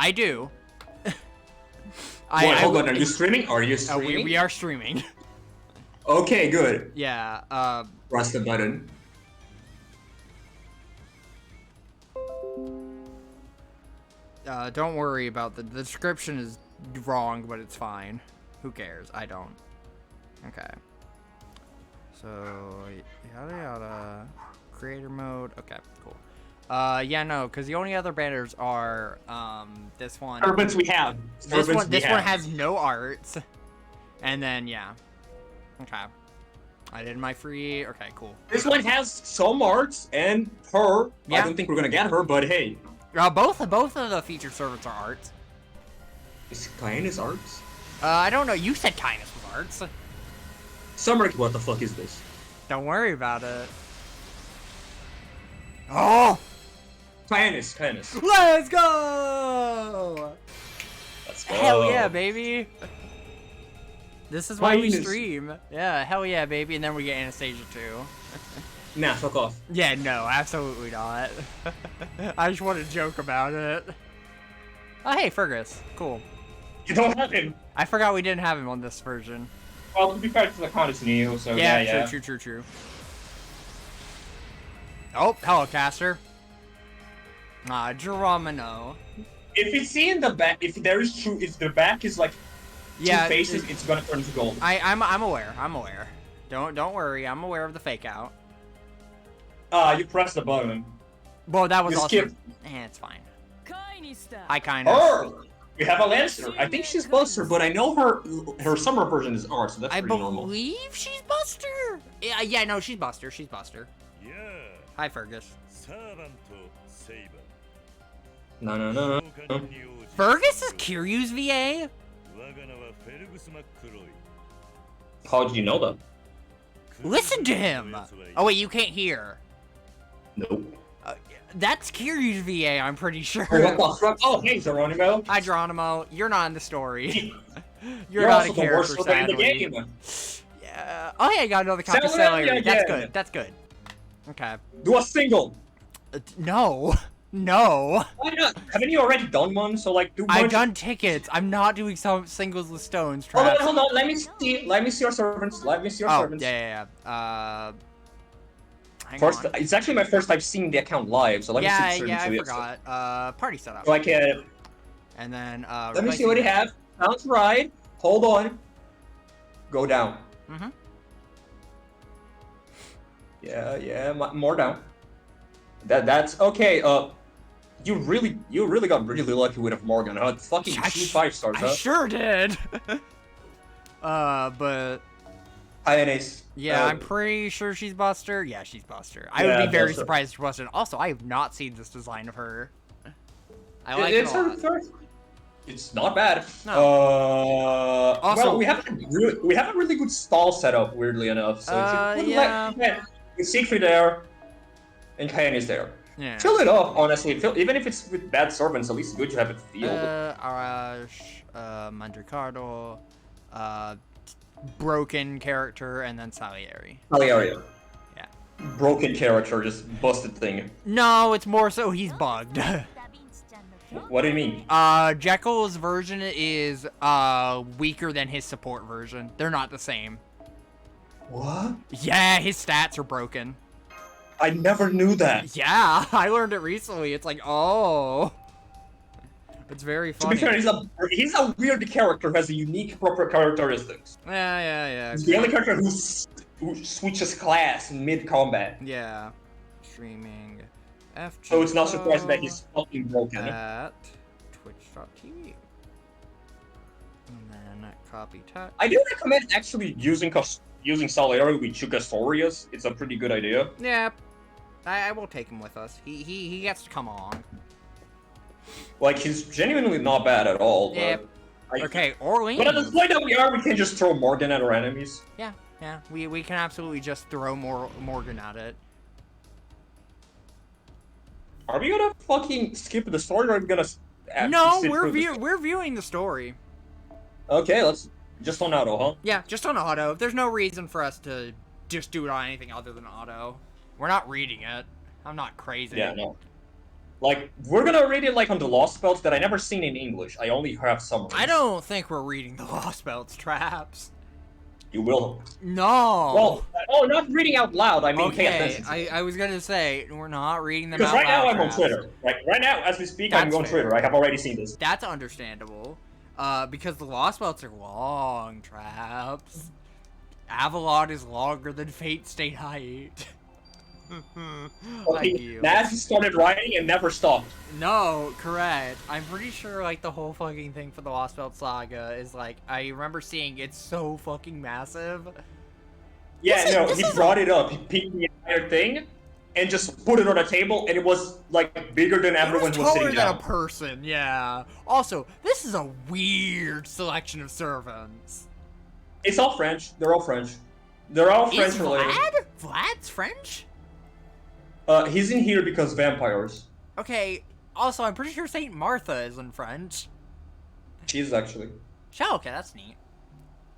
I do. Hold on, are you streaming? Are you streaming? We are streaming. Okay, good. Yeah, Press the button. don't worry about the description is wrong, but it's fine. Who cares? I don't. Okay. So, yada yada. Creator mode. Okay, cool. Yeah, no, because the only other banners are, this one. Servants we have. This one has no arts. And then, yeah. Okay. I did my free. Okay, cool. This one has some arts and her. Yeah. I don't think we're gonna get her, but hey. Both of the featured servants are arts. Is Kindness arts? I don't know. You said kindness was arts. Summer, what the fuck is this? Don't worry about it. Oh! Kindness. Let's go! Let's go. Hell yeah, baby! This is why we Kindness. stream. Yeah, hell yeah, baby. And then we get Anastasia too. Nah, fuck off. Yeah, no, absolutely not. I just want to joke about it. Oh, hey, Fergus. Cool. You don't have him. I forgot we didn't have him on this version. Well, to be fair, it's the account is new, so yeah. True. Oh, hello, caster. Geronimo. If it's in the back, if the back is like two faces, it's gonna turn to gold. I'm aware. Don't worry. I'm aware of the fake out. You press the button. Well, that was You also. skipped. It's fine. I kind of. Her! We have a Lancer. I think she's Buster, but I know her summer version is ours, so that's I pretty normal. believe she's Buster. Yeah, no, she's Buster. Yeah. Hi, Fergus. No. Fergus is Kiryu's VA? How did you know that? Listen to him! Oh, wait, you can't hear. Nope. That's Kiryu's VA, I'm pretty sure. Oh, hey, Geronimo. Hi, Geronimo. You're not in the story. You're not a also the worst character, servant in the sadly. game. Yeah. Oh, hey, I got another copy of Celery. That's good. Okay. Do a single. No. Why not? Haven't you already done one? So like, do. I've done tickets. I'm not doing some singles with stones. Traps. Hold on. Let me see your servants. Yeah. First, it's actually my first time seeing the account live, so let me see the I servants. forgot. Party setup. So I can. And then Let me see what you have. Sounds right. Hold on. Go down. Mhm. Yeah. More down. That's okay. You really got really lucky with Morgan. Huh? Fucking 2 5-stars, huh? I sure did. But. Ionis. Yeah, I'm pretty sure she's Buster. Yeah, she's Buster. I would be very surprised if she wasn't. Also, I have not seen this design of her. I like it a lot. It's not bad. No. Also, well, we have a really good stall setup, weirdly enough. So with Siegfried there, and Kayan is there. Yeah. Fill it up, honestly. Even if it's with bad servants, at least it's good to have it filled. Arash, Mandricardo, broken character, and then Salieri. Salieri. Yeah. Broken character, just busted thing. No, it's more so he's bugged. What do you mean? Jekyll's version is weaker than his support version. They're not the same. What? Yeah, his stats are broken. I never knew that. Yeah, I learned it recently. It's like, oh. It's very funny. To be fair, he's a weird character who has a unique proper characteristics. Yeah. He's the only character who switches class mid-combat. Yeah. Streaming. FG so it's not surprising that he's fucking broken. At twitch.tv. And then copy text. I do recommend actually using Salieri with Chukasorius. It's a pretty good idea. Yeah. I will take him with us. He gets to come along. Like, he's genuinely not bad at all. Yeah. Okay, Orleans. But at the point that we can just throw Morgan at our enemies. Yeah. We can absolutely just throw Morgan at it. Are we gonna fucking skip the story, or are we gonna? No, we're viewing the story. Okay, let's just on auto, huh? Yeah, just on auto. There's no reason for us to just do it on anything other than auto. We're not reading it. I'm not crazy. Yeah, no. Like, we're gonna read it like on the Lost Spells that I never seen in English. I only have summaries. I don't think we're reading the Lost Belts traps. You will. No. Well, oh, not reading out loud. I mean, pay Okay, attention. I was gonna say we're not reading them Because out right now loud I'm on traps. Twitter. Like right now, as we speak, That's I'm on fair. Twitter. I have already seen this. That's understandable. Because the Lost Belts are long traps. Avalon is longer than Fate Stay Height. Okay, Naz started writing and never stopped. No, correct. I'm pretty sure like the whole fucking thing for the Lost Belt saga is like I remember seeing it's so fucking massive. Yeah, he brought it up. He picked the entire thing and just put it on a table, and it was like bigger than everyone who was sitting down. Than a person, yeah. Also, this is a weird selection of servants. It's all French. They're all French. They're all French related. Vlad's French? He's in here because vampires. Okay. Also, I'm pretty sure Saint Martha is in French. She is actually. Oh, okay, that's neat.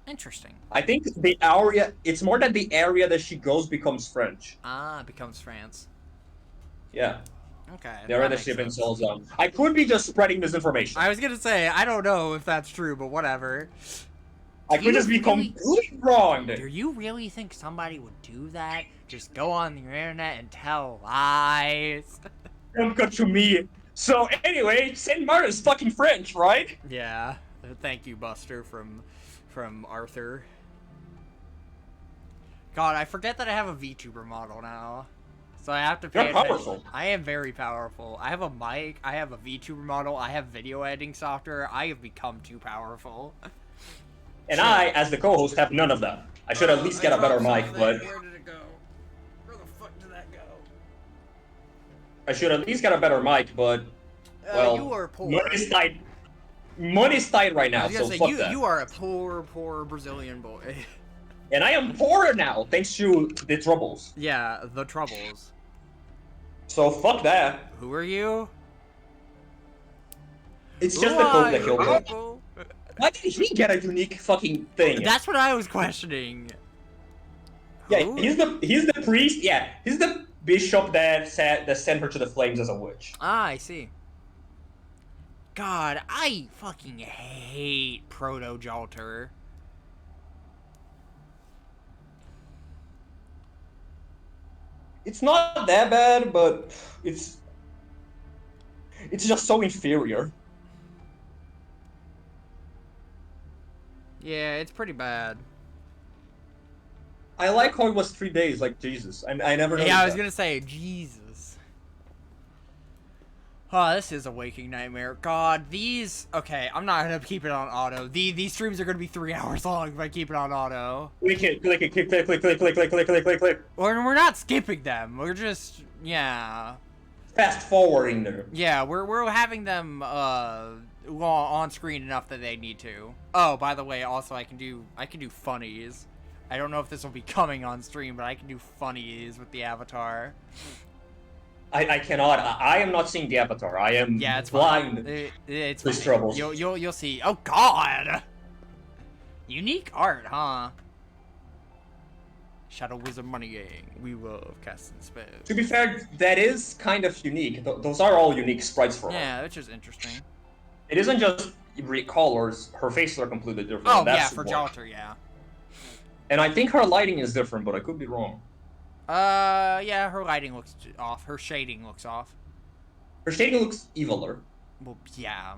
Interesting. I think the area. It's more that the area that she goes becomes French. Ah, becomes France. Yeah. Okay. The area that she been sold on. I could be just spreading misinformation. I was gonna say I don't know if that's true, but whatever. I could just be completely wrong. Do you really think somebody would do that? Just go on the internet and tell lies? Don't go to me. So anyway, Saint Martin is fucking French, right? Yeah. Thank you, Buster from Arthur. God, I forget that I have a VTuber model now. So I have to pay attention. You're powerful. I am very powerful. I have a mic, I have a VTuber model, I have video editing software. I have become too powerful. And I, as the co-host, have none of that. I should at least get a better mic, but... Where did it go? Where the fuck did that go? I should at least get a better mic, but... Well, you are poor. Money's tight. Money's tight right now, so fuck that. You are a poor Brazilian boy. And I am poorer now, thanks to the Troubles. Yeah, the Troubles. So fuck that. Who are you? It's just the Pope that killed him. Why did he get a unique fucking thing? That's what I was questioning. Yeah, he's the priest. Yeah, he's the bishop that sent her to the flames as a witch. Ah, I see. God, I fucking hate Proto-Jalter. It's not that bad, but it's just so inferior. Yeah, it's pretty bad. I like how it was 3 days, like Jesus. I never noticed Yeah, I was gonna say, Jesus. Oh, this is a waking nightmare. God, these... Okay, I'm not gonna keep it on auto. These streams are gonna be 3 hours long if I keep it on auto. Click it, click it, click, click, click, click, click, click, click, click, click, click. We're not skipping them. We're just... Yeah. Fast forwarding them. Yeah, we're having them, on screen enough that they need to. Oh, by the way, also I can do funnies. I don't know if this will be coming on stream, but I can do funnies with the avatar. I cannot. I am not seeing the avatar. I am blind. It's Please Troubles. You'll see. Oh God! Unique art, huh? Shadow Wizard Money Gang. We love casting spells. To be fair, that is kind of unique. Those are all unique sprites for her. Yeah, which is interesting. It isn't just colors. Her faces are completely different. Oh yeah, for Jalter, yeah. And I think her lighting is different, but I could be wrong. Yeah, her lighting looks off. Her shading looks off. Her shading looks eviler. Well, yeah.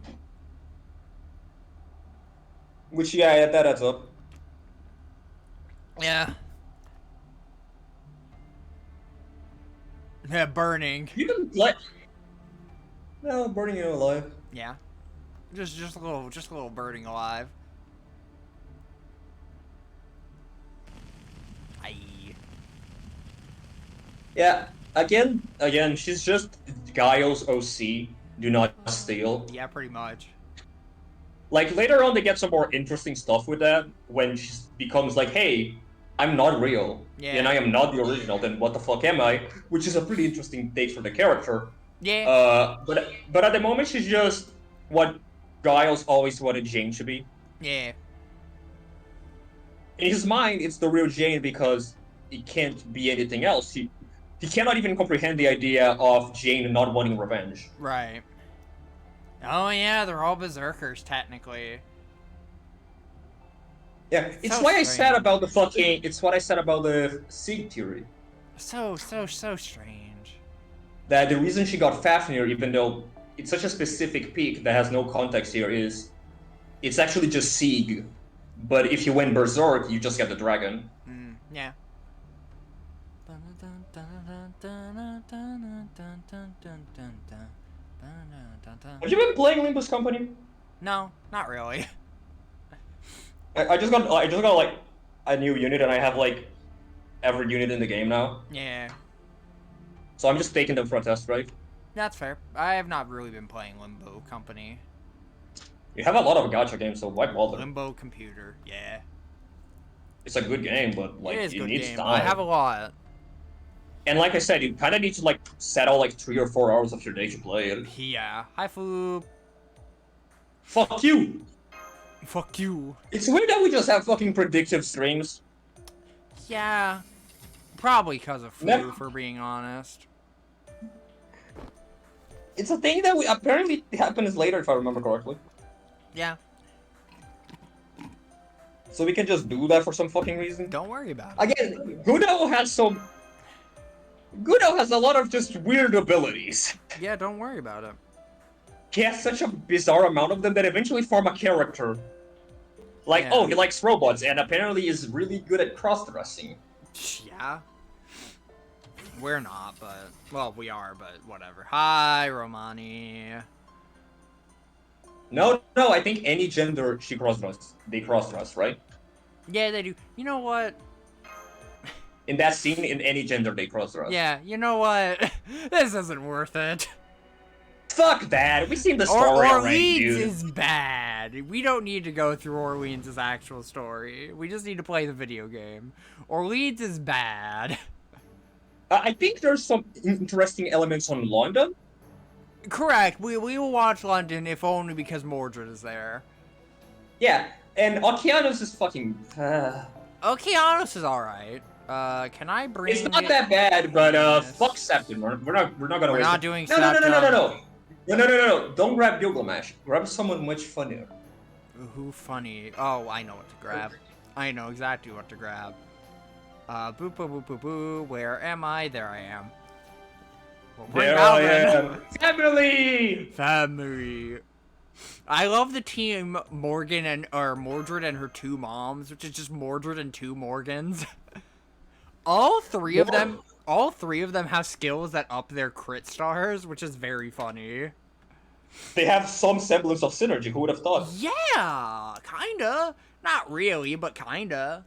Which, yeah, that adds up. Yeah. Yeah, burning. You can let. No, burning you alive. Yeah. Just a little burning alive. Aye. Yeah. Again, she's just Guile's OC. Do not steal. Yeah, pretty much. Like later on, they get some more interesting stuff with that when she becomes like, "Hey, I'm not real, and I am not the original. Then what the fuck am I?" Which is a pretty interesting take for the character. Yeah. But at the moment, she's just what Giles always wanted Jane to be. Yeah. In his mind, it's the real Jane because it can't be anything else. he cannot even comprehend the idea of Jane not wanting revenge. Right. Oh yeah, they're all berserkers technically. Yeah, it's So why I said strange. about the fucking. It's what I said about the Sieg theory. So strange. That the reason she got Fafnir, even though it's such a specific peak that has no context here, is it's actually just Sieg. But if you win Berserk, you just get the dragon. Yeah. Have you been playing Limbus Company? No, not really. I just got like a new unit, and I have like every unit in the game now. Yeah. So I'm just taking them for a test drive. That's fair. I have not really been playing Limbo Company. You have a lot of gacha games, so why bother? Limbo Computer, yeah. It's a good game, but like It needs game. time. I have a lot. And like I said, you kind of need to like settle like 3 or 4 hours of your day to play it. Yeah. Hi, Floop. Fuck you! Fuck you. It's weird that we just have fucking predictive streams. Yeah. Probably because of Floop, Never- for being honest. It's a thing that we apparently happens later, if I remember correctly. Yeah. So we can just do that for some fucking reason. Don't worry about it. Again, Gudo has a lot of just weird abilities. Yeah, don't worry about it. He has such a bizarre amount of them that eventually form a character. Like, Yeah. oh, he likes robots, and apparently is really good at cross-dressing. Yeah. We're not, but... Well, we are, but whatever. Hi, Romani. No, I think any gender she they cross-dress, right? Yeah, they do. You know what? In that scene, in any gender, they cross-dress. Yeah, you know what? This isn't worth it. Fuck that! We've seen the story already, Orleans dude. is bad. We don't need to go through Orleans' actual story. We just need to play the video game. Orleans is bad. I think there's some interesting elements on London. Correct. We will watch London if only because Mordred is there. Yeah, and Okeanos is fucking... Okeanos is alright. Can I bring... It's not that bad, but fuck Septon. We're not gonna We're waste not it. doing No. Don't grab Gilgamesh. Grab someone much funnier. Who funny? Oh, I know what to grab. I know exactly what to grab. Boop, boop, boop, boop, boop. Where am I? There I am. Well, There I am. Family! Family. I love the team Mordred and her two moms, which is just Mordred and two Morgans. All three of them have skills that up their crit stars, which is very funny. They have some semblance of synergy, who would have thought? Yeah, kinda. Not really, but kinda.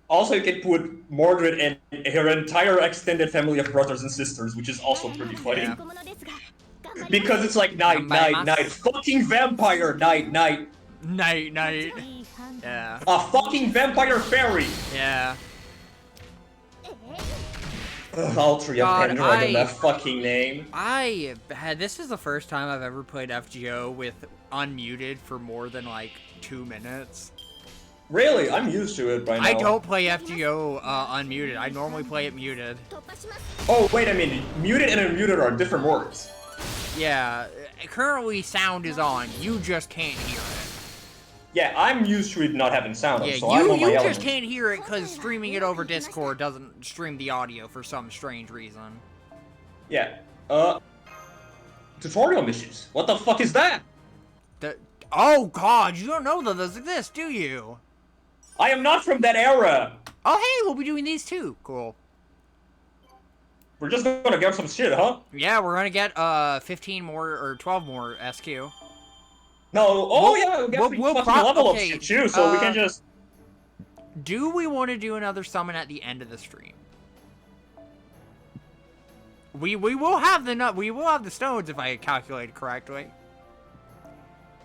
Also, you can put Mordred and her entire extended family of brothers and sisters, which is also pretty funny. Yeah. Because it's like night, fucking vampire, night. Night. Yeah. A fucking vampire fairy! Yeah. All three of God, Pendragon, that fucking name. This is the first time I've ever played FGO with unmuted for more than like 2 minutes. Really? I'm used to it by now. I don't play FGO unmuted. I normally play it muted. Oh, wait a minute. Muted and unmuted are different words. Yeah, currently sound is on. You just can't hear it. Yeah, I'm used to it not having sound on, Yeah, so I'm on my you element. just can't hear it because streaming it over Discord doesn't stream the audio for some strange reason. Yeah. Tutorial missions. What the fuck is that? Oh god, you don't know that those exist, do you? I am not from that era. Oh hey, we'll be doing these too. Cool. We're just gonna get some shit, huh? Yeah, we're gonna get 15 more or 12 more SQ. No, we'll get free fucking level up shit too, so we can just... Do we want to do another summon at the end of the stream? We will have the stones if I calculated correctly.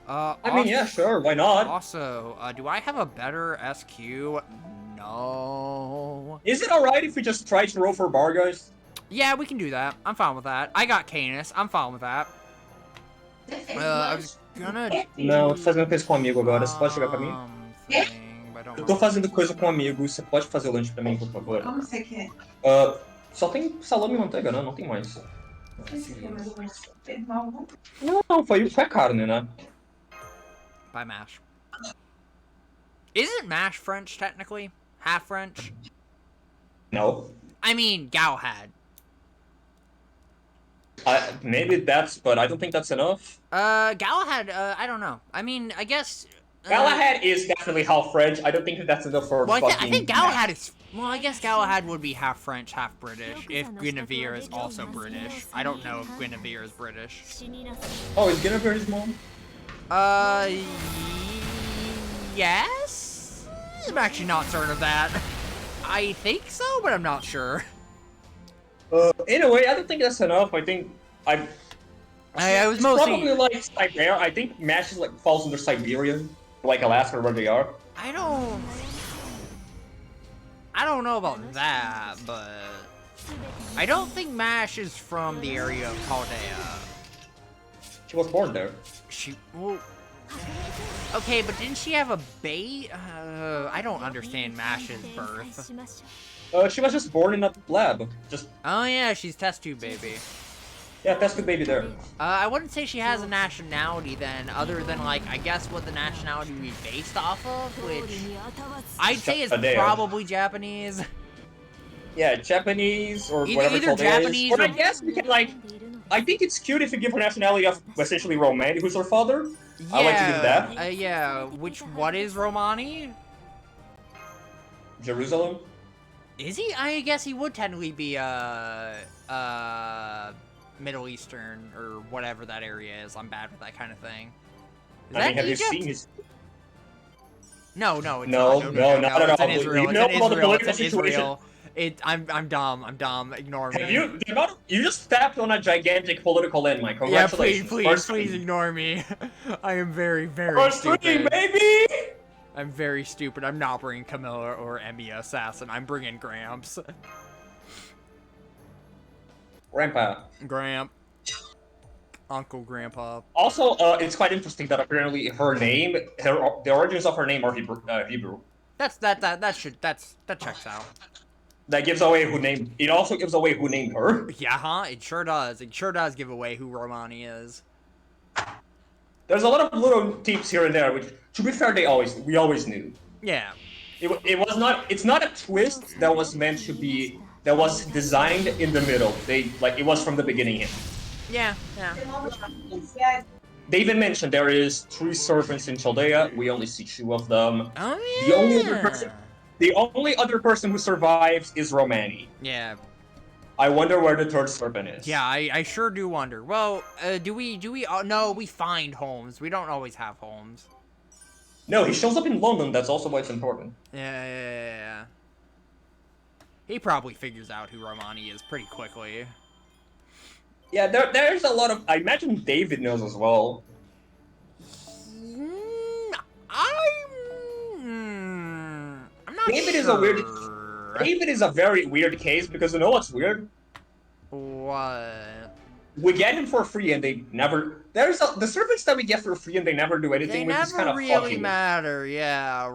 I mean, yeah, sure, why not? Also, do I have a better SQ? No. Is it alright if we just try to roll for bar, guys? Yeah, we can do that. I'm fine with that. I got Canis. I'm fine with that. I was gonna... Não, tô fazendo coisa com um amigo agora, você pode chegar pra mim? Eu tô fazendo coisa com um amigo, você pode fazer o lanche pra mim, por favor? Como você quer? Só tem salame e manteiga, né? Não tem mais. Não, foi a carne, né? By mash. Isn't mash French technically? Half French? No. I mean, Galahad. Maybe that's, but I don't think that's enough. Galahad, I don't know. I mean, I guess... Galahad is definitely half French. I don't think that's enough for well, fucking... I think Galahad is... Well, I guess Galahad would be half French, half British, if Guinevere is also British. I don't know if Guinevere is British. Oh, is Guinevere his mom? Yes? I'm actually not certain of that. I think so, but I'm not sure. Anyway, I don't think that's enough. I think I was mostly... probably like Siberia. I think MASH is like falls under Siberia, like Alaska, where they are. I don't know about that, but I don't think MASH is from the area of Chaldea. She was born there. Well, okay, but didn't she have a bait? I don't understand MASH's birth. She was just born in a lab. Oh yeah, she's test tube baby. Yeah, test tube baby there. I wouldn't say she has a nationality then, other than like, I guess what the nationality would be based off of, which I'd say is probably Japanese. Yeah, Japanese or either whatever Japanese or I guess we can like, I think it's cute if you give her nationality of essentially Romani, who's her father. Yeah, I like to do that. Yeah, what is Romani? Jerusalem? Is he? I guess he would technically be, Middle Eastern, or whatever that area is. I'm bad with that kind of thing. Is I mean, have Egypt? You seen his... No, it's no, not. No, not at all. It's in Israel. You know about the It's in situation. Israel. I'm dumb. Ignore me. You just stepped on a gigantic political landmine. Congratulations. Yeah, please ignore me. I am very stupid. Three, baby! I'm very stupid. I'm not bringing Camilla or Emmy Assassin. I'm bringing Gramps. Gramp. Uncle Grandpa. Also, it's quite interesting that apparently her name, the origins of her name are Hebrew. That checks out. That gives away who named. It also gives away who named her. Yeah, it sure does. It sure does give away who Romani is. There's a lot of little tips here and there, which, to be fair, we always knew. Yeah. It's not a twist that was meant to be, that was designed in the middle. It was from the beginning. Yeah. They even mentioned there is 3 servants in Chaldea. We only see 2 of them. Oh yeah. The only other person who survives is Romani. Yeah. I wonder where the 3rd serpent is. Yeah, I sure do wonder. Well, do we, no, we find Holmes. We don't always have Holmes. No, he shows up in London, that's also why it's important. Yeah. He probably figures out who Romani is pretty quickly. Yeah, there's a lot of, I imagine David knows as well. I'm not David sure. David is a very weird case because you know what's weird? What? We get him for free and they never. The servants that we get for free and they never do anything, which is kind of really fucking matter. Yeah,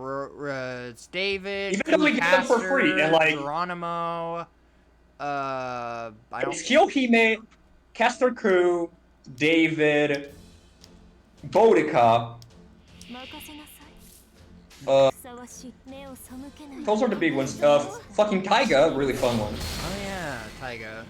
it's David. Even though we get them for free and like Geronimo. It's Kyohime, Castor Crew, David, Boudica. Those are the big ones. Fucking Taiga, really fun one. Oh yeah, Taiga.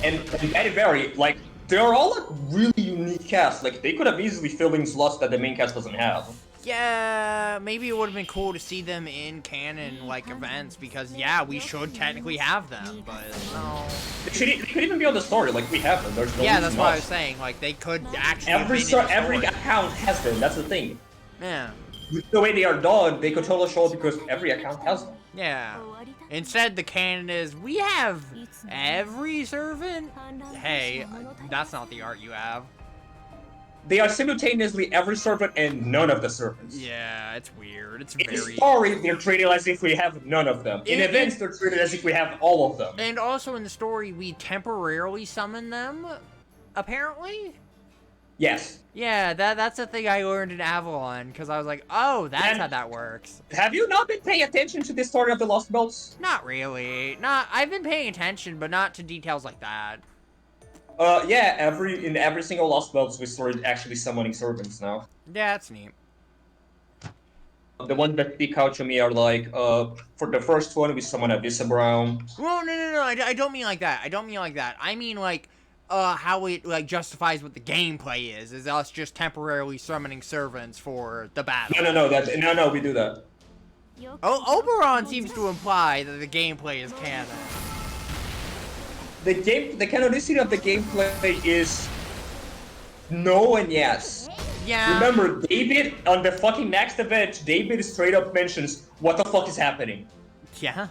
And Betty Berry, like, they're all like really unique casts. Like, they could have easily filled in slots that the main cast doesn't have. Yeah, maybe it would have been cool to see them in canon, like, events, because, yeah, we should technically have them, but no. They could even be on the story, like, we have them. There's no yeah, that's what I was saying, like, they could actually every account has them, that's the thing. Yeah. The way they are done, they could totally show it because every account has them. Yeah. Instead, the canon is, we have every servant? Hey, that's not the art you have. They are simultaneously every servant and none of the servants. Yeah, it's weird. It's in very... In story, they're treated as if we have none of them. In events, they're treated as if we have all of them. And also in the story, we temporarily summon them, apparently. Yes. Yeah, that's a thing I learned in Avalon, because I was like, oh, that's how that works. Have you not been paying attention to the story of the Lost Belts? Not really. I've been paying attention, but not to details like that. Yeah, in every single Lost Belts we started actually summoning servants now. Yeah, that's neat. The ones that stick out to me are like, for the first one we summon Abyssa Brown. Well, no, I don't mean like that. I mean like, how it like justifies what the gameplay is us just temporarily summoning servants for the battle. No, we do that. Oh, Oberon seems to imply that the gameplay is canon. The canonicity of the gameplay is no and yes. Yeah. Remember, David, on the fucking next event, David straight up mentions, what the fuck is happening? Yeah.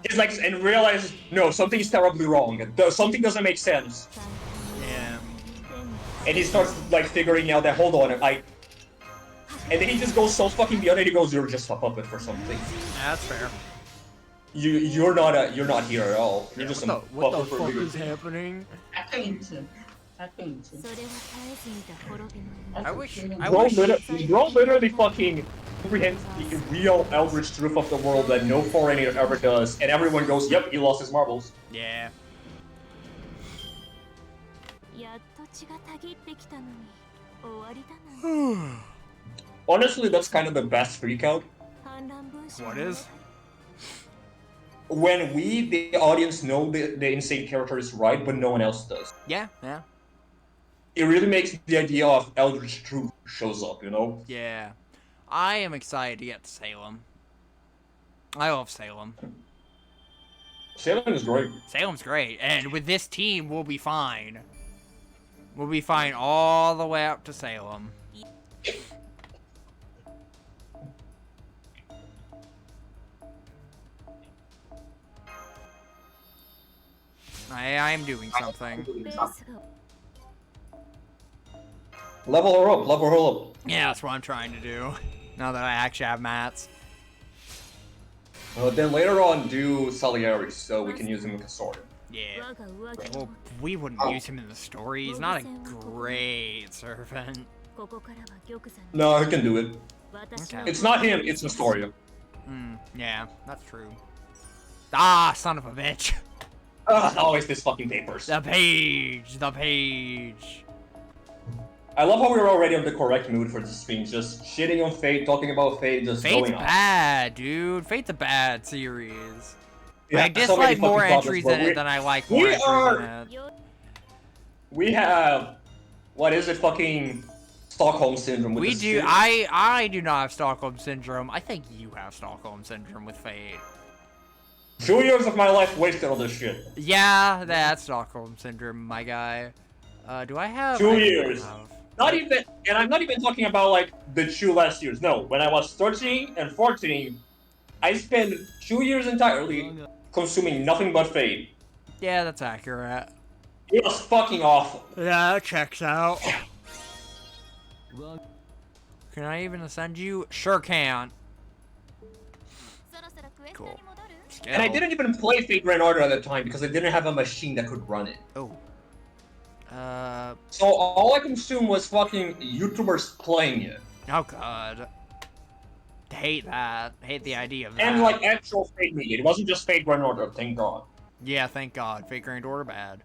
He's like, and realizes, no, something is terribly wrong. Something doesn't make sense. Yeah. And he starts, like, figuring out that, hold on, and then he just goes so fucking beyond it, he goes, you're just a puppet for something. That's fair. You're not here at all. You're just a what the puppet for fuck legal. is happening? I wish. Bro literally fucking comprehends the real eldritch truth of the world that no foreigner ever does, and everyone goes, yep, he lost his marbles. Yeah. Honestly, that's kind of the best freakout. What is? When we, the audience, know the insane character is right, but no one else does. Yeah. It really makes the idea of eldritch truth shows up, you know? Yeah. I am excited to get to Salem. I love Salem. Salem is great. Salem's great, and with this team, we'll be fine. We'll be fine all the way up to Salem. I'm doing something. Level her up. Yeah, that's what I'm trying to do. Now that I actually have mats. Then later on, do Salieri, so we can use him in Castorian. Yeah. Well, we wouldn't use him in the story. He's not a great servant. No, he can do it. Okay. It's not him, it's Astoria. Yeah, that's true. Ah, son of a bitch. Always this fucking papers. The page. I love how we're already on the correct mood for this stream. Just shitting on Fate, talking about Fate, just Fate's going on. bad, dude. Fate's a bad series. Yeah, I dislike more entries in it than I like more entries in it. We have... What is it? Fucking... Stockholm Syndrome with this shit. I do not have Stockholm Syndrome. I think you have Stockholm Syndrome with Fate. 2 years of my life wasted on this shit. Yeah, that's Stockholm Syndrome, my guy. Do I have... 2 years. Not even... And I'm not even talking about, like, the 2 last years. No, when I was 13 and 14, I spent 2 years entirely consuming nothing but Fate. Yeah, that's accurate. It was fucking awful. Yeah, that checks out. Can I even ascend you? Sure can. Cool. Skill. And I didn't even play Fate Grand Order at the time because I didn't have a machine that could run it. Oh. So all I consumed was fucking YouTubers playing it. Oh god. Hate that. Hate the idea of that. And like actual Fate media. It wasn't just Fate Grand Order, thank god. Yeah, thank god. Fate Grand Order bad.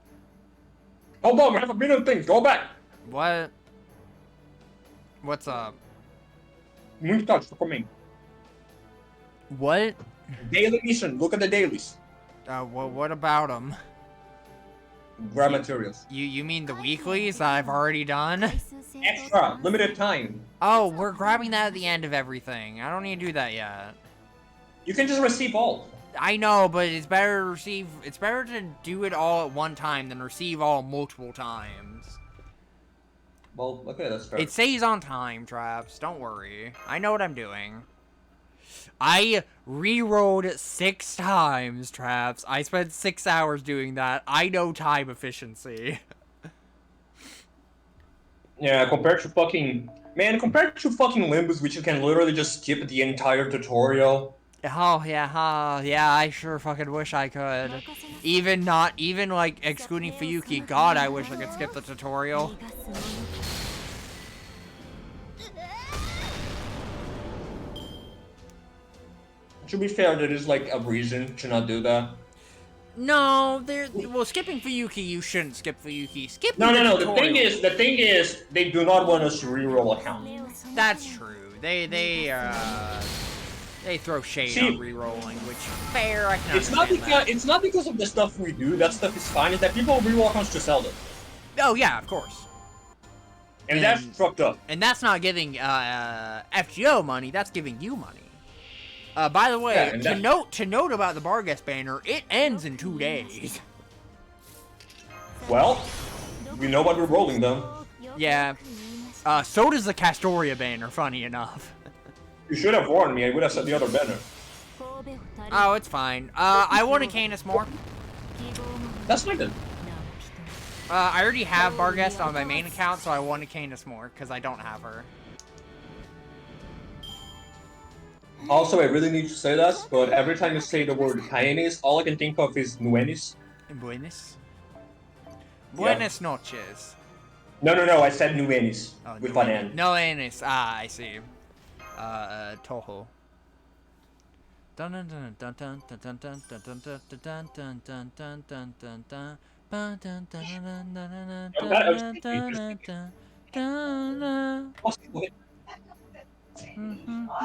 Hold on, we have a million things, go back! What? What's up? Moon touch for me. What? Daily mission, look at the dailies. What about them? Grab materials. You mean the weeklies that I've already done? Extra, limited time. Oh, we're grabbing that at the end of everything. I don't need to do that yet. You can just receive all. I know, but it's better to receive. It's better to do it all at one time than receive all multiple times. Well, okay, that's fair. It stays on time, Traps. Don't worry. I know what I'm doing. I re-rolled 6 times, Traps. I spent 6 hours doing that. I know time efficiency. Yeah, compared to fucking... Man, compared to fucking Limbus, which you can literally just skip the entire tutorial. Oh, yeah, I sure fucking wish I could. Even like, excluding Fuyuki. God, I wish I could skip the tutorial. to be fair, there is like a reason to not do that. No, well, skipping Fuyuki, you shouldn't skip Fuyuki. Skip No. The tutorial. thing is, they do not want us to reroll account. That's true. They throw shade on rerolling, which fair. I can understand that. It's not because of the stuff we do. That stuff is fine. It's that people reroll accounts to sell them. Oh yeah, of course. And that's fucked up. And that's not giving FGO money. That's giving you money. By the way, yeah, to note about the Barguest banner, it ends in 2 days. Well, we know what we're rolling them. Yeah. So does the Castoria banner, funny enough. You should have warned me. I would have said the other banner. Oh, it's fine. I want to Canis more. That's fine then. I already have Barguest on my main account, so I want to Canis more, because I don't have her. Also, I really need to say that, but every time you say the word Canis, all I can think of is Nuenis. Buenas? Buenas noches. No, I said Nuenis, with an N. Nuenis, I see. Toho.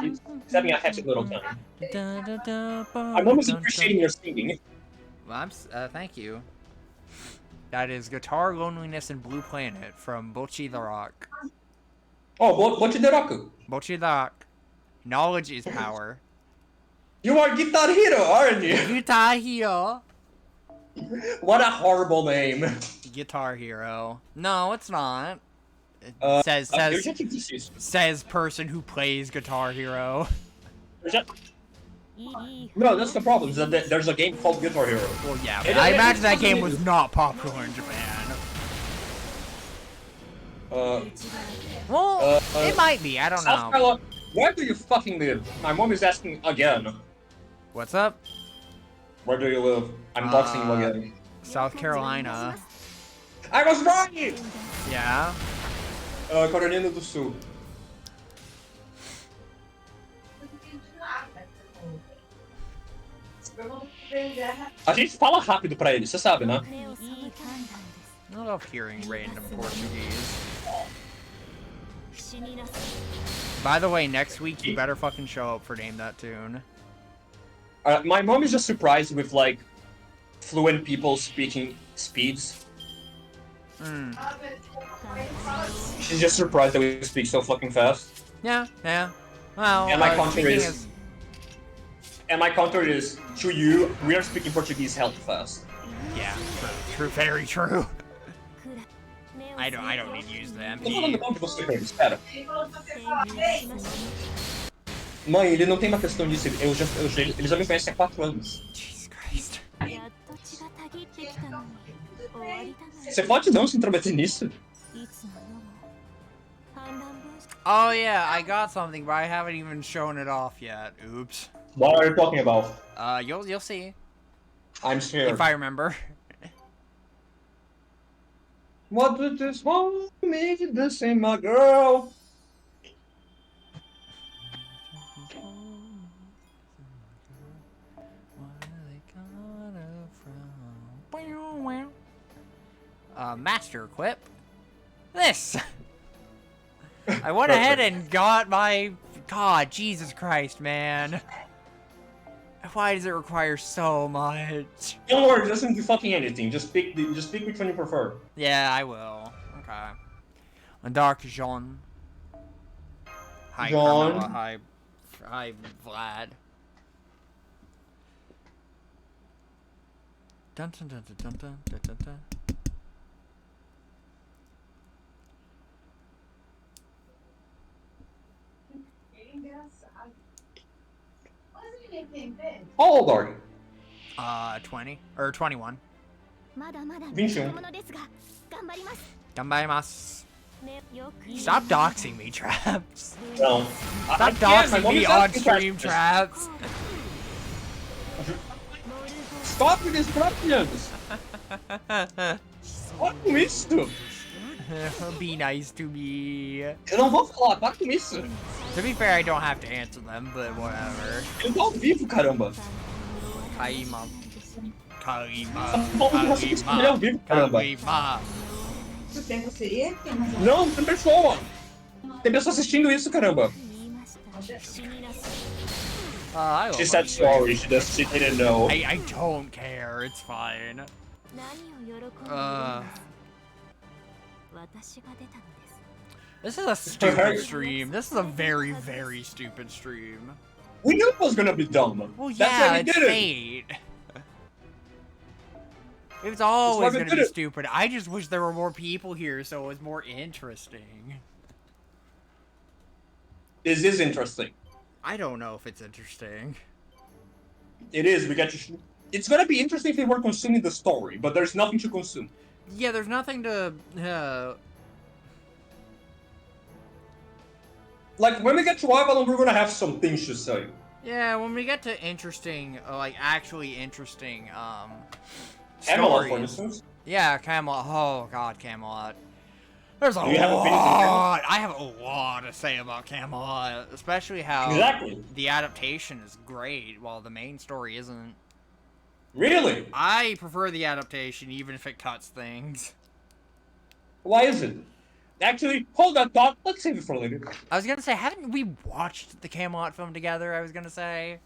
He's having a hectic little time. I'm almost appreciating your singing. Well, thank you. That is Guitar, Loneliness, and Blue Planet from Bocchi the Rock. Oh, Bocchi the Rock. Bocchi the Rock. Knowledge is power. You are Guitar Hero, aren't you? Guitar Hero. What a horrible name. Guitar Hero. No, it's not. Says person who plays Guitar Hero. No, that's the problem. Is that there's a game called Guitar Hero. Well, yeah, but I imagine that game was not popular in Japan. Well, it might be. I don't know. Where do you fucking live? My mom is asking again. What's up? Where do you live? I'm boxing you again. South Carolina. I was right! Yeah. Carolina do Sul. A gente fala rápido pra eles, você sabe, né? I love hearing random Portuguese. By the way, next week you better fucking show up for Name That Tune. My mom is just surprised with, like, fluent people speaking speeds. She's just surprised that we speak so fucking fast. Yeah. Well, and my counter is, to you, we are speaking Portuguese hell fast. Yeah, true, very true. I don't need to use them. Tô falando mal de você, Pedro, espera. Mãe, ele não tem uma questão disso, ele já me conhece há 4 anos. Jesus Christ. Você pode não se intrometer nisso? Oh yeah, I got something, but I haven't even shown it off yet. Oops. What are you talking about? You'll see. I'm scared. If I remember. What did this one make this in my girl? Master equip. This. I went ahead and got my... God, Jesus Christ, man. Why does it require so much? Don't worry, it doesn't do fucking anything. Just pick which one you prefer. Yeah, I will. Okay. And Dr. Jean. Hi, Jean. Carmela. Hi, Vlad. Dun dun dun dun dun dun dun dun. How old are you? 20 or 21. 21. Ganbaimasu. Stop doxing me, Traps. No. Stop doxing me on stream, Traps. Stop with these questions. Para com isso. Be nice to me. Eu não vou falar, para com isso. To be fair, I don't have to answer them, but whatever. Envolve vivo, caramba. Kaima. Envolve vivo, caramba. Não, tem pessoa. Tem pessoa assistindo isso, caramba. She said sorry, she didn't know. I don't care, it's fine. This is a stupid stream. This is a very, very stupid stream. We knew it was gonna be dumb. Well, That's yeah, why we it's did it. fate. It was always gonna be stupid. I just wish there were more people here so it was more interesting. This is interesting. I don't know if it's interesting. It is. We get to. It's gonna be interesting if they were consuming the story, but there's nothing to consume. Yeah, there's nothing to. Like when we get to Avalon, we're gonna have some things to say. Yeah, when we get to interesting, like actually interesting, Camelot, stories. for instance. Yeah, Camelot. Oh God, Camelot. There's a Do you have opinions on lot. Camelot? I have a lot to say about Camelot, especially how Exactly. the adaptation is great, while the main story isn't. Really? I prefer the adaptation, even if it cuts things. Why is it? Actually, hold that thought. Let's save it for later. I was gonna say, haven't we watched the Camelot film together? I was gonna say.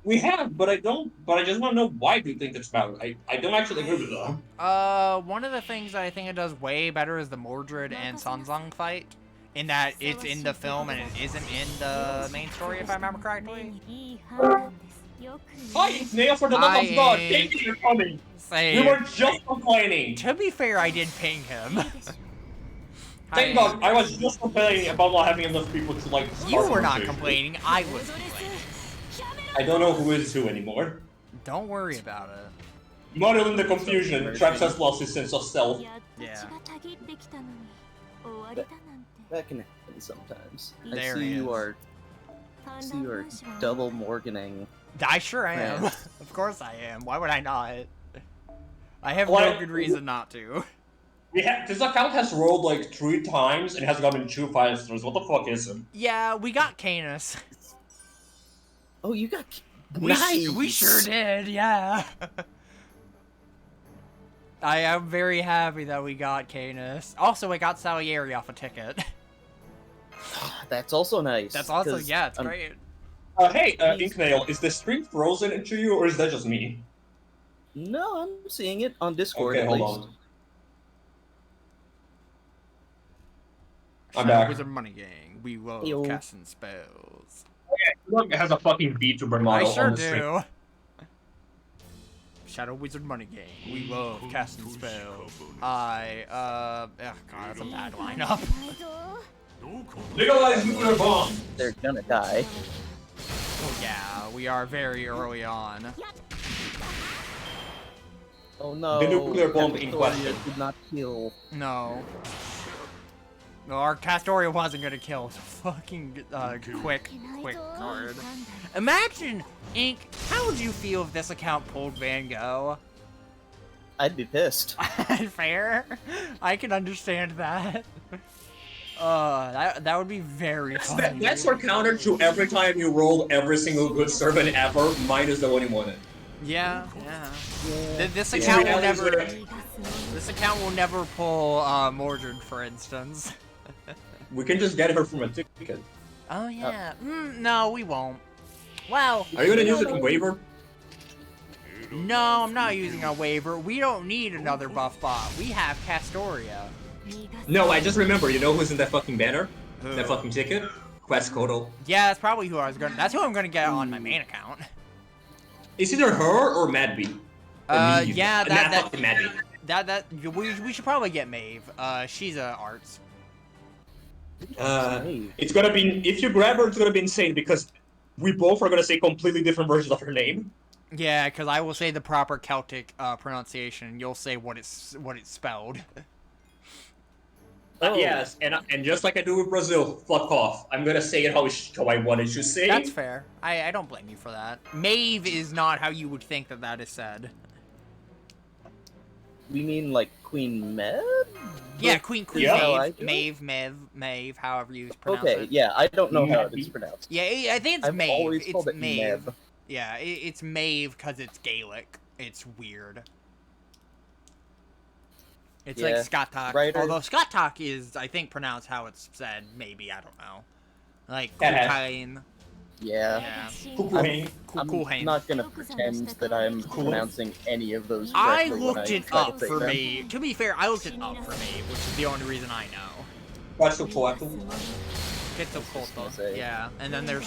We have, but I don't. But I just want to know why do you think it's about? I don't actually agree with that. One of the things that I think it does way better is the Mordred and Sanzang fight. In that it's in the film and it isn't in the main story, if I remember correctly. Hi, Inknail, for the love of God, thank you for coming. Say, We were just complaining. to be fair, I did ping him. Thank God, I was just complaining about not having enough people to like. You start were not conversation. complaining, I was complaining. I don't know who is who anymore. Don't worry about it. Muddle in the confusion, Traps has lost his sense of self. Yeah. That can happen sometimes. There I see he you is. are double Morganing. I sure am. Yeah. Of course I am. Why would I not? I have Well, no good reason not to. This account has rolled like 3 times and has gotten 2 5-stars. What the fuck is it? Yeah, we got Canis. Oh, you got We nice. sure did, yeah. I am very happy that we got Canis. Also, I got Salieri off a ticket. That's also nice. That's also, 'cause yeah, it's I'm- great. Hey, Inknail, is the stream frozen into you or is that just me? No, I'm seeing it on Discord Okay, at hold least. on. I'm Shadow back. Wizard Money Gang. We love Yo. casting spells. Look, it has a fucking VTuber I model sure on the stream. do. Shadow Wizard Money Gang. We love casting spells. Oh god, that's a bad lineup. Legalize nuclear bomb! They're gonna die. Yeah, we are very early on. Oh no. The nuclear bomb in Victoria question. did not kill. No. No, our Castoria wasn't gonna kill. So fucking quick card. Imagine, Ink, how would you feel if this account pulled Van Gogh? I'd be pissed. Fair. I can understand that. That would be very funny. That's your counter to every time you roll every single good servant ever, minus the one you wanted. Yeah. This Yeah. account will Yeah. never. This account will never pull Mordred, for instance. We can just get her from a ticket. Oh yeah. No, we won't. Well. Are you gonna use it in waiver? No, I'm not using a waiver. We don't need another buff bot. We have Castoria. No, I just remember, you know who's in that fucking banner? Who? That fucking ticket? Questcodal. Yeah, that's probably who I was gonna. That's who I'm gonna get on my main account. It's either her or Madby. Or Meave. Yeah, Not fucking Madby. We should probably get Maeve. She's arts. It's gonna be, if you grab her, it's gonna be insane because we both are gonna say completely different versions of her name. Yeah, because I will say the proper Celtic pronunciation, and you'll say what it's spelled. Oh. Yes, and just like I do with Brazil, fuck off. I'm gonna say it how I wanted to say. That's fair. I don't blame you for that. Maeve is not how you would think that is said. we mean like Queen Meb? Yeah, Queen Yeah. Maeve, however you pronounce Okay, it. yeah, I don't know how it's pronounced. Yeah, I think it's I've Maeve. always It's called it Maeve. Meb. Yeah, it's Maeve because it's Gaelic. It's weird. It's like Yeah, Skatak. writer- Although Skatak is, I think, pronounced how it's said. Maybe, I don't know. Like, Yeah. Kukain. Yeah. Yeah. Kukuhain. I'm Kukain. not gonna pretend that I'm pronouncing any of those I correctly when looked I it try to up say for them. me. To be fair, I looked it up for me, which is the only reason I know. Quetzalcoatl. Quetzalcoatl. say. Yeah, and then there's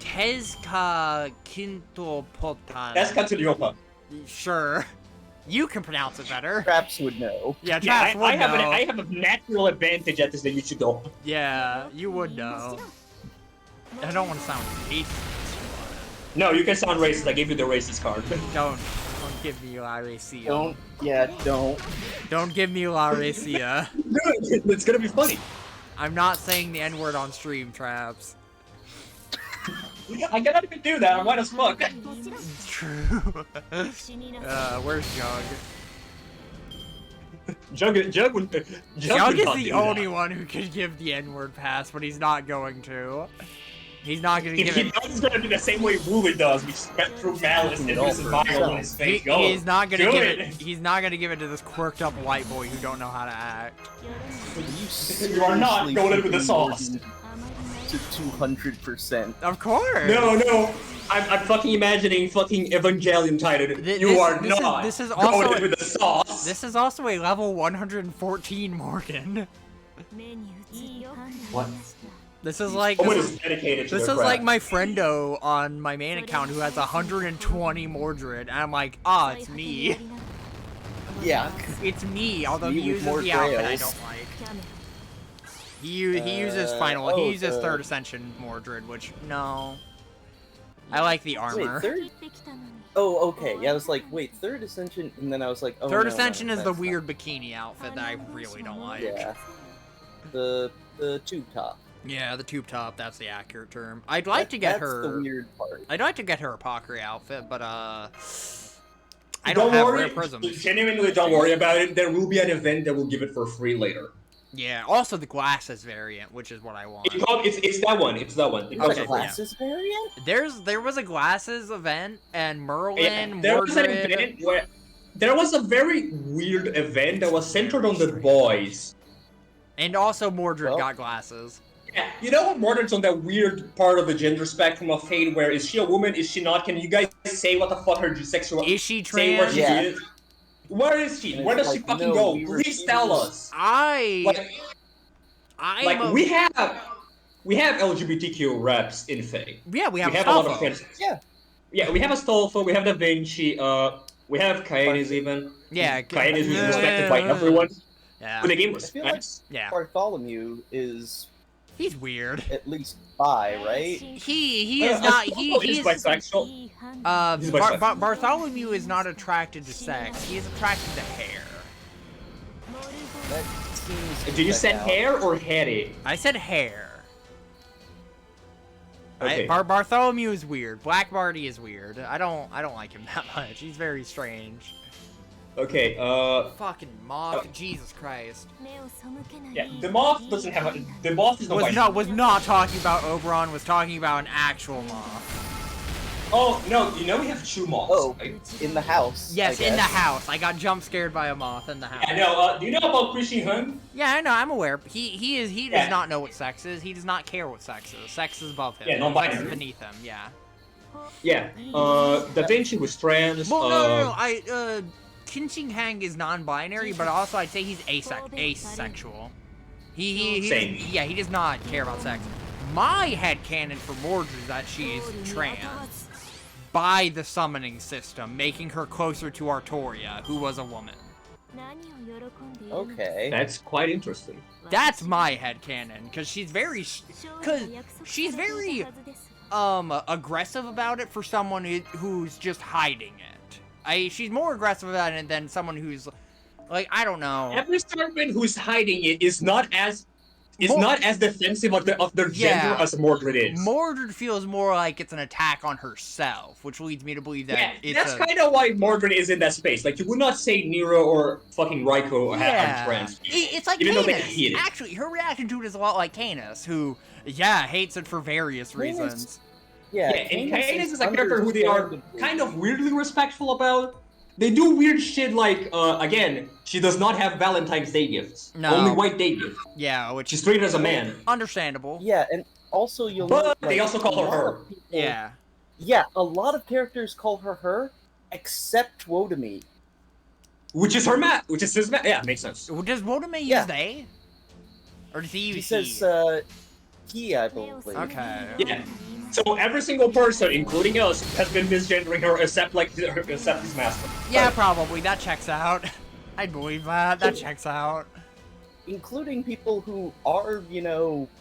Tezca Quintopotan. That's Quetzalcoatl. Sure. You can pronounce it better. Traps would know. Yeah, Yeah, Traps would know. I have a natural advantage at this that you should know. Yeah, you would know. I don't want to sound racist. No, you can sound racist. I gave you the racist card. Don't give me La Racia. Don't. Don't give me La Racia. It's gonna be funny. I'm not saying the N-word on stream, Traps. I cannot even do that. I'm white as fuck. It's true. Where's Jug? Jug would Jug not is the do only that. one who could give the N-word pass, but he's not going to. He's not going to If give he it. does, it's gonna be the same way Wooly does. We spent through malice and there's a smile on his face. Go. He's not going to do give it. it. He's not going to give it to this quirked up white boy who don't know how to act. You are not going in with the sauce. To 200%. Of course. No. I'm fucking imagining fucking Evangelion titled. You are not this is going also in with the sauce. This is also a level 114 Morgan. What? This is like Someone this is dedicated to is their like craft. my friendo on my main account who has 120 Mordred, and I'm like, it's me. Yeah. It's me, although Me he with uses more the outfit I trails. don't like. He uses final. He uses third ascension Mordred, which no. I like the armor. Wait, third? Oh, okay. Yeah, I was like, wait, third ascension, and then I was like, oh, Third no, ascension no, is the that's weird bikini outfit that I really don't not- like. Yeah. The tube top. Yeah, the tube top, that's the accurate term. I'd like to get that's her. the weird part. I'd like to get her a Pockery outfit, but I don't Don't have worry. rare prisms. Genuinely, don't worry about it. There will be an event that will give it for free later. Yeah, also the glasses variant, which is what I want. It's that one. It's that one. It comes Okay, with- Glasses variant? There was a glasses event, and Merlin, Yeah, there was an Mordred. event where there was a very weird event that was centered on the boys. And also Mordred Well- got glasses. Yeah, you know what Mordred's on that weird part of the gender spectrum of Fate where is she a woman, is she not? Can you guys say what the fuck her sexual Is she say where trans? she Yeah. is? Where is she? And Where it's does she like, fucking no, go? we Please tell refuse. us. We have LGBTQ reps in Fate. Yeah, we have a lot of Astolfo. friends. Yeah. Yeah, we have Astolfo, we have Da Vinci, we have Kainis even. Yeah, Kainis is respected by everyone. Yeah, But the game I was feel like nice. yeah. Bartholomew is He's weird. at least bi, right? He is not. He's bisexual. He's bisexual. Bartholomew is not attracted to sex. He is attracted to hair. That seems. Did you check say out. hair or heady? I said hair. Okay. Bartholomew is weird. Black Barty is weird. I don't like him that much. He's very strange. Okay, Fucking moth. Jesus Christ. yeah, the moth doesn't have a. The moth is not Was not talking about Oberon. Was talking about an actual moth. Oh, no, you know we have two moths. Oh, right? in the house. Yes, I in the guess. house. I got jump scared by a moth in the house. Yeah, no, do you know about Chrissy Hun? Yeah, I know. I'm aware. He does Yeah. not know what sex is. He does not care what sex is. Sex is above him. Yeah, Sex is non-binary. beneath him. Yeah. Yeah, Da Vinci was trans. Well, no. Kinshin Hang is non-binary, but also I'd say he's asexual. Same. Yeah, he does not care about sex. My headcanon for Mordred is that she is trans by the summoning system, making her closer to Artoria, who was a woman. Okay. That's quite interesting. That's my headcanon, because she's very aggressive about it for someone who's just hiding it. She's more aggressive about it than someone who's like, I don't know. Every servant who's hiding it is not as is not as defensive of their gender as Mordred is. Mordred feels more like it's an attack on herself, which leads me to believe that that's kind of why Mordred is in that space. Like, you would not say Nero or fucking Raiko have trans. It's like even Canis. Though they hate it. Actually, her reaction to it is a lot like Canis, who, hates it for various reasons. And Canis is a character who they are kind of weirdly respectful about. They do weird shit like, again, she does not have Valentine's Day gifts. No. Only White Day gifts. Yeah, which she's treated as a man. Understandable. Yeah, and also you'll But note, they also call her. Yeah, a lot of characters call her, except Wodami. Which is his yeah, makes sense. Does Wodami use they? Or does he use he? Says, he, I believe. Okay. Yeah. So every single person, including us, has been misgendering her except his master. Yeah, probably. That checks out. I believe that. That checks out. Including people who are,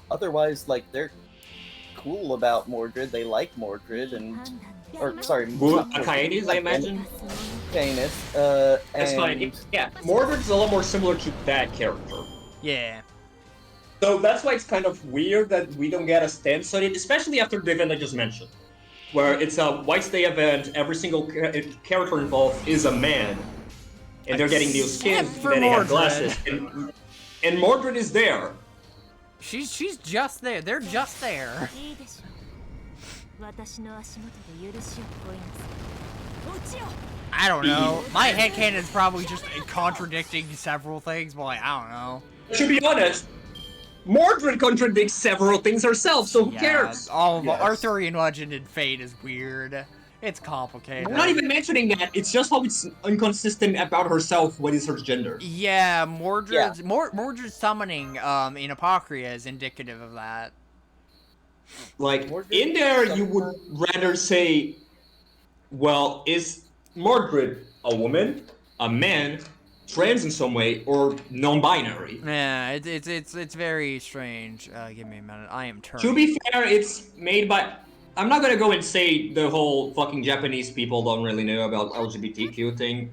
otherwise, like, they're cool about Mordred. They like Mordred and... Or, sorry... Canis, I imagine? Canis, That's fine. Yeah, Mordred's a lot more similar to that character. Yeah. So that's why it's kind of weird that we don't get a stance on it, especially after the event I just mentioned. Where it's a White Day event, every single character involved is a man. And they're getting new skins, and they have glasses. And Mordred is there. She's just there. They're just there. I don't know. My headcanon is probably just contradicting several things, but like, I don't know. To be honest, Mordred contradicts several things herself, so who cares? All of Arthurian legend and fate is weird. It's complicated. I'm not even mentioning that. It's just how it's inconsistent about herself. What is her gender? Yeah, Mordred's summoning in Apocrypha is indicative of that. Like, in there, you would rather say, well, is Mordred a woman, a man, trans in some way, or non-binary? Yeah, it's very strange. Give me a minute. I am turning. To be fair, it's made by... I'm not gonna go and say the whole fucking Japanese people don't really know about LGBTQ thing,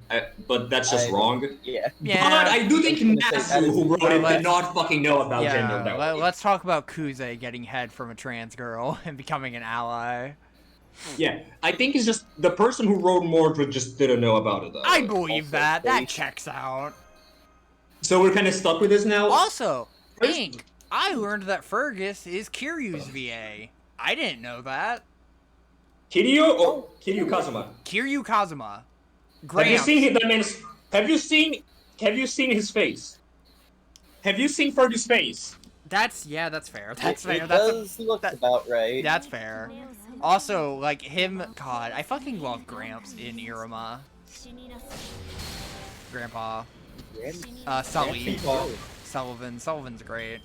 but that's just wrong. Yeah. But I do think Natsu, who wrote it, did not fucking know about gender. Let's talk about Kuze getting head from a trans girl and becoming an ally. Yeah, I think it's just the person who wrote Mordred just didn't know about it, though. I believe that. That checks out. So we're kind of stuck with this now? Also, Ink, I learned that Fergus is Kiryu's VA. I didn't know that. Kiryu? Oh, Kiryu Kazuma. Kiryu Kazuma. Gramps. Have you seen that man's... Have you seen his face? Have you seen Fergus' face? That's fair. That's fair. It does look about right. That's fair. Also, like, him... God, I fucking love Gramps in Iruma. Grandpa. Sully. Sullivan's great.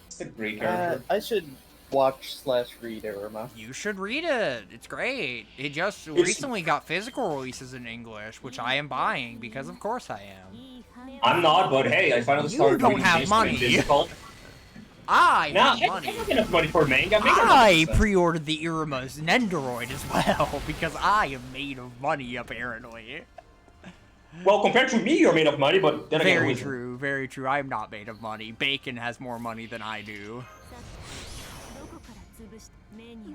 It's a great character. I should watch/read Iruma. You should read it. It's great. It just recently got physical releases in English, which I am buying because of course I am. I'm not, but hey, I finally started reading. You don't have money. I have money. I have enough money for manga. I pre-ordered the Iruma's Nendoroid as well because I am made of money apparently. Well, compared to me, you're made of money, but then again, very true. I am not made of money. Bacon has more money than I do.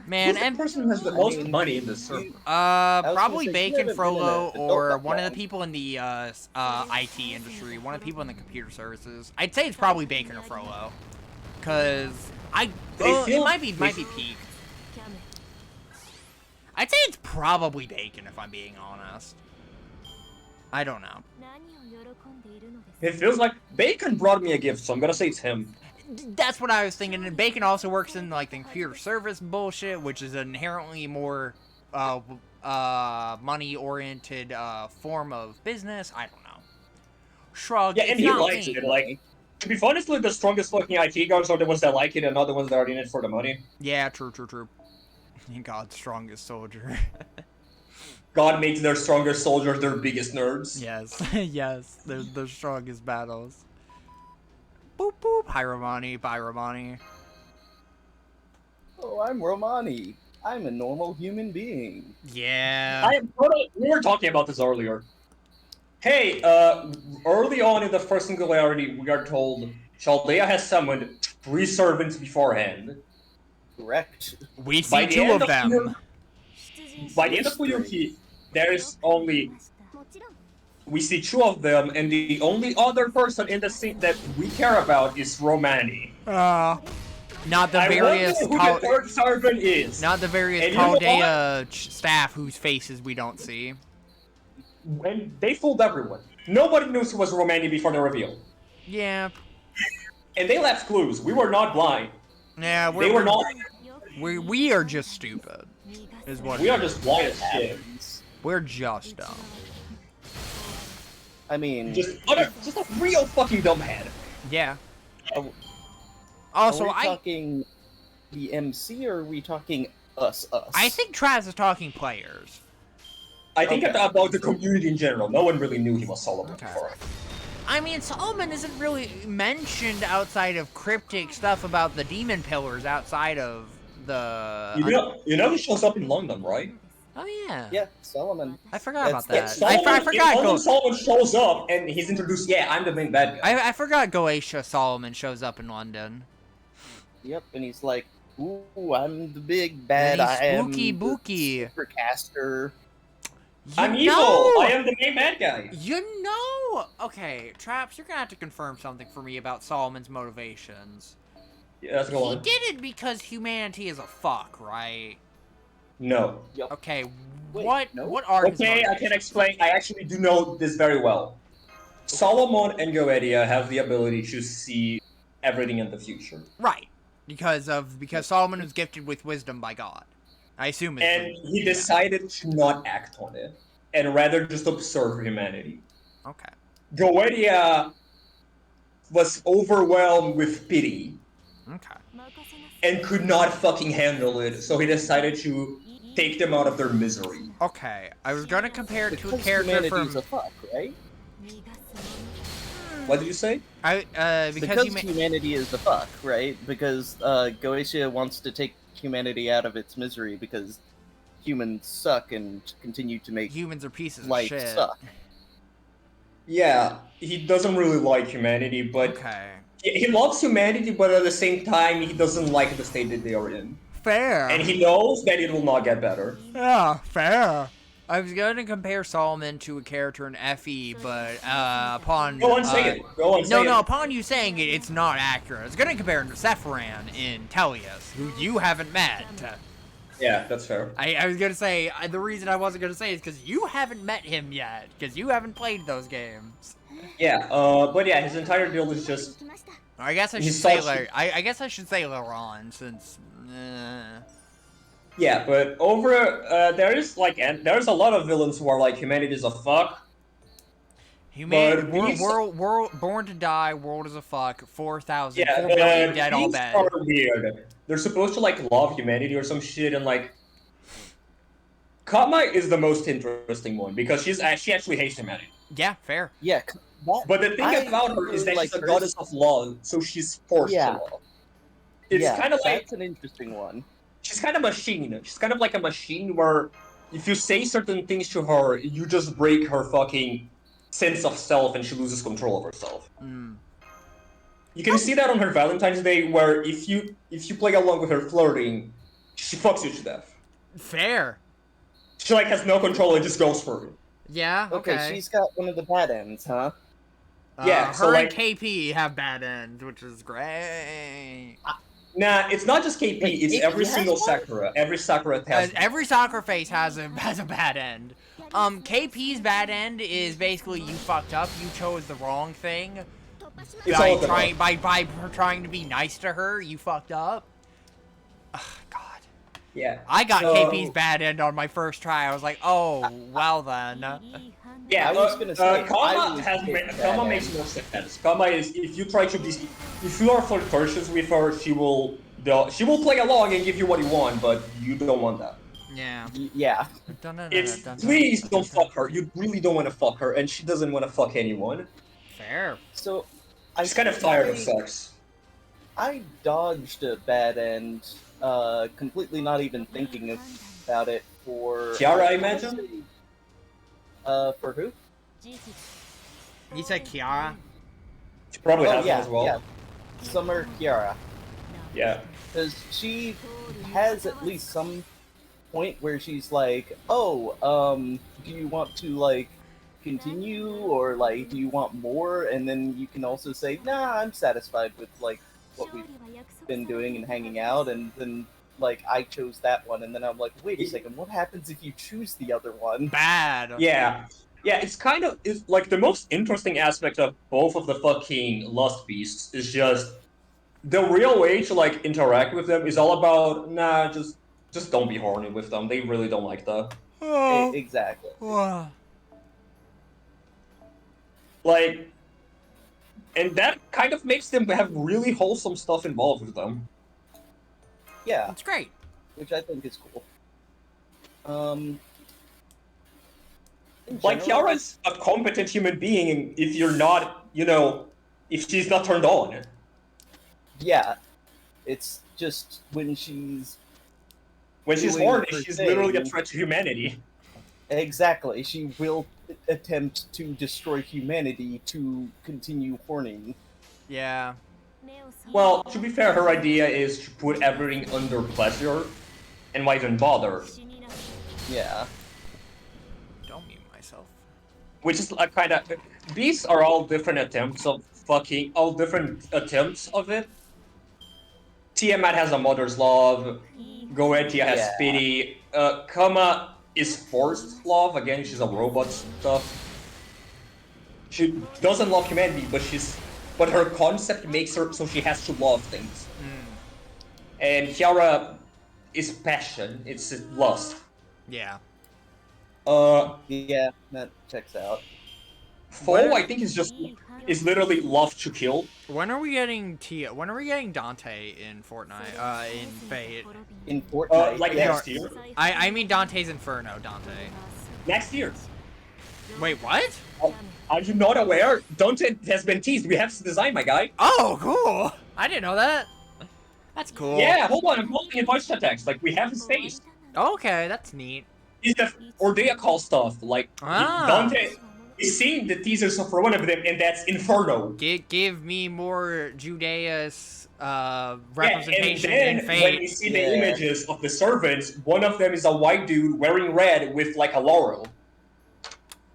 Man, who's the person who has the most money in this server? Probably Bacon, Frollo, or one of the people in the IT industry, one of the people in the computer services. I'd say it's probably Bacon or Frollo, cause it might be peaked. I'd say it's probably Bacon if I'm being honest. I don't know. It feels like Bacon brought me a gift, so I'm gonna say it's him. That's what I was thinking. And Bacon also works in like the computer service bullshit, which is an inherently more money-oriented form of business. I don't know. Shrug. Yeah, and he likes it. Like, to be honestly, the strongest fucking IT guys are the ones that like it, and not the ones that are in it for the money. Yeah, true. God's strongest soldier. God makes their strongest soldiers their biggest nerds. Yes, they're the strongest battles. Boop boop. Hi Romani, bye Romani. Oh, I'm Romani. I'm a normal human being. Yeah. We were talking about this earlier. Hey, early on in the first Singularity, we are told Chaldea has summoned 3 servants beforehand. Correct. We By see the 2 end of of them. By the end of Fuyuki, there's only we see 2 of them, and the only other person in the scene that we care about is Romani. Not the I wonder various who the third servant is. not the various And you know Chaldea staff whose faces we don't see. When they fooled everyone. Nobody knew who was Romani before the reveal. Yeah. And they left clues. We were not blind. Yeah, They were not. we are just stupid. Is what We it are is. just blind as shit. We're just dumb. I mean, Just a real fucking dumbhead. Yeah. Are- Also, are we talking the MC or are we talking us? I think Traz is talking players. I think Okay. about the community in general. No one really knew he was Solomon Okay. before. I mean, Solomon isn't really mentioned outside of cryptic stuff about the demon pillars outside of the. You know he shows up in London, right? Oh yeah. Yeah, Solomon. I forgot about That's- that. I forgot. Solomon shows up and he's introduced. Yeah, I'm the main bad guy. I forgot Goetia Solomon shows up in London. Yep, and he's like, "Ooh, I'm the big bad. And he's I am spooky the booky. supercaster." I'm You evil. know- I am the main bad guy. You know. Okay, Traps, you're gonna have to confirm something for me about Solomon's motivations. Yeah, let's go He on. did it because humanity is a fuck, right? No. Okay. Wait, what? no? What are his Okay, I can motivations? explain. I actually do know this very well. Solomon and Goetia have the ability to see everything in the future. Right. Because Solomon was gifted with wisdom by God. I assume it's And he decided to not act on it, and rather just observe humanity. Okay. Goetia was overwhelmed with pity Okay. and could not fucking handle it, so he decided to take them out of their misery. Okay. I was gonna compare it to a Because character humanity's from a fuck, right? What did you say? because humanity is the fuck, right? Because Goetia wants to take humanity out of its misery because humans suck and continue to make humans are pieces of life shit. suck. Yeah, he doesn't really like humanity, but Okay. he loves humanity, but at the same time, he doesn't like the state that they are in. Fair. And he knows that it will not get better. Yeah, fair. I was going to compare Solomon to a character in FE, but upon Go on, say it. Go on, say it. No, upon you saying it, it's not accurate. I was going to compare him to Sephiran in Tellius, who you haven't met. Yeah, that's fair. I was going to say, the reason I wasn't going to say is because you haven't met him yet, because you haven't played those games. Yeah, but yeah, his entire deal is just... I guess I should He's say, such- I guess I should say Laurent, since... Yeah, but there's a lot of villains who are like, humanity is a fuck. Humanity, But these- world, born to die, world is a fuck, 4,000, Yeah, 4 billion dead, all these bad. are weird. They're supposed to like love humanity or some shit, and like... Kama is the most interesting one, because she actually hates humanity. Yeah, fair. Yeah, But the thing about her is that like she's a her. goddess of love, so she's forced Yeah. to love. It's kind of like... that's an interesting one. She's kind of a machine. She's kind of like a machine where if you say certain things to her, you just break her fucking sense of self and she loses control of herself. Mm. You can see that on her Valentine's Day, where if you play along with her flirting, she fucks you to death. Fair. She like has no control and just goes for it. Yeah, okay. She's got one of the bad ends, huh? Yeah, her so, and like- KP have bad ends, which is great. Nah, it's not just KP, Wait, it's KP every has single one? Sakura. Every Sakura has Every soccer face has a bad end. KP's bad end is basically you fucked up, you chose the wrong thing. It's By all of them. by her trying to be nice to her, you fucked up. Ugh, God. Yeah. I got So- KP's bad end on my first try. I was like, oh, well then. Yeah, I was gonna say, I Kama was has thinking Kama that makes more sense. Kama is if you are flirtatious with her, she will play along and give you what you want, but you don't want that. Yeah. Yeah. It's please don't fuck her. You really don't want to fuck her, and she doesn't want to fuck anyone. Fair. So, She's kind of tired of sex. I dodged a bad end, completely not even thinking about it for... Kiara, I imagine? For who? You said Kiara? She probably Oh, has yeah, one as well. yeah. Summer Kiara. Yeah. Because she has at least some point where she's like, oh, do you want to, like, continue, or, like, do you want more? And then you can also say, nah, I'm satisfied with, like, what we've been doing and hanging out, and then, like, I chose that one, and then I'm like, wait a second, what happens if you choose the other one? Bad. Yeah. Yeah, it's like the most interesting aspect of both of the fucking Lust Beasts is just the real way to like interact with them is all about nah, just don't be horny with them. They really don't like that. Oh. Exactly. Like, and that kind of makes them have really wholesome stuff involved with them. Yeah, It's great. which I think is cool. In Like, general, Kiara's a competent human being if you're not, if she's not turned on. yeah, it's just when she's When she's doing horny, her she's thing. literally a threat to humanity. Exactly, she will attempt to destroy humanity to continue horning. Yeah. Well, to be fair, her idea is to put everything under pleasure, and why even bother? Yeah. Don't mute myself. Which is a kind of... These are all different attempts of it. Tiamat has a mother's love, Goetia has Yeah. pity, Kama is forced love, again, she's a robot stuff. She doesn't love humanity, but her concept makes her so she has to love things. And Kiara is passion, it's lust. Yeah. Yeah, that checks out. Foe, I think, is literally love to kill. When are we getting When are we getting Dante in Fortnite? In Fate? In Fortnite, Like yeah. next year. I mean Dante's Inferno, Dante. Next year. Wait, what? Are you not aware? Dante has been teased. We have his design, my guy. Oh, cool! I didn't know that. That's cool. Yeah, hold on. I'm holding in voice chat text. Like, we have his face. Okay, that's neat. He's the Ordea call stuff. Like, Dante is seeing the teasers for one of them, and that's Inferno. Give me more Judeus representation and then, in Fate. when we see the images of the servants, one of them is a white dude wearing red with, like, a laurel.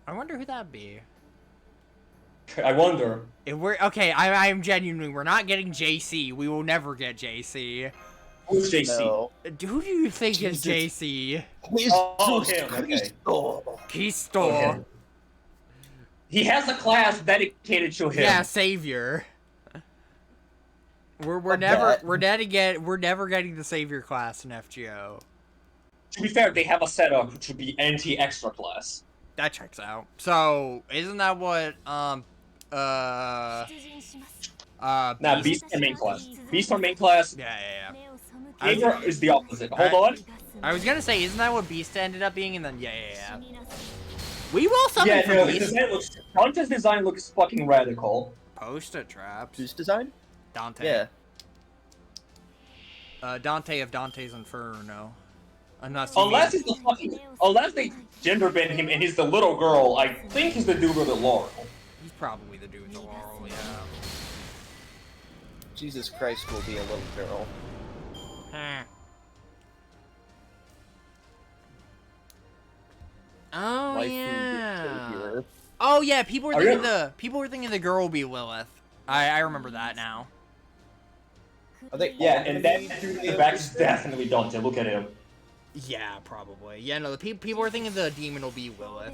I wonder who that'd be. I wonder. If we're okay, I'm genuinely. We're not getting JC. We will never get JC. Who's JC? No. Who do you think Jesus. is JC? Oh, him. Okay. Kisto. Okay. He has a class dedicated to him. Yeah, Savior. We're never getting the Savior class in FGO. To be fair, they have a setup to be anti-extra class. That checks out. So isn't that what Nah, Beast are main class. Beast are main class. Yeah. Savior is the opposite. Hold on. I was gonna say, isn't that what Beast ended up being? And then yeah. We will summon Yeah, for no, Beast. Dante's design looks fucking radical. Poster traps. Whose design? Dante. Yeah. Dante of Dante's Inferno. Unless they gender bend him and he's the little girl, I think he's the dude with the laurel. He's probably the dude with the laurel, yeah. Jesus Christ will be a little girl. Oh Waifu yeah. savior. Oh yeah, people were thinking the girl will be Lilith. I remember that now. Are they Yeah, all and gonna that be dude in the back is definitely Dante. Look at him. Yeah, probably. Yeah, no, the people were thinking the demon will be Lilith.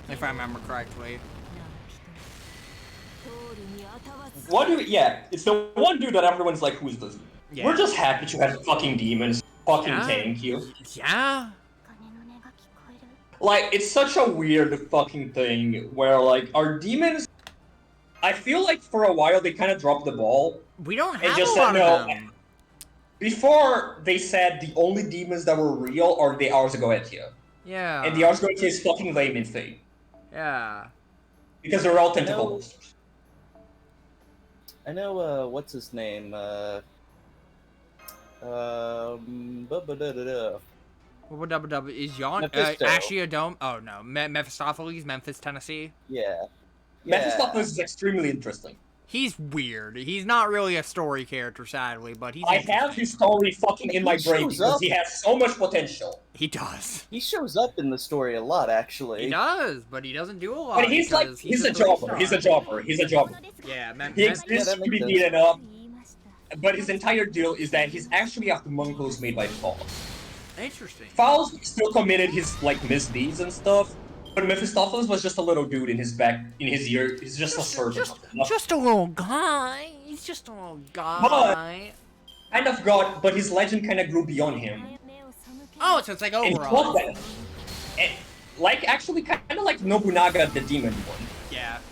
If I remember correctly. It's the one dude that everyone's like, who's this? Yeah. We're just happy to have fucking demons. Fucking thank you. Yeah. Like, it's such a weird fucking thing where, like, our demons... I feel like for a while they kind of dropped the ball. We don't have and just a lot said, of no. them. Before, they said the only demons that were real are the Ars Goetia. Yeah. And the Ars Goetia is fucking lame in Fate. Yeah. Because they're all tentacle monsters. I know, what's his name? Is Yon Mephisto. Ashiodome? Oh no, Mephistopheles, Memphis, Tennessee. Yeah. Yeah. Mephistopheles is extremely interesting. He's weird. He's not really a story character, sadly, but he's I have his story fucking in my brain shows because up. he has so much potential. He does. He shows up in the story a lot, actually. He does, but he doesn't do a lot. But he's like, because he's a three-star. jobber. He's a jobber. He's a jobber. Yeah, He exists that to be makes beaten up, but his entire deal is that he's actually a homunculus made by Faust. Interesting. Faust still committed his like misdeeds and stuff, but Mephistopheles was just a little dude in his ear. He's just a servant. Just a little guy. He's just a little guy. Kind of god, but his legend kind of grew beyond him. Oh, so it's like And Oberon. like actually kind of like Nobunaga the demon one.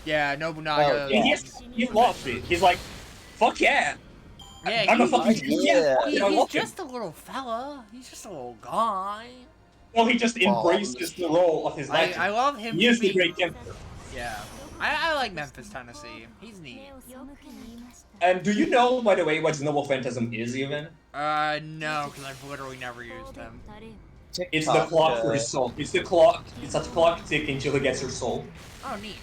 Yeah, Nobunaga. Oh, yeah. And he loves it. He's like, fuck yeah. Yeah, I'm a he's- fucking yeah. I he's love him. just a little fella. He's just a little guy. So he just embraces the role of his legend. I love him. He is the being- great emperor. Yeah. I like Memphis, Tennessee. He's neat. And do you know, by the way, what Noble Phantasm is even? No, because I've literally never used him. It's the clock for his soul. It's the clock. It's a clock ticking until he gets her soul. Oh, neat.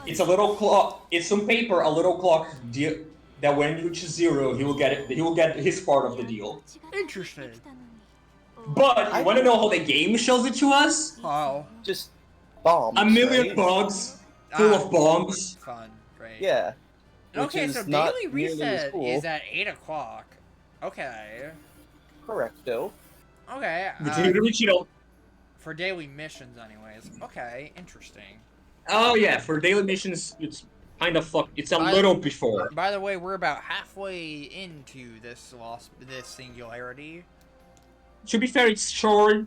It's a little clock. It's some paper, a little clock that when you reach 0, he will get it. He will get his part of the deal. Interesting. But you want to know how the game shows it to us? Oh. Just bombs. A million right? bugs full of bombs. Fun. Great. Yeah. Okay, Which so is not daily nearly as reset cool. is at 8 o'clock. Okay. Correcto. Okay. For daily missions, anyways. Okay, interesting. Oh yeah, for daily missions, it's kind of It's a little before. By the way, we're about halfway into this singularity. To be fair, it's short.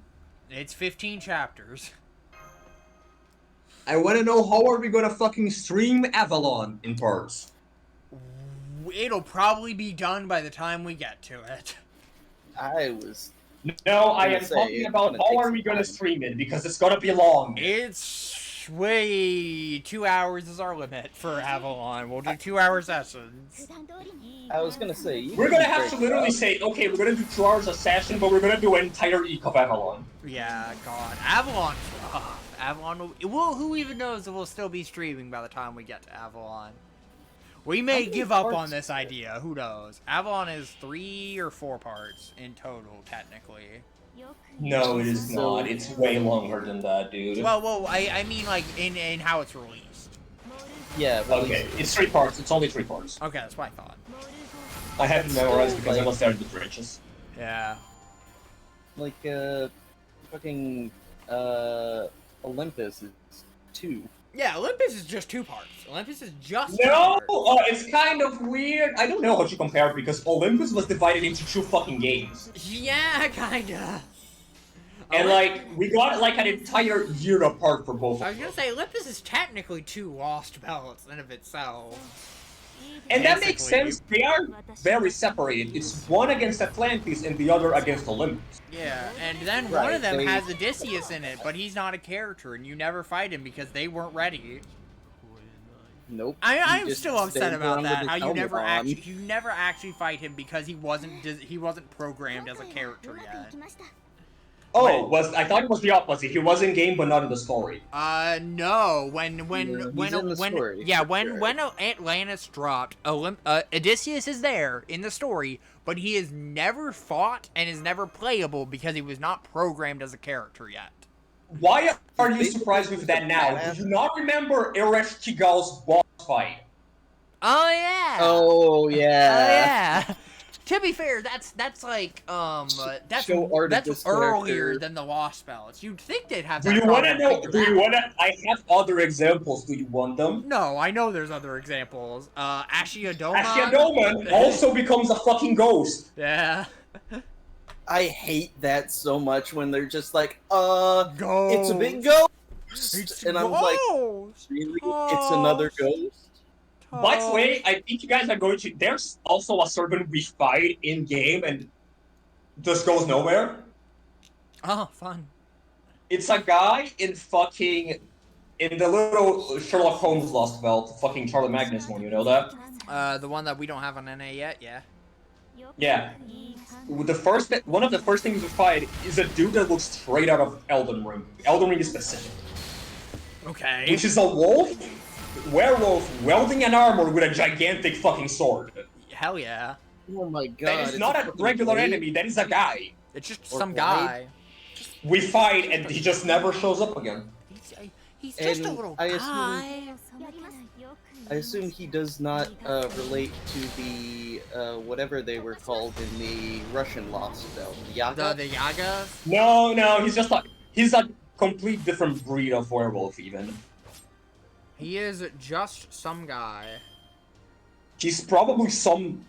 It's 15 chapters. I want to know how are we gonna fucking stream Avalon in parts? It'll probably be done by the time we get to it. No, I am say, talking it's about gonna how take are we some gonna time. stream it because it's gonna be long. It's way 2 hours is our limit for Avalon. We'll do 2 hour sessions. I was gonna say We're gonna have to literally say, okay, we're gonna do 2 hours a session, but we're gonna do an entire Eek of Avalon. Yeah, God, Avalon's rough. Avalon will. Who even knows if we'll still be streaming by the time we get to Avalon? We may give up on this idea. Who knows? Avalon is 3 or 4 parts in total, technically. No, it is not. It's way longer than that, dude. Well, I mean like in how it's released. Yeah. Well, Okay, it's 3 parts. It's only 3 parts. Okay, that's what I thought. I have to memorize because I like- was there in the trenches. Yeah. Like fucking Olympus is 2. Yeah, Olympus is just 2 parts. Olympus is just No, 2 parts. it's kind of weird. I don't know how to compare it because Olympus was divided into 2 fucking games. Yeah, kinda. And like, we got like an entire year apart for both I of was them. gonna say, Olympus is technically 2 lost belts in of itself. And that makes Basically. sense. They are very separated. It's one against Atlantis and the other against Olympus. Yeah, and then one Right, of them they- has Odysseus in it, but he's not a character, and you never fight him because they weren't ready. Nope. I'm He just still upset stands about around that. with How his you helmet never on. actually fight him because he wasn't programmed as a character yet. Oh, I thought it was the opposite. He was in game, but not in the story. No. When Yeah, he's in the story, yeah, for when sure. when Atlantis dropped, Odysseus is there in the story, but he is never fought and is never playable because he was not programmed as a character yet. Why are you surprised with that now? Do you not remember Eresh Kigal's boss fight? Oh yeah. Oh yeah. Oh yeah. To be fair, that's like that's Show art of that's this earlier character. than the Lost Belts. You'd think they'd have. Do that you want to problem know? figured Do you out. want to? I have other examples. Do you want them? No, I know there's other examples. Ashiodoma. Ashiadoman also becomes a fucking ghost. Yeah. I hate that so much when they're just like, Ghost. it's a big ghost, It's and I'm like, ghost. really? It's another ghost? By the way, I think you guys are going to. There's also a servant we fight in game and just goes nowhere. Oh, fun. It's a guy in the little Sherlock Holmes Lost Belt, fucking Charlie Magnus one. You know that? The one that we don't have on NA yet. Yeah. Yeah. One of the first things we fight is a dude that looks straight out of Elden Ring. Elden Ring is specific. Okay. which is a werewolf welding an armor with a gigantic fucking sword. Hell yeah. Oh my god. That is it's not a fucking regular blade? enemy, that is a guy. It's just Or some blade? guy. We fight and he just never shows up again. He's just a And little I guy. assume he does not relate to the whatever they were called in the Russian Lost Belt. Yaga? The Yaga? No, he's a complete different breed of werewolf even. He is just some guy. He's probably some...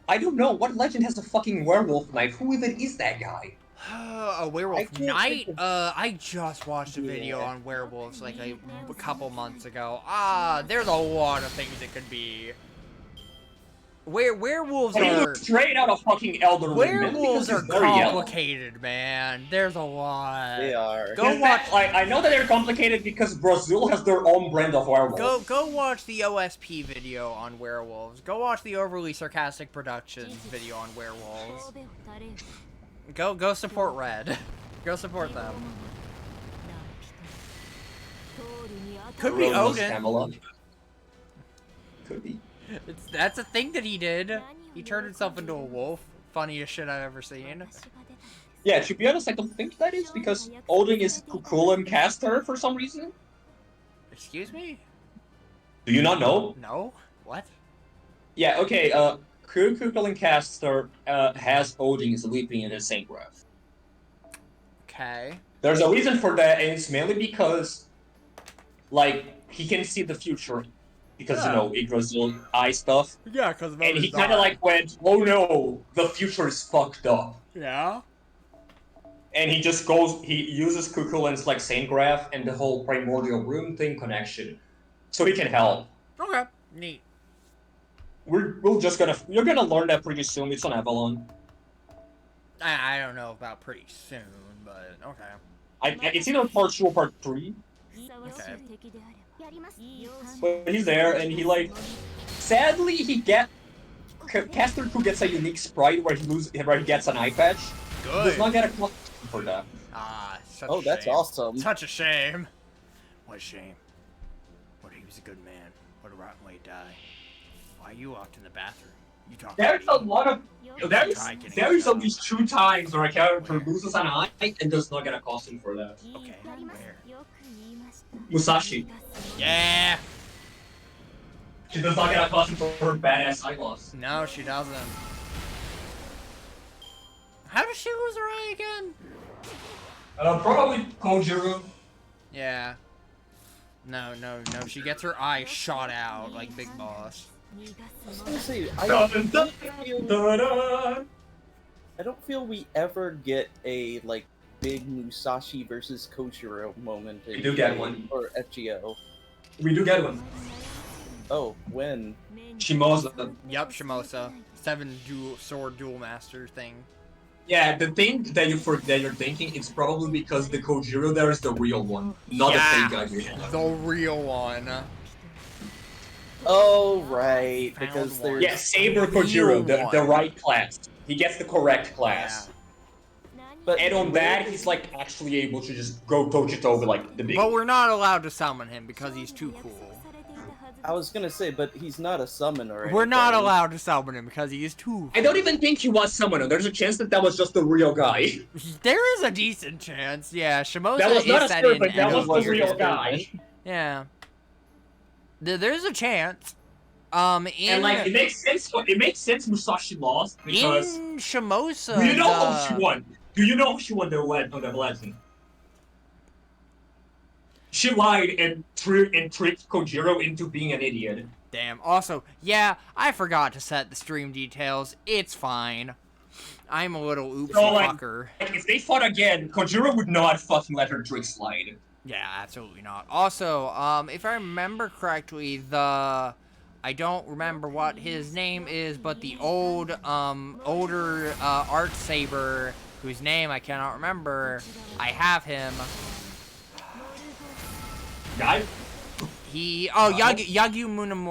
I don't know, what legend has a fucking werewolf knife? Who even is that guy? A I werewolf can't knight? think of- I just watched a video Yeah. on werewolves like a couple months ago. Ah, there's a lot of things it could be. Werewolves He are... looks straight out of fucking Elder Ring, man, Werewolves because are he's very yellow. complicated, man. There's a lot. They are. Go In watch... fact, I know that they're complicated because Brazil has their own brand of werewolf. Go watch the OSP video on werewolves. Go watch the Overly Sarcastic Productions video on werewolves. Go support Red. Go support them. Could be Rose Odin. Camelot. Could be. That's a thing that he did. He turned himself into a wolf. Funniest shit I've ever seen. Yeah, to be honest, I don't think that is because Odin is Kukulum caster for some reason. Excuse me? Do you not know? No? What? Yeah, okay, Kukulum caster has Odin sleeping in the same breath. Okay. There's a reason for that, and it's mainly because, like, he can see the future. Because, you know, Yggdrasil eye stuff. Yeah, because And he kind of like went, oh no, the future is fucked up. Yeah? And he just goes, he uses Kukulkan's like Saint Graph and the whole primordial room thing connection. So he can help. Okay. Neat. You're gonna learn that pretty soon. It's on Avalon. I don't know about pretty soon, but okay. It's either part 2 or part 3. Okay. But he's there, and he like... Sadly, Caster Ku gets a unique sprite where he gets an eye patch. Good. Does not get a costume for that. Ah, such Oh, a that's shame. awesome. Such a shame. What a shame. But he was a good man. What a rotten way to die. Why you walked in the bathroom? You talked There's a lot of... There's There's at least 2 times where a character loses an eye and does not get a costume for that. Okay, where? Musashi. Yeah! She does not get a costume for her badass eye loss. No, she doesn't. How does she lose her eye again? Probably Kojiro. Yeah. No, she gets her eye shot out like Big Boss. I was gonna say, Dun, dun, dun, dun. I don't feel we ever get a like big Musashi versus Kojiro moment in We do get one. or FGO. We do get one. Oh, when? Shimoza. Yup, Shimosa. 7 sword duel master thing. Yeah, the thing that you're thinking, it's probably because the Kojiro there is the real one, not the fake guy. The real one. Oh, right, Found because one. there's... Yeah, Saber Real Kojiro, the one. right class. He gets the correct class. But And on where- that, he's like actually able to just go toe-to-toe with like the big... But we're not allowed to summon him because he's too cool. I was gonna say, but he's not a summoner. We're not allowed to summon him because he is too cool. I don't even think he was summoner. There's a chance that was just the real guy. There is a decent chance. Yeah, Shimosa That was is not a set in serpent, that and was the weird. real guy. Yeah. There's a chance. And like, it makes sense Musashi lost because... in Shimosa, Do you know how she won? Do you know how she won the legend? She lied and tricked Kojiro into being an idiot. Damn. Also, yeah, I forgot to set the stream details. It's fine. I'm a little oopsie So, like- fucker. Like, if they fought again, Kojiro would not fucking let her trick slide. Yeah, absolutely not. Also, if I remember correctly, I don't remember what his name is, but the older Art Saber, whose name I cannot remember, I have him. Guy? Yagyu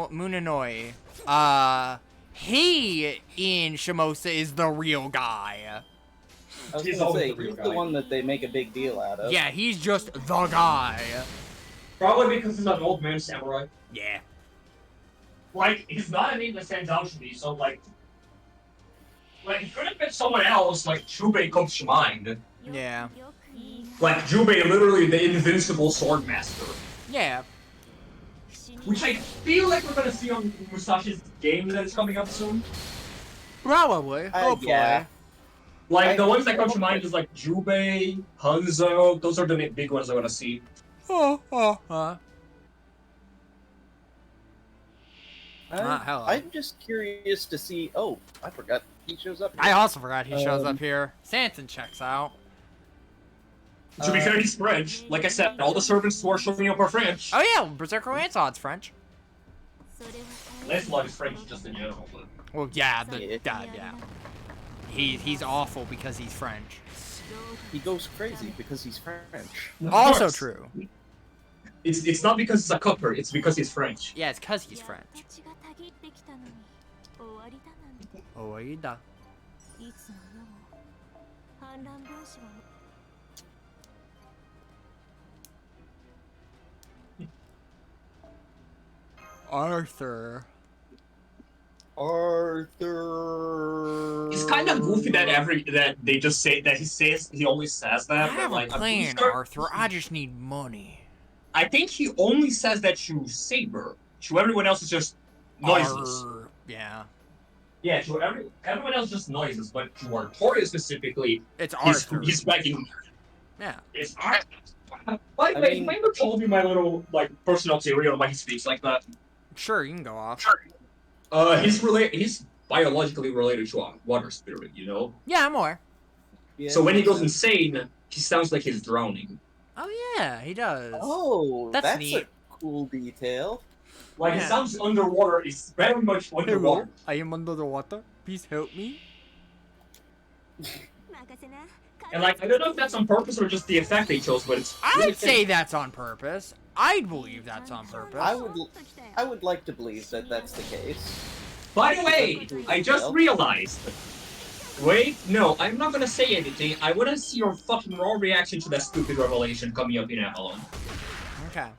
Munanoi. He in Shimosa is the real guy. I was He's gonna always say, the real he's guy. the one that they make a big deal out of. Yeah, he's just the guy. Probably because he's an old man samurai. Yeah. Like, he's not a name that stands out to me, so like it could have been someone else, like Jubei comes to mind. Yeah. Like Jubei, literally the invincible sword master. Yeah. Which I feel like we're gonna see on Musashi's game that is coming up soon. Probably. Hopefully. Yeah. Like, the ones that come to mind is like Jubei, Hanzo, those are the big ones I wanna see. Hello. I'm just curious to see. Oh, I forgot he shows up. I also forgot he shows up here. Sanson checks out. To be fair, he's French. Like I said, all the servants who are showing up are French. Oh yeah, Berserker Lancelot's French. Lancelot is French just in general, but... Well, yeah, yeah. He's awful because he's French. He goes crazy because he's French. Also true. It's not because he's a cupper, it's because he's French. Yeah, it's because he's French. Oh, yeah. Arthur. It's kind of goofy that they just say that he only says that. I have like, a plan, Arthur. I just need money. I think he only says that to Saber. To everyone else, it's just noises. Yeah. Yeah, to everyone else, just noises. But to Artoria specifically, it's Arthur. He's begging. Yeah. It's Arthur. By the way, have I ever told you my little personal theory on why he speaks like that? Sure, you can go off. Sure. He's biologically related to a water spirit, you know? Yeah, I'm aware. Yeah, so when he goes insane, he sounds like he's drowning. Oh yeah, he does. Oh, that's neat. a cool detail. Like, it sounds underwater. It's very much underwater. Hello, I am under the water. Please help me. And like, I don't know if that's on purpose or just the effect they chose, but it's. I'd say that's on purpose. I'd believe that's on purpose. I would like to believe that that's the case. By the way, I just realized. Wait, no, I'm not gonna say anything. I wanna see your fucking raw reaction to that stupid revelation coming up in Avalon. Okay.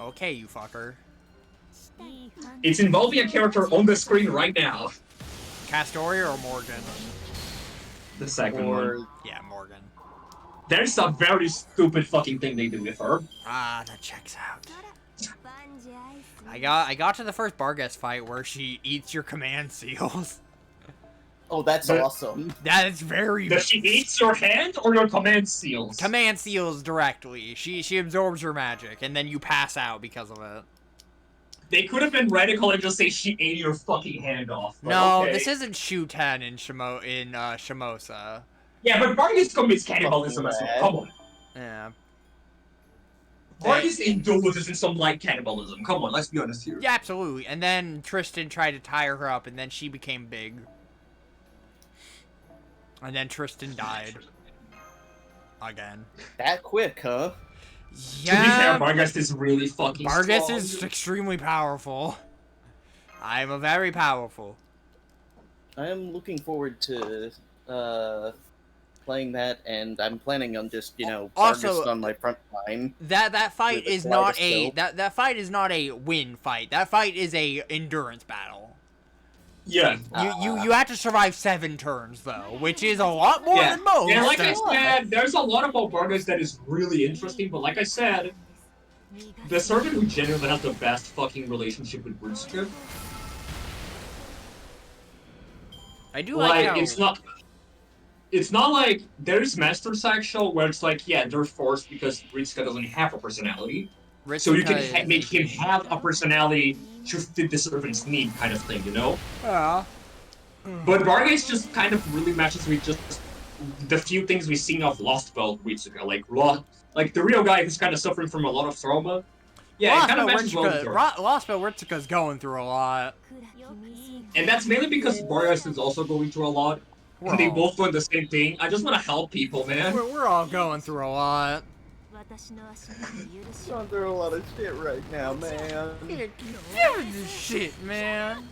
Okay, you fucker. It's involving a character on the screen right now. Castoria or Morgan? The second one. Yeah, Morgan. There's a very stupid fucking thing they do with her. Ah, that checks out. I got to the first Bargas fight where she eats your command seals. Oh, that's awesome. That is very. Does she eat your hand or your command seals? Command seals directly. She absorbs your magic, and then you pass out because of it. They could have been radical and just say she ate your fucking hand off. No, okay. this isn't Shuten in Shimosa. Yeah, but Bargas commits cannibalism as well. Come on. Yeah. Bargas indulges in some light cannibalism. Come on, let's be honest here. Yeah, absolutely. And then Tristan tried to tie her up, and then she became big. And then Tristan died. Again. That quick, huh? Yeah. To be fair, Bargas is really fucking Bargas strong. is extremely powerful. I'm a very powerful. I am looking forward to playing that, and I'm planning on just, also Bargas on my front line. That fight is not a that fight is not a win fight. That fight is a endurance battle. Yeah. You have to survive 7 turns though, which is a lot more than most. Yeah, like I said, there's a lot about Bargas that is really interesting, but like I said, the servant who genuinely has the best fucking relationship with Ritsuka. I do like how... It's not like there's Master Saxo where it's like, yeah, they're forced because Ritsuka doesn't have a personality. So you can make him have a personality to fit the servant's need kind of thing, you know? Yeah. But Bargas just kind of really matches with just the few things we've seen of Lost Belt Ritsuka. Like the real guy who's kind of suffering from a lot of trauma. Yeah, it kind of matches well with her. Lost Belt Ritsuka's going through a lot. And that's mainly because Bargas is also going through a lot. And they both doing the same thing. I just want to help people, man. We're all going through a lot. Going through a lot of shit right now, man. Give this shit, man.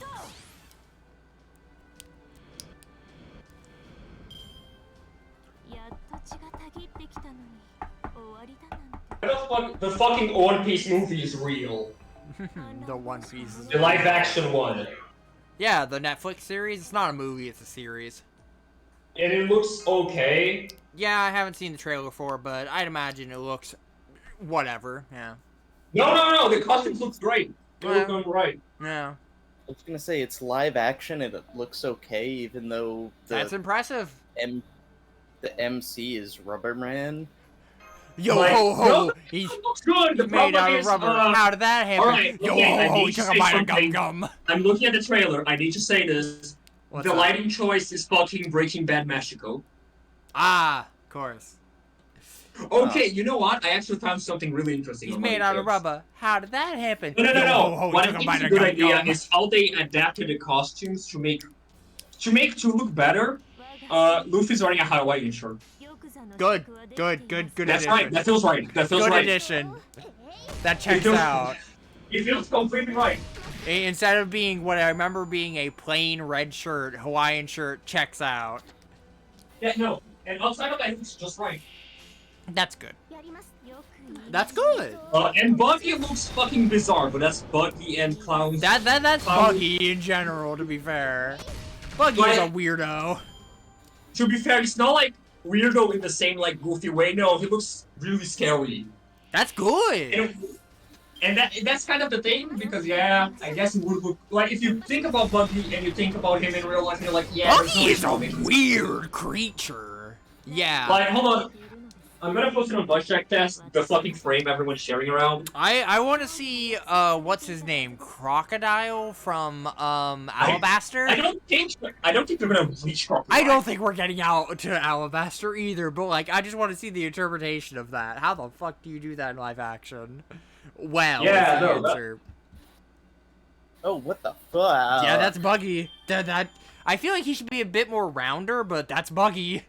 I don't the fucking One Piece movie is real. The One Piece. The live-action one. Yeah, the Netflix series. It's not a movie; it's a series. And it looks okay. Yeah, I haven't seen the trailer for it, but I'd imagine it looks whatever. Yeah. No. The costumes look great. They look alright. Yeah. I was gonna say it's live action and it looks okay, even though That's the impressive. the MC is Rubberman. Yo Like, ho ho! no, He's it looks good. The made out problem of is, rubber. How did that happen? Alright, Yo okay, I ho ho! need He to took a say bite of gum something. gum. I'm looking at the trailer. I need to say this. What's the up? lighting choice is fucking Breaking Bad Mexico. Ah, of course. Okay, you know what? I actually found something really interesting. He's on made my out of videos. rubber. How did that happen? No. Yo ho ho! He What I took a think bite is a of good gum idea gum. is how they adapted the costumes to make to look better. Luffy's wearing a Hawaiian shirt. Good That's addition. right. That feels right. That feels Good right. addition. That checks feels- out. It feels completely right. Instead of being what I remember being a plain red shirt, Hawaiian shirt checks out. Yeah, no. And outside of that, it's just right. That's good. That's good. And Buggy looks fucking bizarre, but that's Buggy and Clowns. That's Buggy in general, to be fair. Buggy is a weirdo. To be fair, he's not like weirdo in the same like goofy way. No, he looks really scary. That's good. And that's kind of the thing, because yeah, I guess it would look like if you think about Buggy and you think about him in real life, you're like, yeah. Buggy is a weird creature. Yeah. Like, hold on. I'm gonna post it on Voice Track Test, the fucking frame everyone's sharing around. I want to see what's his name, Crocodile from Alabaster. I don't think they're gonna reach Crocodile. I don't think we're getting out to Alabaster either, but like I just want to see the interpretation of that. How the fuck do you do that in live action? Well, Yeah, is the no, answer. Oh, what the fuck? Yeah, that's Buggy. That I feel like he should be a bit more rounder, but that's Buggy.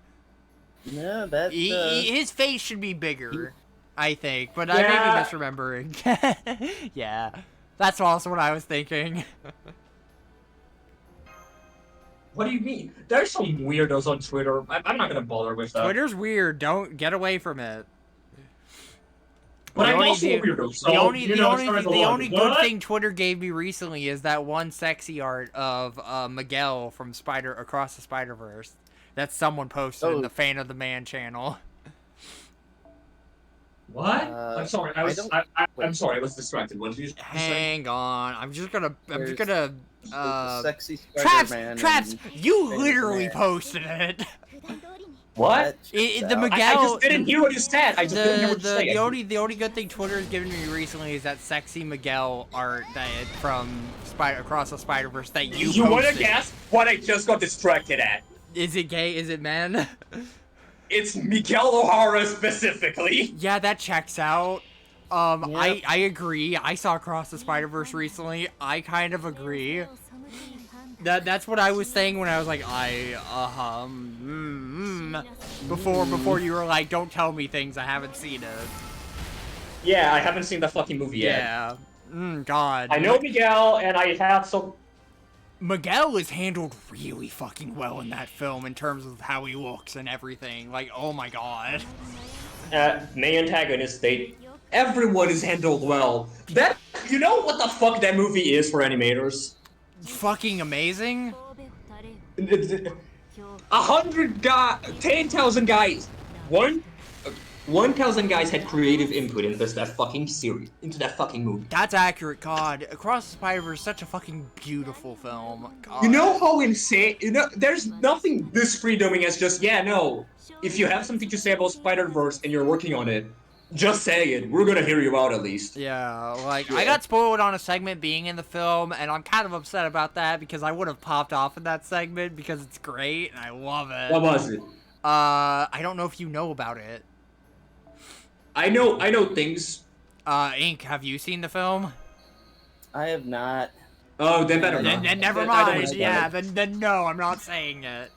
Yeah, that's His face should be bigger, I think, but I may be misremembering. Yeah, that's also what I was thinking. What do you mean? There's some weirdos on Twitter. I'm not gonna bother with that. Twitter's weird. Don't get away from it. But I'm only- also a weirdo, so, the only you know, it's starting to the log. only good What? thing Twitter gave me recently is that one sexy art of Miguel from Across the Spider-Verse that someone posted in the Fan of the Man channel. What? I'm sorry. I'm sorry. I was distracted. What did you say? Hang on. I'm just gonna sexy Traps, Spider-Man. you and literally Man. posted it. What? The Miguel. I just didn't hear what you said. I just didn't hear what you said. The only good thing Twitter has given me recently is that sexy Miguel art from Across the Spider-Verse that you posted. wanna guess what I just got distracted at? Is it gay? Is it men? It's Miguel O'Hara specifically. Yeah, that checks out. Yep. I agree. I saw Across the Spider-Verse recently. I kind of agree. That's what I was saying when I was like, before you were like, don't tell me things, I haven't seen it. Yeah, I haven't seen the fucking movie yet. Yeah. God. I know Miguel, and I have some. Miguel is handled really fucking well in that film in terms of how he looks and everything. Like, oh my god. Main antagonist, everyone is handled well. You know what the fuck that movie is for animators? Fucking amazing. 10,000 guys. 1,000 guys had creative input into that fucking series, into that fucking movie. That's accurate, God. Across the Spider-Verse is such a fucking beautiful film. God. You know how insane, there's nothing this freedoming as just, if you have something to say about Spider-Verse and you're working on it, just say it. We're gonna hear you out at least. Yeah, like, I got spoiled on a segment being in the film, and I'm kind of upset about that because I would have popped off in that segment because it's great, and I love it. What was it? I don't know if you know about it. I know things. Ink, have you seen the film? I have not. Oh, then better not. Then never I don't mind. wanna Yeah, spoil it. then no, I'm not saying it.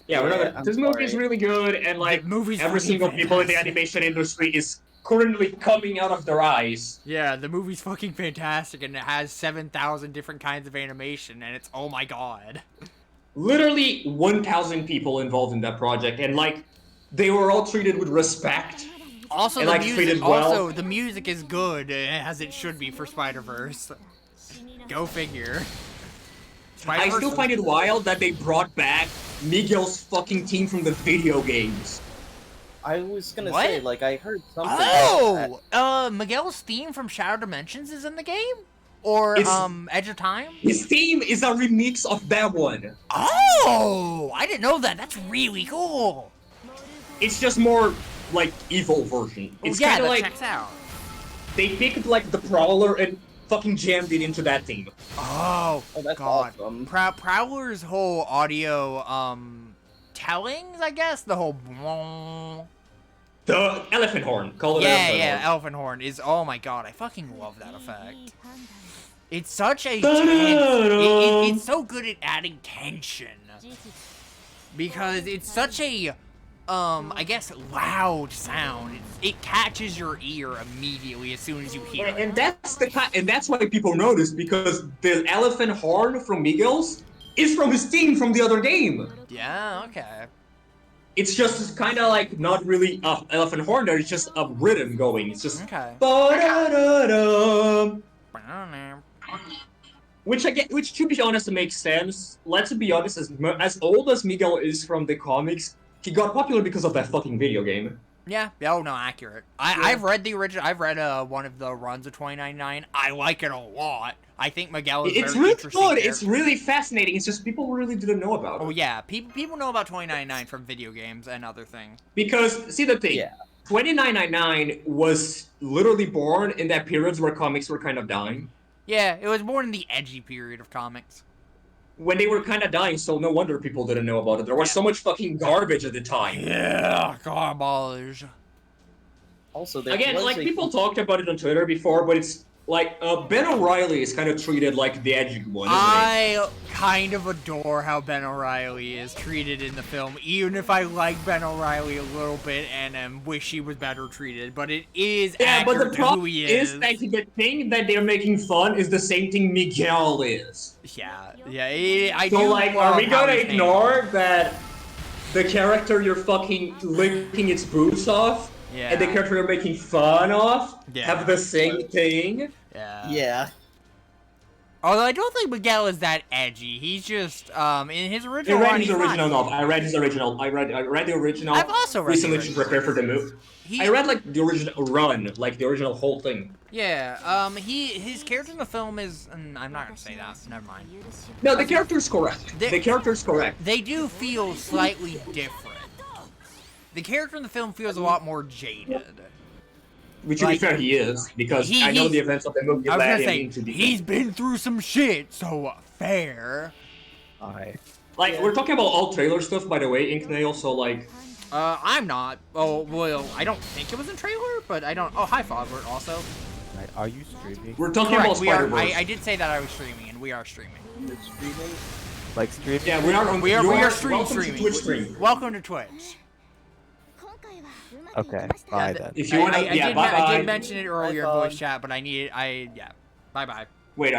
Yeah, we're not Yeah, gonna. I'm This movie is sorry. really good, and like The movie's every fucking single people in the fantastic. animation industry is currently coming out of their eyes. Yeah, the movie's fucking fantastic, and it has 7,000 different kinds of animation, and it's oh my god. Literally 1,000 people involved in that project, and like they were all treated with respect. Also, and, the like, music. treated well. Also, the music is good as it should be for Spider-Verse. Go figure. I still find it wild that they brought back Miguel's fucking team from the video games. I was gonna What? say, like, I heard something like that. Miguel's theme from Shadow Dimensions is in the game? Or, Edge of Time? His theme is a remix of that one. Oh! I didn't know that. That's really cool. It's just more, like, evil version. It's yeah, kind of that like... checks out. They picked, like, the Prowler and fucking jammed it into that theme. Oh, that's God. awesome. Prowler's whole audio, tellings, I guess? The whole... The elephant horn. Call it Yeah, elephant horn is... Oh my God, I fucking love that effect. It's such a... it's so good at adding tension. Because it's such a... I guess loud sound. It catches your ear immediately as soon as you hear it. And that's why people notice, because the elephant horn from Miguel's is from his theme from the other game. Yeah, okay. It's just kind of like not really a elephant horn. There's just a rhythm going. It's just okay. Which to be honest makes sense. Let's be honest, as old as Miguel is from the comics, he got popular because of that fucking video game. Yeah. Oh no, accurate. I've read the original. I've read one of the runs of 2099. I like it a lot. I think Miguel is it's very really interesting good. character. It's really fascinating. It's just people really didn't know about it. Oh yeah, people know about 2099 from video games and other things. Because see the thing, 2999 was literally born in that periods where comics were kind of dying. Yeah, it was born in the edgy period of comics. When they were kind of dying, so no wonder people didn't know about it. There was so much fucking garbage at the time. Yeah, garbage. Also, again, like people talked about it on Twitter before, but it's like Ben O'Reilly is kind of treated like the edgy one. I kind of adore how Ben O'Reilly is treated in the film, even if I like Ben O'Reilly a little bit and wish he was better treated. But it is but the problem who he is. That the thing that they're making fun is the same thing Miguel is. Yeah. I so do like, are we gonna ignore that the character you're fucking licking its boots off? Yeah. And the character you're making fun of have the same thing. Yeah. Although I don't think Miguel is that edgy. He's just in his original. I read his original novel. I read the original. I've also read recently to prepare for the movie. I read like the original run, like the original whole thing. Yeah. His character in the film is. I'm not gonna say that. Never mind. No, the character's correct. The character's correct. They do feel slightly different. The character in the film feels a lot more jaded. Which, to be fair, he is, because I know the events of the movie led him into the... He's been through some shit, so fair. Like, we're talking about all trailer stuff, by the way, Inknail, so like... I'm not. Oh, well, I don't think it was in trailer, but I don't... Oh, hi, Fogbert, also. Are you streaming? We're talking about Spider-Verse. I did say that I was streaming, and we are streaming. You're streaming? Like streaming? Yeah, we are streaming. Welcome to Twitch. Welcome to Twitch. Okay, bye then. If you want to, I did mention it earlier in voice chat, but bye-bye. Wait,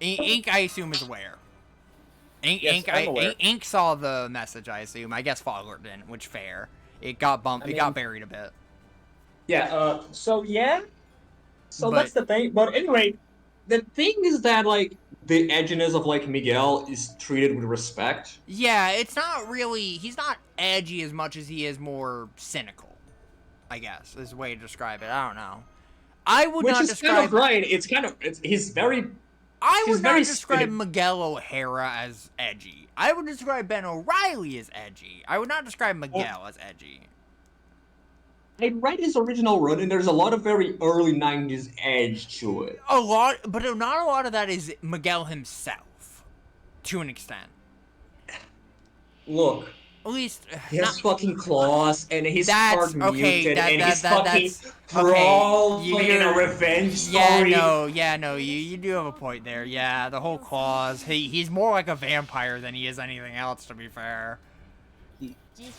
Ink, I assume, is aware. Ink saw the message, I assume. I guess Foglert didn't, which fair. It got bumped. It got buried a bit. Yeah. So that's the thing. But anyway, the thing is that like the edginess of like Miguel is treated with respect. Yeah, it's not really. He's not edgy as much as he is more cynical, I guess is the way to describe it. I don't know. I would not describe. Kind of right. He's very. I would not describe Miguel O'Hara as edgy. I would describe Ben O'Reilly as edgy. I would not describe Miguel as edgy. I read his original run, and there's a lot of very early 90s edge to it. A lot, but not a lot of that is Miguel himself, to an extent. Look. At least... He has fucking claws, and he's part muted, and he's fucking crawling in a revenge story. Yeah, no, you do have a point there. Yeah, the whole claws. He's more like a vampire than he is anything else, to be fair.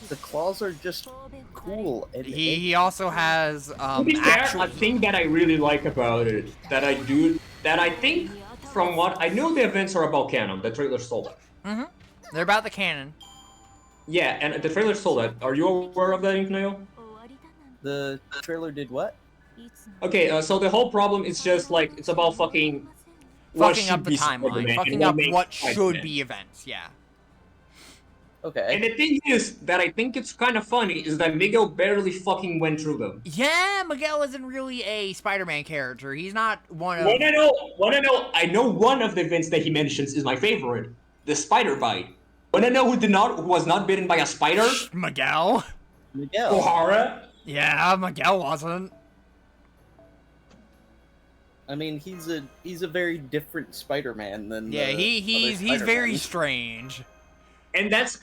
The claws are just cool. He also has to be fair, a thing that I really like about it, that I think from what I know the events are about canon. The trailer stole that. They're about the canon. Yeah, and the trailer stole that. Are you aware of that, Inknail? The trailer did what? Okay, so the whole problem is just like it's about fucking Fucking up the timeline. Fucking up what should be events, yeah. Okay. And the thing is that I think it's kind of funny is that Miguel barely fucking went through them. Yeah, Miguel isn't really a Spider-Man character. He's not one of... I know one of the events that he mentions is my favorite. The spider bite. Wanna know who was not bitten by a spider? Miguel. Miguel. O'Hara? Yeah, Miguel wasn't. I mean, he's a very different Spider-Man than yeah. He's very strange. And that's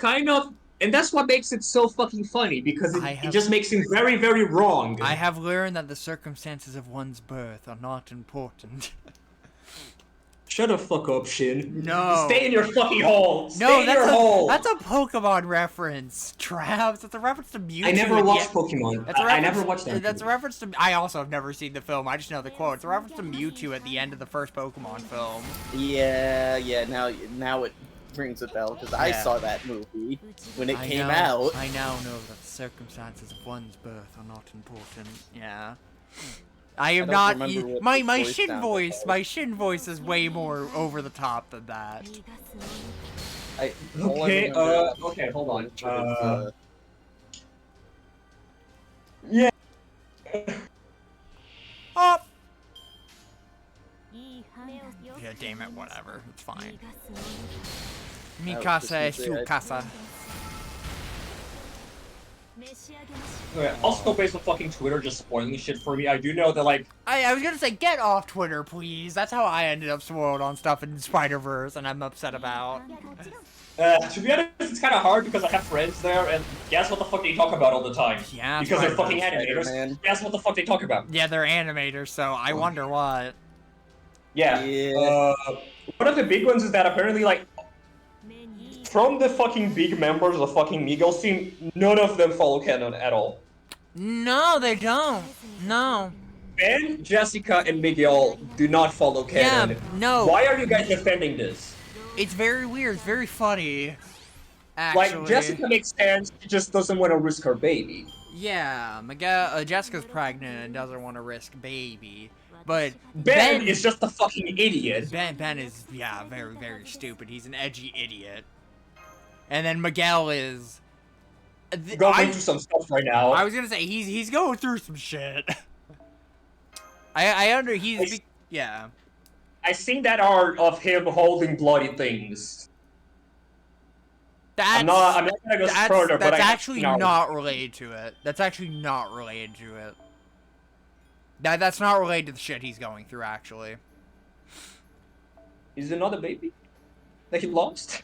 what makes it so fucking funny because it just makes him very, very wrong. I have learned that the circumstances of one's birth are not important. Shut the fuck up, Shin. No. Stay in your fucking hole. Stay in your hole. That's a Pokemon reference, Travis. It's a reference to Mewtwo. I never watched Pokemon. I never watched that. That's a reference to... I also have never seen the film. I just know the quote. It's a reference to Mewtwo at the end of the first Pokemon film. Yeah. Now it rings a bell because I saw that movie when it came out. I now know that the circumstances of one's birth are not important. Yeah. I am not... My Shin voice... My Shin voice is way more over the top than that. Okay, hold on. Yeah. Oh! Yeah, damn it, whatever. It's fine. Mikasa Sukasa. Okay, also based on fucking Twitter just spoiling shit for me, I do know that like... I was gonna say, get off Twitter, please. That's how I ended up spoiled on stuff in Spider-Verse, and I'm upset about. To be honest, it's kind of hard because I have friends there, and guess what the fuck they talk about all the time? Yeah, because they're fucking animators. Guess what the fuck they talk about? Yeah, they're animators, so I wonder what. Yeah. One of the big ones is that apparently, like, from the fucking big members of the fucking Miguel team, none of them follow canon at all. No, they don't. No. Ben, Jessica, and Miguel do not follow canon. Yeah, no. Why are you guys defending this? It's very weird. It's very funny. Actually. Like, Jessica makes sense. She just doesn't want to risk her baby. Yeah, Jessica's pregnant and doesn't want to risk baby. But Ben is just a fucking idiot. Ben is, yeah, very, very stupid. He's an edgy idiot. And then Miguel is... going through some stuff right now. I was gonna say, he's going through some shit. Yeah. I seen that art of him holding bloody things. I'm not gonna go further, but that's actually not related to it. That's actually not related to it. That's not related to the shit he's going through, actually. Is it not a baby that he lost?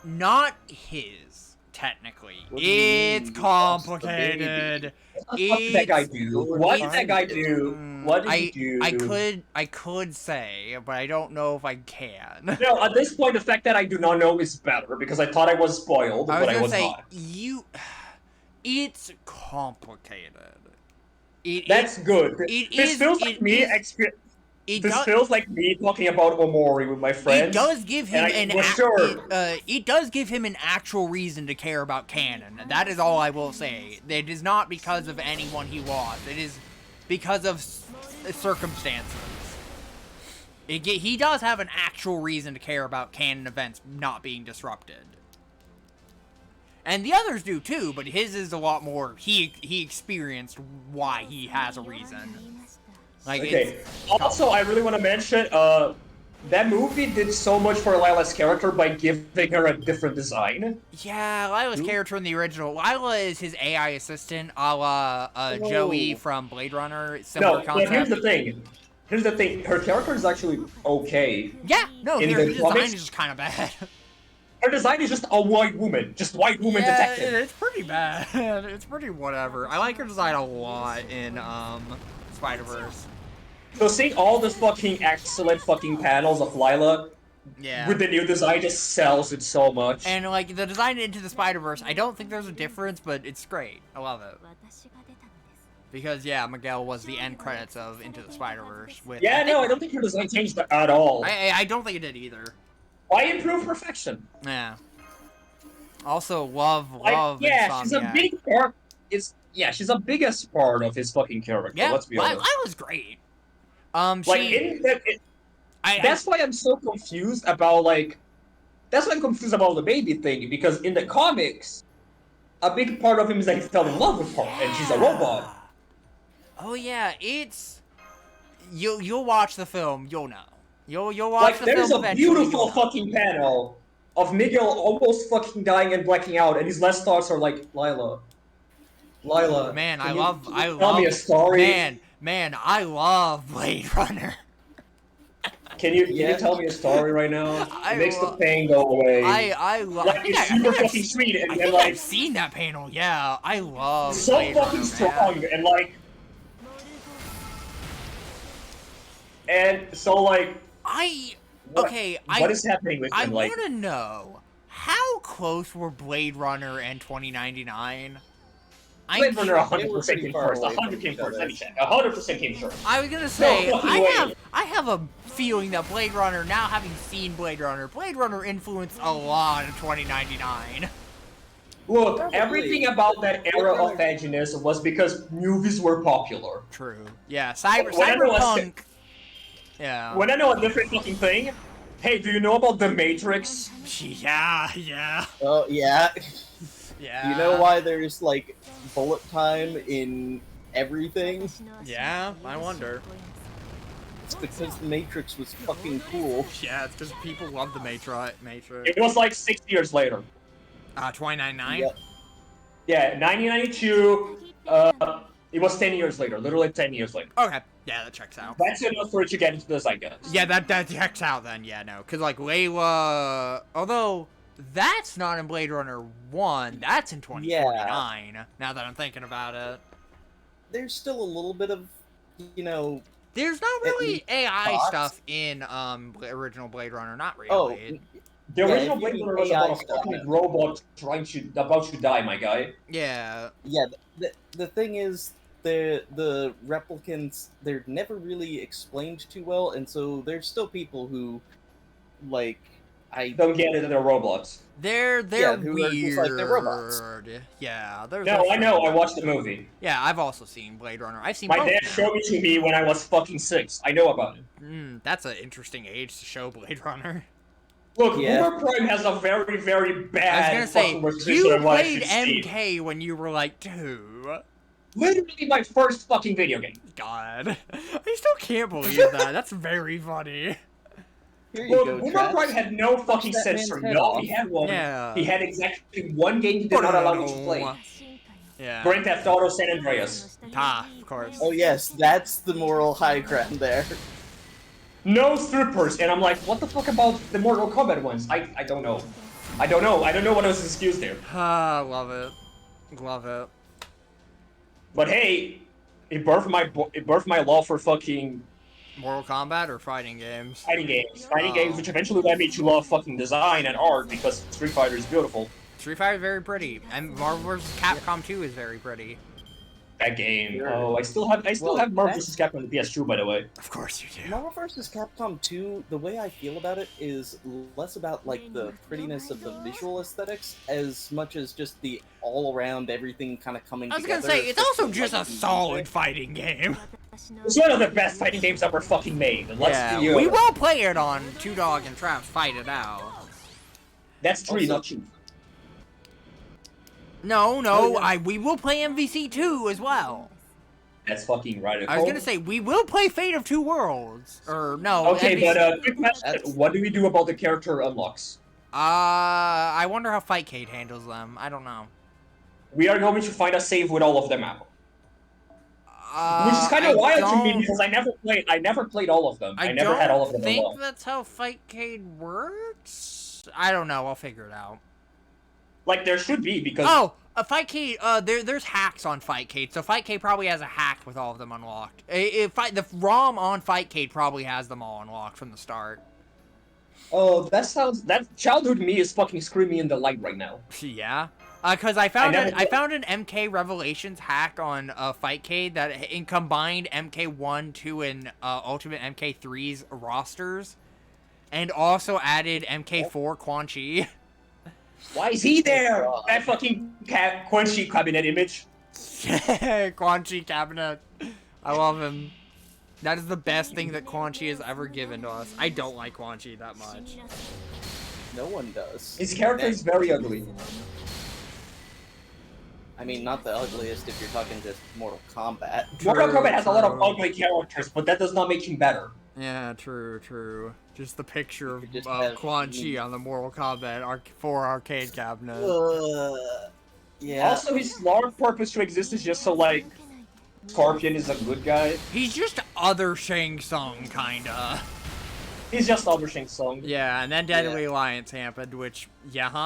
Not his, technically. It's complicated. What did that guy do? What did that guy do? What did he do? I could say, but I don't know if I can. No, at this point, the fact that I do not know is better, because I thought I was spoiled, but I was not. It's complicated. That's good. This feels like me talking about Omori with my friends. It does give him it does give him an actual reason to care about canon. That is all I will say. It is not because of anyone he lost. It is because of circumstances. He does have an actual reason to care about canon events not being disrupted. And the others do too, but his is a lot more, he experienced why he has a reason. Like, okay. Also, I really want to mention, that movie did so much for Lila's character by giving her a different design. Yeah, Lila's character in the original, Lila is his AI assistant, a la Joey from Blade Runner. Similar concept. Here's the thing. Her character is actually okay. Yeah, no, her design is just kind of bad. Her design is just a white woman. Just white woman detective. It's pretty bad. It's pretty whatever. I like her design a lot in, Spider-Verse. So seeing all the fucking excellent fucking panels of Lila with the new design just sells it so much. And, like, the design Into the Spider-Verse, I don't think there's a difference, but it's great. I love it. Because, yeah, Miguel was the end credits of Into the Spider-Verse. I don't think her design changed at all. I don't think it did either. Why improve perfection? Yeah. Also, love yeah, she's a big part. she's the biggest part of his fucking character. Yeah, Let's be honest. I was great. That's why I'm so confused about That's why I'm confused about the baby thing, because in the comics, a big part of him is that he fell in love with her, and she's a robot. Oh yeah, it's you'll watch the film, you'll know. You'll watch the film. There's a eventually, beautiful fucking panel of Miguel almost fucking dying and blacking out, and his last thoughts are like, Lila, Man, I tell love me a story. Man, I love Blade Runner. Can you tell me a story right now? It makes the pain go away. I love. It's super fucking sweet, and then I've seen that panel. Yeah, I love. So Blade fucking Runner, strong, man. and so what is happening with I him? want to know how close were Blade Runner and 2099. Blade Runner 100% pretty came far first. away 100 came first. Let me check. 100% came first. I was gonna say No fucking way. I have a feeling that Blade Runner, now having seen Blade Runner influenced a lot of 2099. Look, Probably. everything about that era of edginess was because movies were popular. True. Yeah, When I know Cyberpunk. Yeah. When I know a different fucking thing, hey, do you know about The Matrix? Yeah. Oh yeah. Yeah. You know why there's like bullet time in everything? Yeah, I wonder. It's because the Matrix was fucking cool. Yeah, it's because people love the Matrix. It was like 6 years later. 2099? Yep. Yeah, 1992, it was 10 years later, literally 10 years later. Okay. Yeah, that checks out. That's enough for it to get into the zeitgeist. Yeah, that checks out then. Yeah, no. Because, like, Layla... Although, that's not in Blade Runner 1. That's in 2049, now that I'm thinking about it. There's still a little bit of, you know... There's not really AI thoughts? stuff in original Blade Runner. Not really. Oh, The original Blade Runner was AI about a fucking robot about to die, my guy. Yeah. yeah. The thing is, the replicants, they're never really explained too well, and so there's still people who, like, Don't get it that they're robots. They're who weird. are just like they're robots. Yeah, No, I know, I watched the movie. Yeah, I've also seen Blade Runner. I've seen My both dad now. showed it to me when I was fucking 6. I know about it. That's an interesting age to show Blade Runner. Look, Yeah. Uber Prime has a very, very I was bad gonna say, fucking restriction you on what I played should see. MK when you were like 2. Literally my first fucking video game. God. I still can't believe that. That's very funny. Here you Look, go, Uber Traps. Prime had no fucking that censor. man's head No, off. he had one. Yeah. He had exactly one game he did not allow me to play. Yeah. Grand Theft Auto San Andreas. Of course. Oh yes, that's the moral high ground there. No strippers, and I'm like, what the fuck about the Mortal Kombat ones? I don't know. I don't know what was excused there. Love it. Love it. But hey, it birthed my love for fucking Mortal Kombat or fighting games? fighting games, which eventually led me to love fucking design and art because Street Fighter is beautiful. Street Fighter is very pretty, and Marvel vs. Capcom 2 is very pretty. That game. Sure. Oh, I still have Marvel vs. Capcom on the PS2, by the way. Of course you do. Marvel vs. Capcom 2, the way I feel about it is less about like the prettiness of the visual aesthetics as much as just the all-around everything kind of coming I was together. gonna say, it's also especially, just like, a the solid music. fighting game. It's one of the best fighting games ever fucking made. And let's Yeah, be we honest. will play it on TwoDog and Traps Fight It Out. That's 3, Also- not 2. No, Oh, yeah. we will play MVC 2 as well. That's fucking right. I was gonna say, we will play Fate of Two Worlds. Or, no, Okay, MVC. but quick question: That's- what do we do about the character unlocks? I wonder how Fightcade handles them. I don't know. We are going to find a save with all of them out, which is kind of I wild to me don't- because I never played all of them. I never had all of them I don't think unlocked. that's how Fightcade works. I don't know. I'll figure it out. Like there should be because Oh, a Fightcade. There's hacks on Fightcade, so Fightcade probably has a hack with all of them unlocked. The ROM on Fightcade probably has them all unlocked from the start. oh, that childhood me is fucking screaming in the light right now. Yeah. Because I found never- I found an MK Revelations hack on Fightcade that combined MK1, 2, and Ultimate MK3's rosters, and also added MK4 Quan Chi. Why is he there? That fucking Quan Chi cabinet image. Quan Chi cabinet. I love him. That is the best thing that Quan Chi has ever given to us. I don't like Quan Chi that much. No one does. His character is very ugly. I mean, not the ugliest if you're talking just Mortal Kombat. Mortal Kombat has a lot of true. ugly characters, but that does not make him better. Yeah, true. Just the picture of You just have- Quan Chi on the Mortal Kombat 4 arcade cabinet. Yeah. Also, his large purpose to exist is just so, like, Scorpion is a good guy. He's just other Shang Tsung, kinda. He's just other Shang Tsung. Yeah, and then Deadly Alliance happened, which,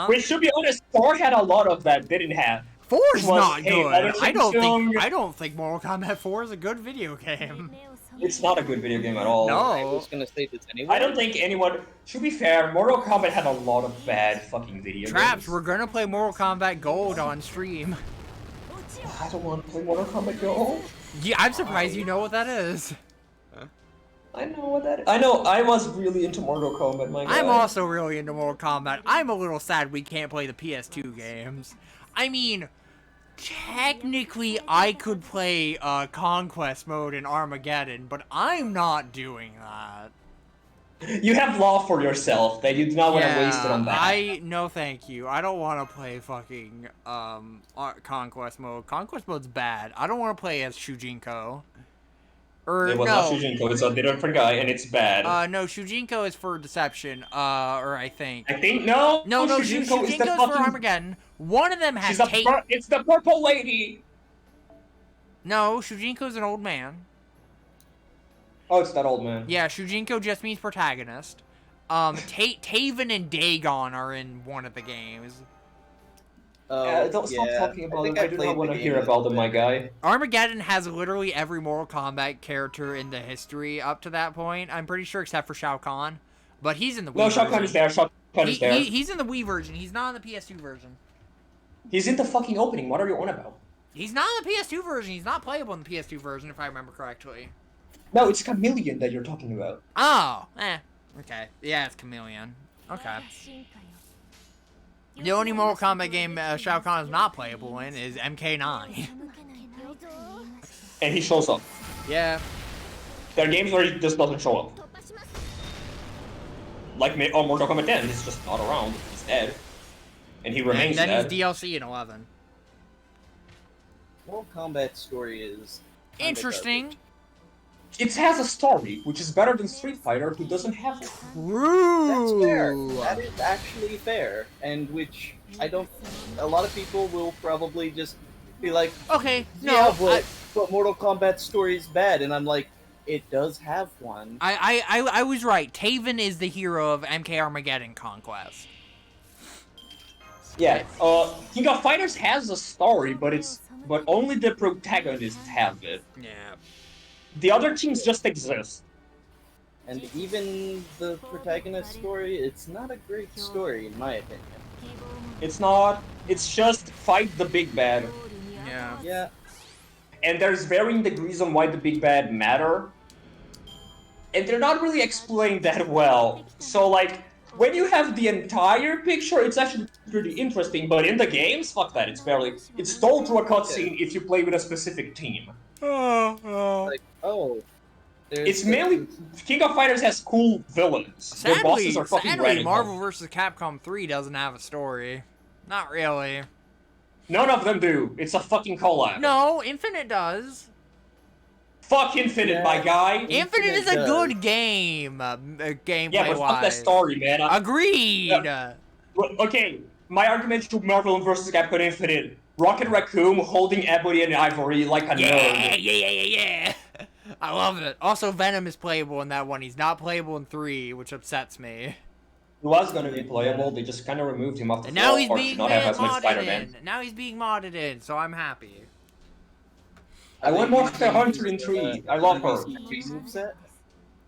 Which, to be honest, 4 had a lot of that, didn't have. 4's was, not hey, good. other Shang I don't think Mortal Kombat 4 is a good video game. It's not a good video game at all. No. I was gonna say this anyway. I don't think anyone... To be fair, Mortal Kombat had a lot of bad fucking video Traps, games. we're gonna play Mortal Kombat Gold on stream. I don't want to play Mortal Kombat Go. Yeah, I'm surprised you know what that is. I know what that is. I know, I was really into Mortal Kombat, my guy. I'm also really into Mortal Kombat. I'm a little sad we can't play the PS2 games. I mean, technically I could play Conquest mode in Armageddon, but I'm not doing that. You have law for yourself that you do not want to waste it on that. No thank you. I don't want to play fucking Conquest mode. Conquest mode's bad. I don't want to play as Shujinko. Or It was not Shujinko, it's a different guy, and it's bad. no, Shujinko is for Deception, or I think. I think, no! No, Shujinko is the Shujinko's fucking... for Armageddon. One of them has It's the purple lady! No, Shujinko's an old man. Oh, it's that old man. Yeah, Shujinko just means protagonist. Taven and Dagon are in one of the games. Don't stop talking about them. I do not want to hear about them, my guy. Armageddon has literally every Mortal Kombat character in the history up to that point. I'm pretty sure except for Shao Kahn. But he's in the Wii No, version. Shao Kahn is there. Shao Kahn is there. He's in the Wii version. He's not in the PS2 version. He's in the fucking opening. What are you on about? He's not in the PS2 version. He's not playable in the PS2 version, if I remember correctly. No, it's Chameleon that you're talking about. Oh, okay. Yeah, it's Chameleon. Okay. The only Mortal Kombat game Shao Kahn is not playable in is MK9. And he shows up. Yeah. There are games where he just doesn't show up. Like Mortal Kombat 10, he's just not around. He's dead. And he remains and then dead. he's DLC in 11. Mortal Kombat story is kinda Interesting. garbage. It has a story, which is better than Street Fighter, who doesn't have it. True. That's fair. That is actually fair, and which I don't. A lot of people will probably just be like, Okay, no, "Yeah, but Mortal Kombat story is bad," and I'm like, "It does have one." I was right. Taven is the hero of MK Armageddon Conquest. Yeah, King of Fighters has a story, but only the protagonists have it. Yeah. The other teams just exist. And even the protagonist story, it's not a great story, in my opinion. It's not. It's just fight the big bad. Yeah. Yeah. And there's varying degrees on why the big bad matter. And they're not really explained that well. So, like, when you have the entire picture, it's actually pretty interesting. But in the games, fuck that. It's told through a cutscene if you play with a specific team. Like, oh. It's mainly King of Fighters has cool villains. Their bosses are fucking random. Marvel vs. Capcom 3 doesn't have a story. Not really. None of them do. It's a fucking collab. No, Infinite does. Fuck Infinite, my guy. Infinite is a good game, gameplay-wise. Yeah, but fuck that story, man. Agreed. Yeah. Okay, my argument to Marvel vs. Capcom Infinite: Rocket Raccoon holding Ebony and Ivory like a nerd. Yeah. I love it. Also, Venom is playable in that one. He's not playable in 3, which upsets me. He was gonna be playable, they just kinda removed him off the And now he's floor being to not have as much modded Spider-Man. in. Now he's being modded in, so I'm happy. I want Monster Hunter in 3. I love her. Moveset?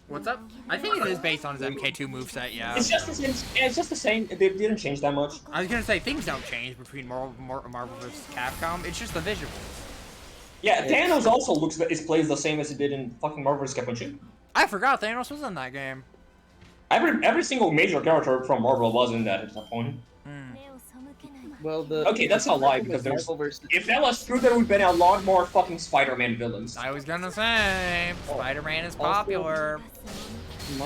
What's up? I think it is based on his MK2 moveset, yeah. It's just the same. It's just the same. They didn't change that much. I was gonna say, things don't change between Marvel vs. Capcom. It's just the visuals. Yeah, Thanos also plays the same as he did in fucking Marvel vs. Capcom 2. I forgot Thanos was in that game. Every single major character from Marvel was in that at that point. Well, the Okay, that's a lie, because there's... If that was true, there would have been a lot more fucking Spider-Man villains. I was gonna say, Spider-Man is popular.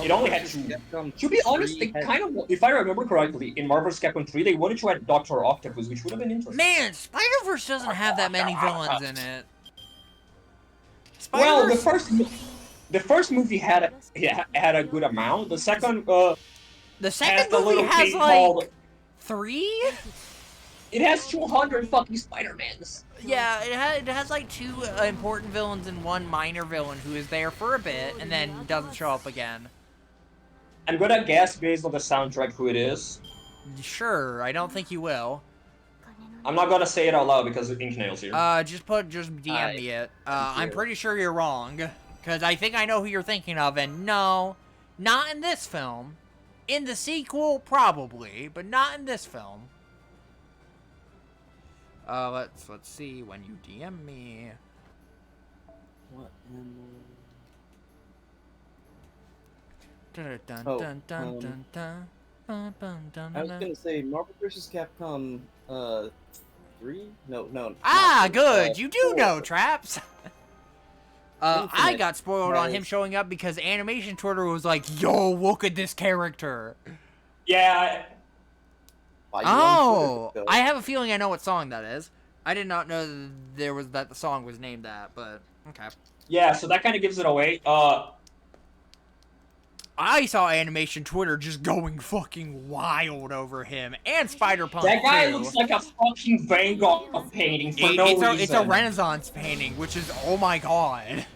It only had two. To be honest, they kind of, if I remember correctly, in Marvel's Capcom 3, they wanted to add Dr. Octopus, which would have been interesting. Man, Spider-Verse doesn't have that many villains in it. Well, the first movie had a good amount. The second movie has like called... 3. It has 200 fucking Spider-Mans. Yeah, it has like 2 important villains and 1 minor villain who is there for a bit and then doesn't show up again. I'm gonna guess based on the soundtrack who it is. Sure, I don't think you will. I'm not gonna say it out loud because Inknail's here. Just DM me it. I'm pretty sure you're wrong, because I think I know who you're thinking of, and no, not in this film. In the sequel, probably, but not in this film. Let's see when you DM me. What? I was gonna say Marvel vs. Capcom 3? No. Ah, not good. You do 4. know, Traps. I Infinite got spoiled on him has- showing up because Animation Twitter was like, "Yo, look at this character." Yeah. Why you on Twitter, I have a feeling I know what song that is. I did not know that the song was named that, but okay. Yeah, so that kind of gives it away. I saw Animation Twitter just going fucking wild over him and Spider-Punk That guy too. looks like a fucking Van Gogh painting for no reason. It's a Renaissance painting, which is, oh my god.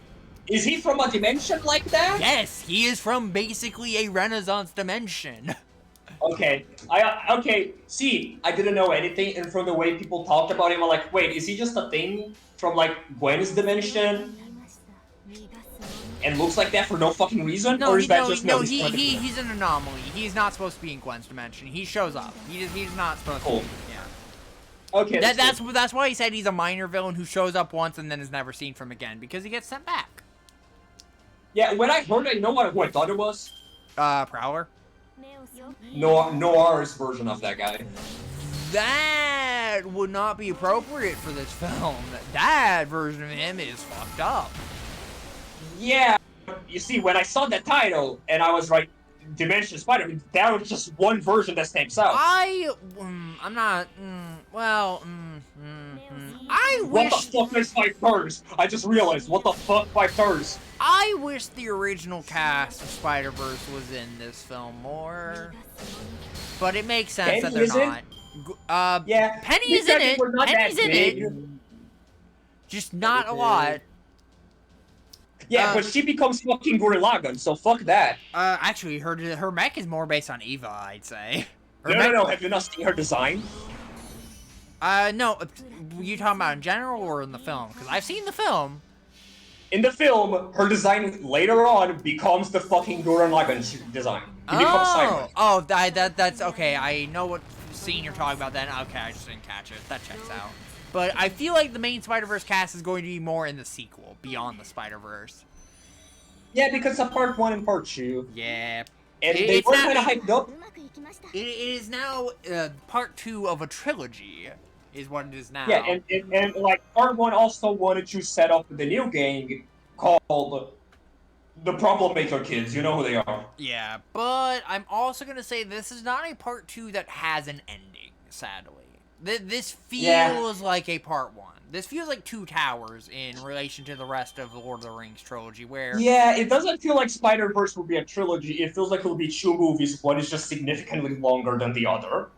Is he from a dimension like that? Yes, he is from basically a Renaissance dimension. Okay, see, I didn't know anything, and from the way people talked about him, I'm like, wait, is he just a thing from, like, Gwen's dimension? And looks like that for no fucking reason? Or is that just he's an anomaly. He's not supposed to be in Gwen's dimension. He shows up. He's not supposed to be, yeah. Okay, that's why he said he's a minor villain who shows up once and then is never seen from again, because he gets sent back. Yeah, when I heard it, you know what I thought it was? Prowler? Noir's version of that guy. That would not be appropriate for this film. That version of him is fucked up. Yeah, you see, when I saw that title, and I was like, Dimension Spider-Man, that was just one version that stamps out. I wish... What the fuck is 5 turns? I just realized, what the fuck 5 turns? I wish the original cast of Spider-Verse was in this film more. But it makes sense that they're not. Yeah. Penny is in it. Penny's in it. Just not a lot. Yeah, but she becomes fucking Gurren Lagann, so fuck that. Actually, her mech is more based on Eva, I'd say. No, have you not seen her design? No, you talking about in general or in the film? Because I've seen the film. In the film, her design later on becomes the fucking Gurren Lagann design. He becomes Cyber. Oh, that's okay. I know what scene you're talking about then. Okay, I just didn't catch it. That checks out. But I feel like the main Spider-Verse cast is going to be more in the sequel, Beyond the Spider-Verse. Yeah, because of part 1 and part 2. Yeah. And they were kind of hyped up. It is now part 2 of a trilogy, is what it is now. Yeah, and like part 1 also wanted to set up the new gang called the Problem Maker Kids. You know who they are. Yeah, but I'm also going to say this is not a part 2 that has an ending, sadly. This feels like a part 1. This feels like Two Towers in relation to the rest of the Lord of the Rings trilogy, where... Yeah, it doesn't feel like Spider-Verse will be a trilogy. It feels like it'll be 2 movies. One is just significantly longer than the other.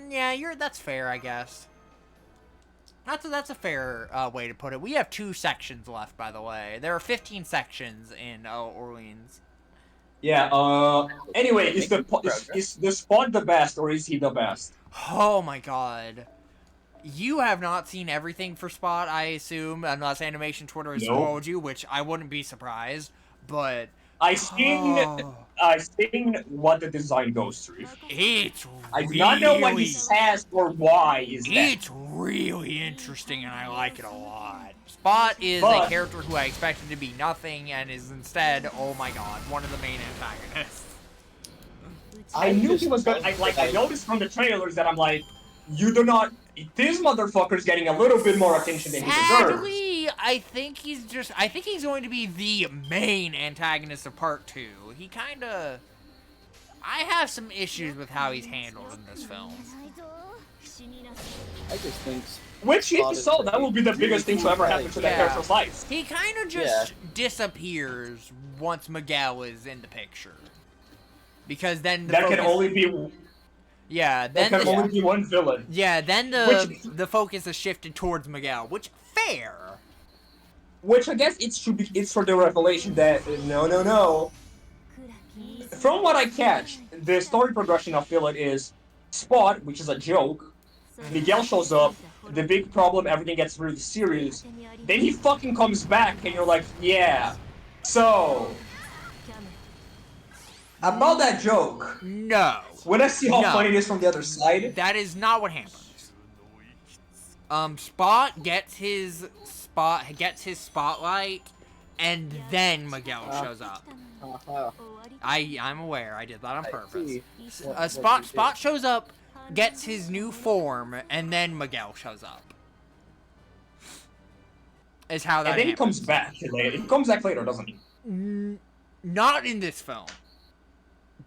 Yeah, that's fair, I guess. That's a fair way to put it. We have 2 sections left, by the way. There are 15 sections in Orleans. Yeah, anyway, is the Spot the best, or is he the best? Oh my god. You have not seen everything for Spot, I assume, unless Animation Twitter has spoiled you, which I wouldn't be surprised, but... I've seen what the design goes through. I do not know what he says or why is that. It's really interesting, and I like it a lot. Spot is a character who I expected to be nothing, and is instead, oh my god, one of the main antagonists. I knew he was gonna. I noticed from the trailers that I'm like, you do not. This motherfucker's getting a little bit more attention than he deserves. Sadly, I think he's going to be the main antagonist of part 2. He kinda... I have some issues with how he's handled in this film. I just think. Which, if you saw, that will be the biggest thing to ever happen to that character's life. He kind of just disappears once Miguel is in the picture. Because then that can only be... Yeah, then there can only be one villain. Yeah, then the focus is shifted towards Miguel, which fair. Which I guess it's for the revelation that no. From what I catch, the story progression of villain is Spot, which is a joke. Miguel shows up. The big problem, everything gets really serious. Then he fucking comes back, and you're like, yeah. So about that joke. No. When I see how funny it is from the other side. That is not what happens. Spot gets his spotlight, and then Miguel shows up. I'm aware. I did that on purpose. Spot shows up, gets his new form, and then Miguel shows up. Is how that happens. And then he comes back later. He comes back later, doesn't he? Not in this film.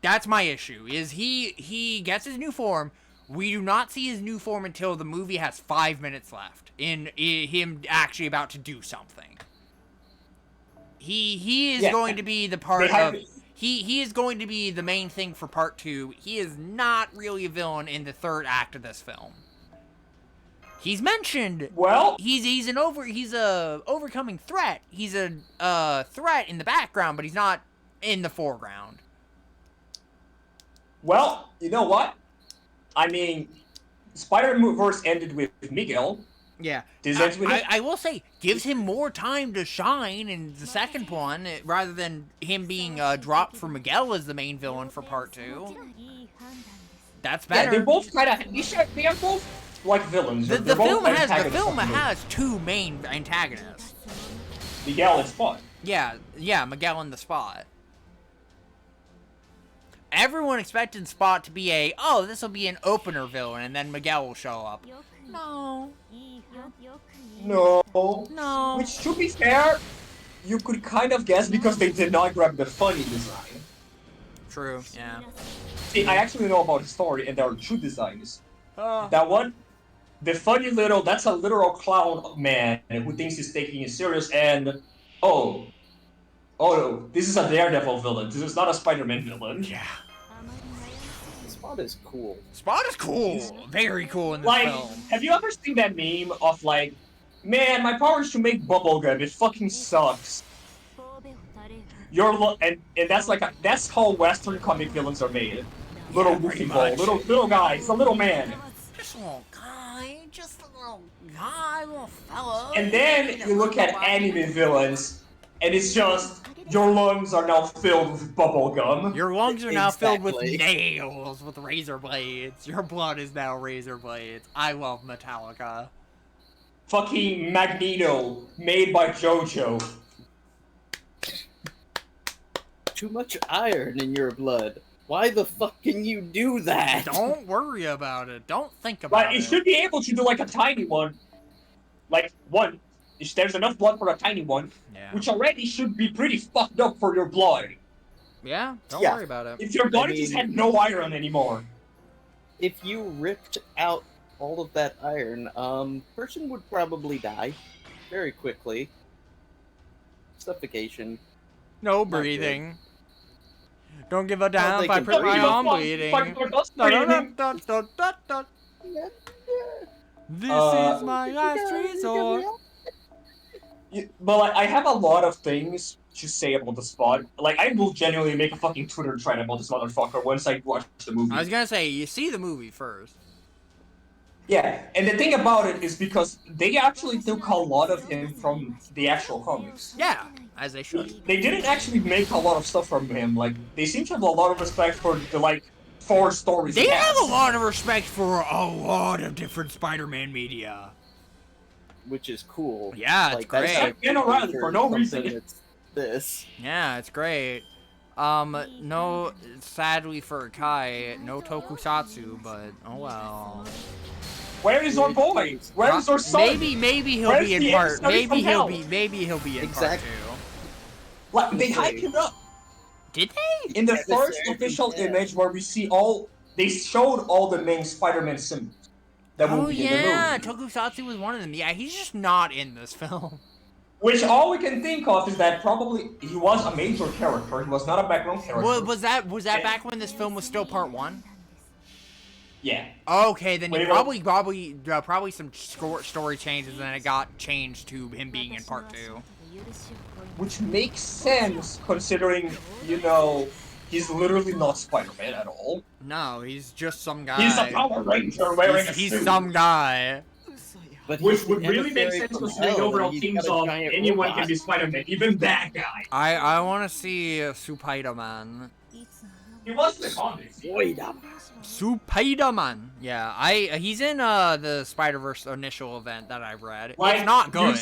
That's my issue, is he gets his new form. We do not see his new form until the movie has 5 minutes left in him actually about to do something. He is going to be the part of... He is going to be the main thing for part 2. He is not really a villain in the third act of this film. He's mentioned. Well, he's a overcoming threat. He's a threat in the background, but he's not in the foreground. Well, you know what? I mean, Spider-Verse ended with Miguel. Yeah. This ends with I will say, gives him more time to shine in the second one, rather than him being dropped for Miguel as the main villain for part 2. That's better. Yeah, they both kind of... They are both like villains. The film has 2 main antagonists. Miguel and Spot. Yeah, Miguel and the Spot. Everyone expected Spot to be this will be an opener villain, and then Miguel will show up. No. Which, to be fair, you could kind of guess because they did not grab the funny design. True, yeah. See, I actually know about his story, and there are 2 designs. That one, the funny little, that's a literal clown man who thinks he's taking it serious, and oh no, this is a Daredevil villain. This is not a Spider-Man villain. Yeah. Spot is cool. Spot is cool. Very cool in this film. Have you ever seen that meme of like, man, my power is to make bubblegum. It fucking sucks. And that's how Western comic villains are made. Little goofy ball, little guy. He's a little man. Just a little guy, little fella. And then you look at anime villains, and it's just, your lungs are now filled with bubblegum. Your lungs are now filled with nails, with razor blades. Your blood is now razor blades. I love Metallica. Fucking Magneto, made by JoJo. Too much iron in your blood. Why the fuck can you do that? Don't worry about it. Don't think about it. But it should be able to do like a tiny one. Like, one. There's enough blood for a tiny one, which already should be pretty fucked up for your blood. Yeah, don't worry about it. If your body just had no iron anymore. If you ripped out all of that iron, person would probably die very quickly. Suffocation. No breathing. Don't give a damn if I put my arm bleeding. This is my last resort. But I have a lot of things to say about the Spot. Like, I will genuinely make a fucking Twitter thread about this motherfucker once I watch the movie. I was gonna say, you see the movie first. Yeah, and the thing about it is because they actually took a lot of him from the actual comics. Yeah, as they should. They didn't actually make a lot of stuff from him. Like, they seem to have a lot of respect for the, like, 4 stories They have a lot of respect for a lot of different Spider-Man media. Which is cool. Yeah, it's great. Been around for no reason. It's this. Yeah, it's great. No, sadly for Kai, no tokusatsu, but oh well. Where is our boy? Where is our son? Maybe he'll Where's be in the part. emissary from hell? Maybe he'll be in Exactly. part 2. Like, they hyped him up. Did they? In the Emissary first from official hell. image where we see they showed all the main Spider-Man symbols that will Oh be in the yeah, movie. tokusatsu was one of them. Yeah, he's just not in this film. Which all we can think of is that probably he was a major character. He was not a background character. Was that back when this film was still part 1? Yeah. Okay, then Wait, probably some story changes, and then it got changed to him being in part 2. Which makes sense considering, he's literally not Spider-Man at all. No, he's just some guy. He's a Power Ranger wearing a He's suit. some guy. But Which he's would the really make emissary sense from considering hell, overall and he's themes got a of giant anyone robot. can be Spider-Man, even that guy. I want to see Spider-Man. He was in the comics. Spider-Man. Yeah, he's in the Spider-Verse initial event that I read. Like, it's not good.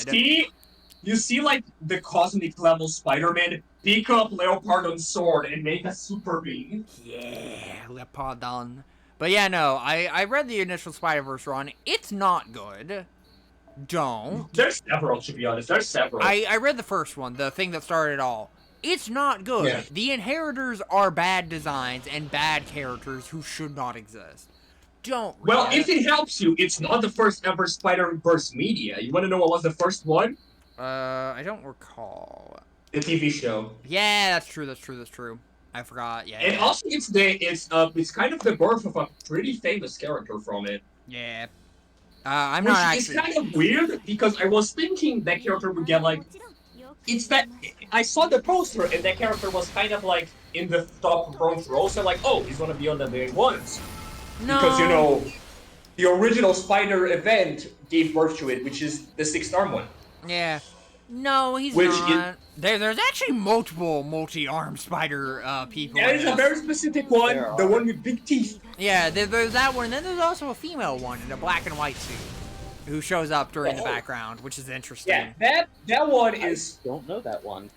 You see like the cosmic level Spider-Man pick up Leopardon's sword and make a super beam. Yeah, Leopardon. But yeah, no, I read the initial Spider-Verse run. It's not good. Don't. There's several, to be honest. There's several. I read the first one, the thing that started it all. It's not good. Yeah. The Inheritors are bad designs and bad characters who should not exist. Don't read Well, it. if it helps you, it's not the first ever Spider-Verse media. You want to know what was the first one? I don't recall. The TV show. Yeah, that's true. I forgot. Yeah. And also, it's kind of the birth of a pretty famous character from it. Yeah. I'm Which not actually. is kind of weird because I was thinking that character would get like. It's that I saw the poster and that character was kind of like in the top front row, so like, oh, he's gonna be on the main ones. No. Because the original Spider event gave birth to it, which is the 6th-arm one. Yeah. No, he's Which not. There's actually multiple multi-armed spider people. There in is this. a very specific one, There the are. one with big teeth. Yeah, there's that one, and then there's also a female one in a black and white suit who shows up during the background, which is interesting. Yeah, that one is. Don't know that one.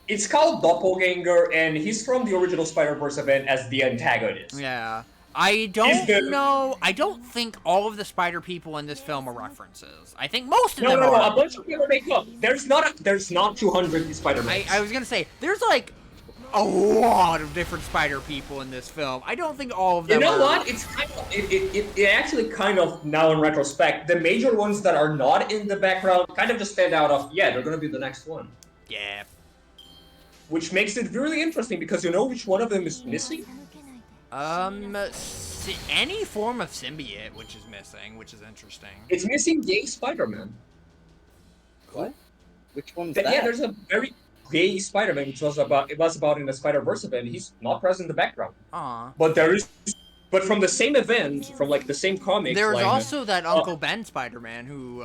It's called Doppelganger, and he's from the original Spider-Verse event as the antagonist. Yeah. I don't think all of the spider people in this film are references. I think most of them No, are. a bunch of people make up. There's not 200 Spider-Man. I was gonna say, there's like a lot of different spider people in this film. I don't think all of them You know are. what? It's kind of, it actually kind of, now in retrospect, the major ones that are not in the background kind of just stand out of, yeah, they're gonna be the next one. Yeah. Which makes it really interesting because you know which one of them is missing? Any form of symbiote, which is missing, which is interesting. It's missing gay Spider-Man. What? Which one's But that? yeah, there's a very gay Spider-Man, which was about in the Spider-Verse event. He's not present in the background. Aw. But from the same event, from like the same comics. There's like, also that Uncle Ben Spider-Man who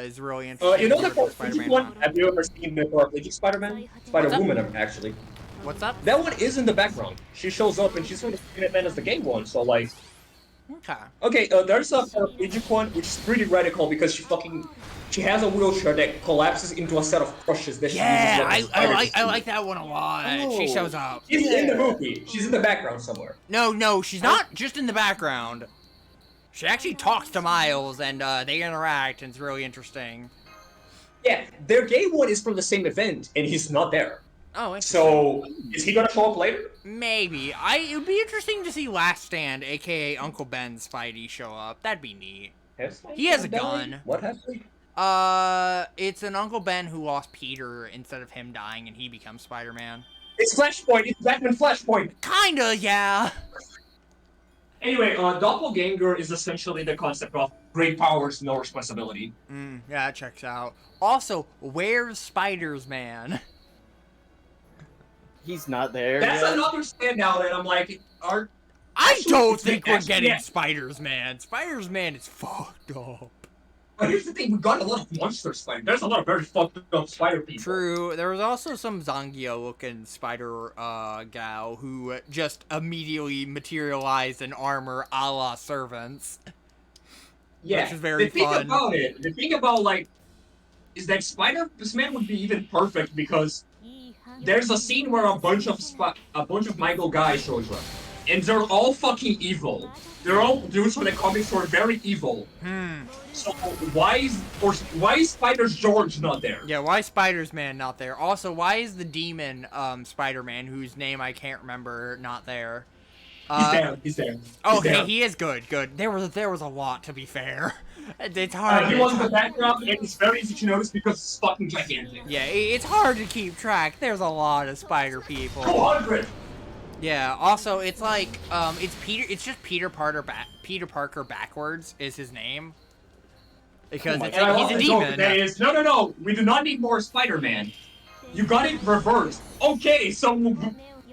is really interesting. you know the original paraplegic one? Have you ever seen the paraplegic Spider-Man? Spider-Woman, actually. What's up? That one is in the background. She shows up and she's from the same event as the gay one, so like. Okay. Okay, there's a paraplegic one, which is pretty radical because she has a wheelchair that collapses into a set of crushes that she Yeah, uses. I like that one a lot. She Oh. shows up. She's in the movie. She's in the background somewhere. No, she's not just in the background. She actually talks to Miles and they interact and it's really interesting. Yeah, their gay one is from the same event and he's not there. Oh, interesting. So, is he gonna show up later? Maybe. It would be interesting to see Last Stand, aka Uncle Ben's Spidey, show up. That'd be neat. He has a gun. What happened? It's an Uncle Ben who lost Peter instead of him dying and he becomes Spider-Man. It's Flashpoint. It's Batman Flashpoint. Kinda, yeah. Anyway, Doppelganger is essentially the concept of great powers, no responsibility. Yeah, that checks out. Also, where's Spiders-Man? He's not there. That's yet. another standout, and I'm like, I Actually, don't it's think been- we're getting yeah. Spiders-Man. Spiders-Man is fucked up. But here's the thing, we got a lot of monster spider. There's a lot of very fucked up spider people. True. There was also some Zangief-looking spider gal who just immediately materialized in armor a la servants. Yeah. Which is very the thing fun. about it, is that Spider-Man would be even perfect because there's a scene where a bunch of Michael guys shows up, and they're all fucking evil. They're all dudes from the comics who are very evil. So why is Spider George not there? Yeah, why is Spider-Man not there? Also, why is the demon Spider-Man, whose name I can't remember, not there? He's there. Oh, He's there. he is good. There was a lot, to be fair. It's hard. He was in the background, and it's very easy to notice because it's fucking gigantic. Yeah, it's hard to keep track. There's a lot of spider people. 200. Yeah. Also, it's like it's just Peter Parker backwards is his name. Because it's like, he's a demon. No. We do not need more Spider-Man. You got it reversed. Okay, so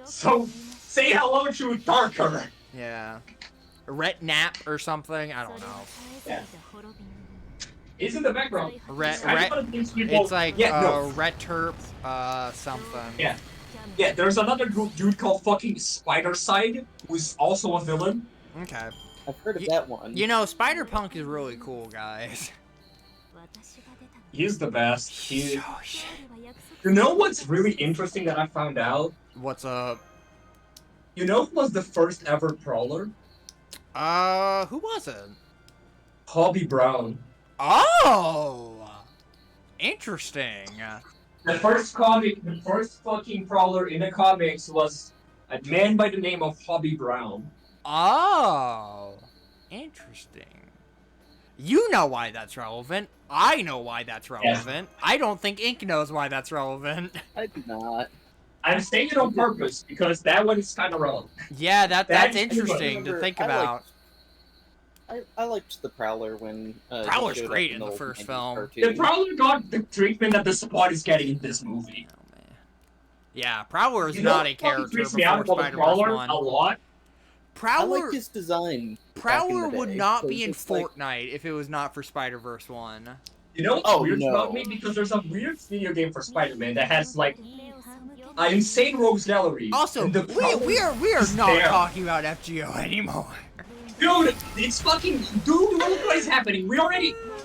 say hello to Darker. Yeah. Retnap or something. I don't know. Yeah. He's in the background. It's like Returp something. Yeah. Yeah, there's another dude called fucking Spider-Side, who's also a villain. Okay. I've heard of that one. You know, Spider-Punk is really cool, guys. He's the best. Oh, shit. You know what's really interesting that I found out? What's up? You know who was the first ever Prowler? Who was it? Hobby Brown. Oh! Interesting. The first fucking Prowler in the comics was a man by the name of Hobby Brown. Oh! Interesting. You know why that's relevant. I know why that's relevant. Yeah. I don't think Ink knows why that's relevant. I do not. I'm saying it on purpose because that one is kind of relevant. Yeah, that's interesting to think about. I liked the Prowler when Prowler's great in the first film. The Prowler got the treatment that the Spot is getting in this movie. Oh, man. Yeah, Prowler is not a character before Spider-Man 1. A lot. Prowler, I like his design. Prowler would not be in Fortnite if it was not for Spider-Verse 1. You know what's weird about me? Because there's a weird video game for Spider-Man that has like an insane rogues gallery. Also, we are not talking about FGO anymore. Dude, it's fucking dude. What is happening?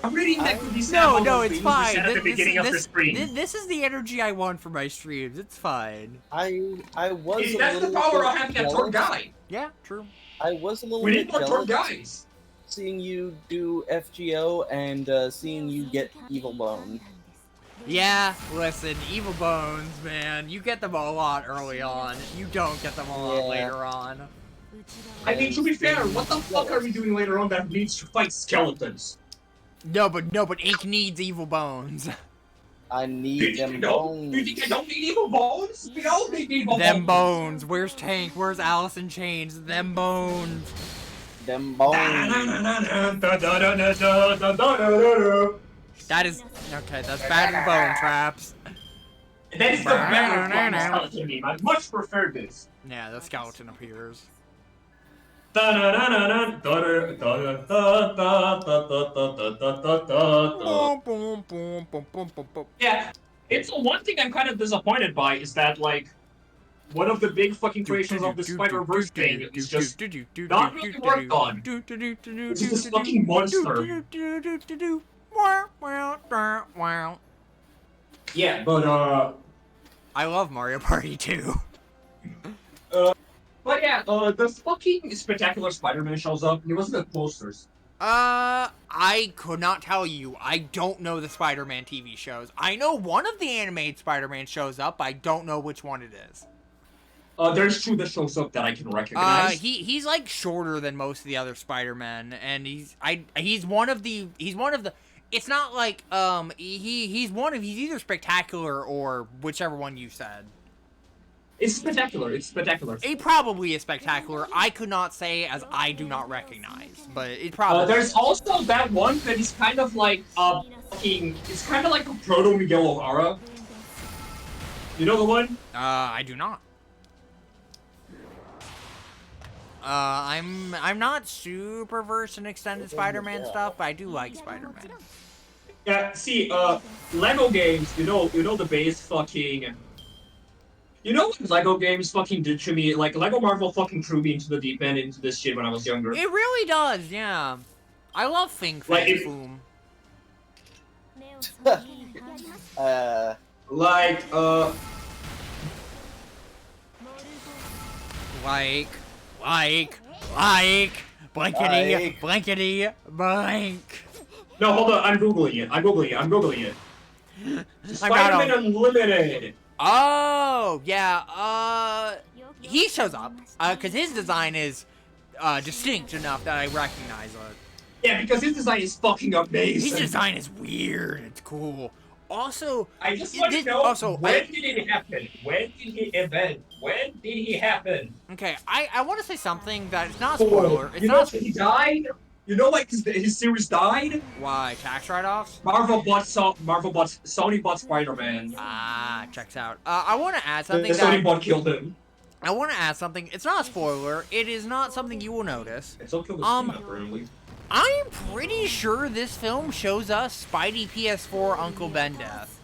I'm reading that could be no, it's fine. At the beginning of the stream. This is the energy I want for my streams. It's fine. I was. That's the power of having a third guy. Yeah, true. I was a little bit jealous. We need more third guys. Seeing you do FGO and seeing you get Evil Bone. Yeah, listen, Evil Bones, man. You get them a lot early on. You don't get them a lot later on. I mean, to be fair, what the fuck are we doing later on that needs to fight skeletons? No, but Ink needs Evil Bones. I need them bones. You think I don't need Evil Bones? We all need Evil Bones. Them bones. Where's Tank? Where's Alice in Chains? Them bones. Them bones. That is... Okay, that's bad in bone traps. That is the better skeleton meme. I much prefer this. Yeah, the skeleton appears. Yeah, it's one thing I'm kind of disappointed by is that, like, one of the big fucking creations of the Spider-Verse thing is just not really worked on. It's just this fucking monster. Yeah, but, I love Mario Party 2. But yeah, the fucking Spectacular Spider-Man shows up, and it wasn't the posters. I could not tell you. I don't know the Spider-Man TV shows. I know one of the animated Spider-Man shows up, but I don't know which one it is. There's two that shows up that I can recognize. He's like shorter than most of the other Spider-Men, and he's one of the, it's not like, he's either Spectacular or whichever one you said. It's Spectacular. It probably is Spectacular. I could not say as I do not recognize, but it probably there's also that one that is kind of like, it's kind of like a proto Miguel O'Hara. You know the one? I do not. I'm not super versed in extended Spider-Man stuff, but I do like Spider-Man. Yeah, see, Lego games, you know the base fucking... You know what Lego games fucking did to me? Like, Lego Marvel fucking threw me into the deep end into this shit when I was younger. It really does, yeah. I love Fing Fang Boom. blankety, blankety, blank. No, hold on. I'm googling it. I'm googling it. Spider-Man Unlimited. Oh, yeah, he shows up, because his design is, distinct enough that I recognize it. Yeah, because his design is fucking amazing. His design is weird, it's cool. Also, I just want to know, when did it happen? When did he event? When did he happen? Okay, I want to say something that it's not a spoiler. It's not. He died? You know, like, his series died? Why? Tax write-offs? Sony bought Spider-Man. Ah, checks out. I want to add something Sony bought killed him. I want to add something. It's not a spoiler. It is not something you will notice. It's okay with apparently. I'm pretty sure this film shows us Spidey PS4 Uncle Ben death.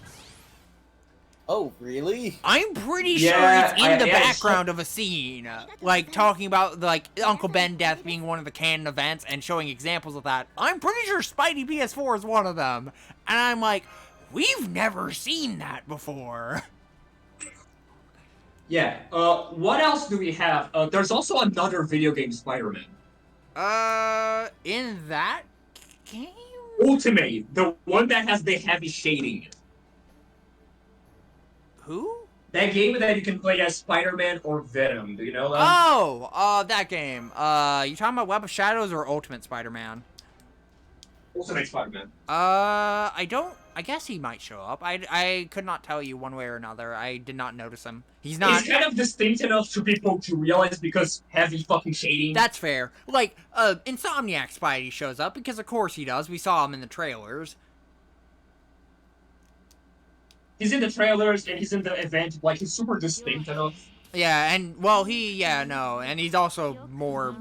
Oh, really? I'm pretty sure it's in the background of a scene, like talking about like Uncle Ben death being one of the canon events and showing examples of that. I'm pretty sure Spidey PS4 is one of them, and I'm like, we've never seen that before. Yeah. What else do we have? There's also another video game Spider-Man. In that game? Ultimate, the one that has the heavy shading. Who? That game that you can play as Spider-Man or Venom. Do you know that? Oh, that game. You talking about Web of Shadows or Ultimate Spider-Man? Ultimate Spider-Man. I guess he might show up. I could not tell you one way or another. I did not notice him. He's not. He's kind of distinct enough to people to realize because heavy fucking shading. That's fair. Like, Insomniac Spidey shows up because of course he does. We saw him in the trailers. He's in the trailers and he's in the event. Like, he's super distinct enough. Yeah, and well, and he's also more.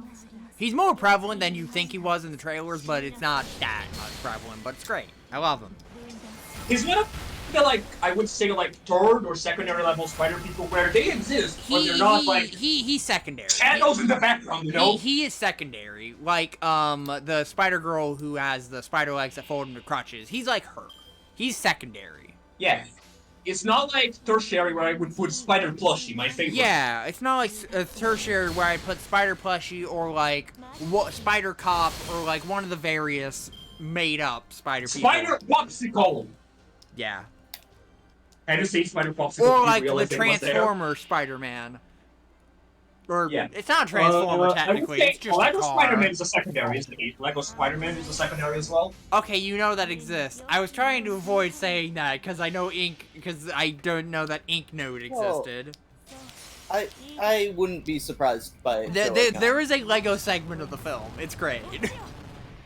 He's more prevalent than you think he was in the trailers, but it's not that much prevalent. But it's great. I love him. He's one of the, like, I would say, like, third or secondary level spider people where they exist, but they're not, like... He's secondary. Shadows in the background, you know? He is secondary. Like, the spider girl who has the spider legs that fold into crutches. He's like her. He's secondary. Yeah. It's not like tertiary where I would put Spider Plushie, my favorite. Yeah, it's not like a tertiary where I put Spider Plushie or, like, Spider Cop or, like, one of the various made-up spider people. Spider Popsicle! Yeah. I just say Spider Popsicle. Or like the Transformer Spider-Man. Or, yeah. It's not Transformer technically, it's just Lego a car. Spider-Man is a secondary, isn't he? Lego Spider-Man is a secondary as well? Okay, you know that exists. I was trying to avoid saying that, because I know because I don't know that Inknail existed. Well, I wouldn't be surprised by it. There is a Lego segment of the film. It's great.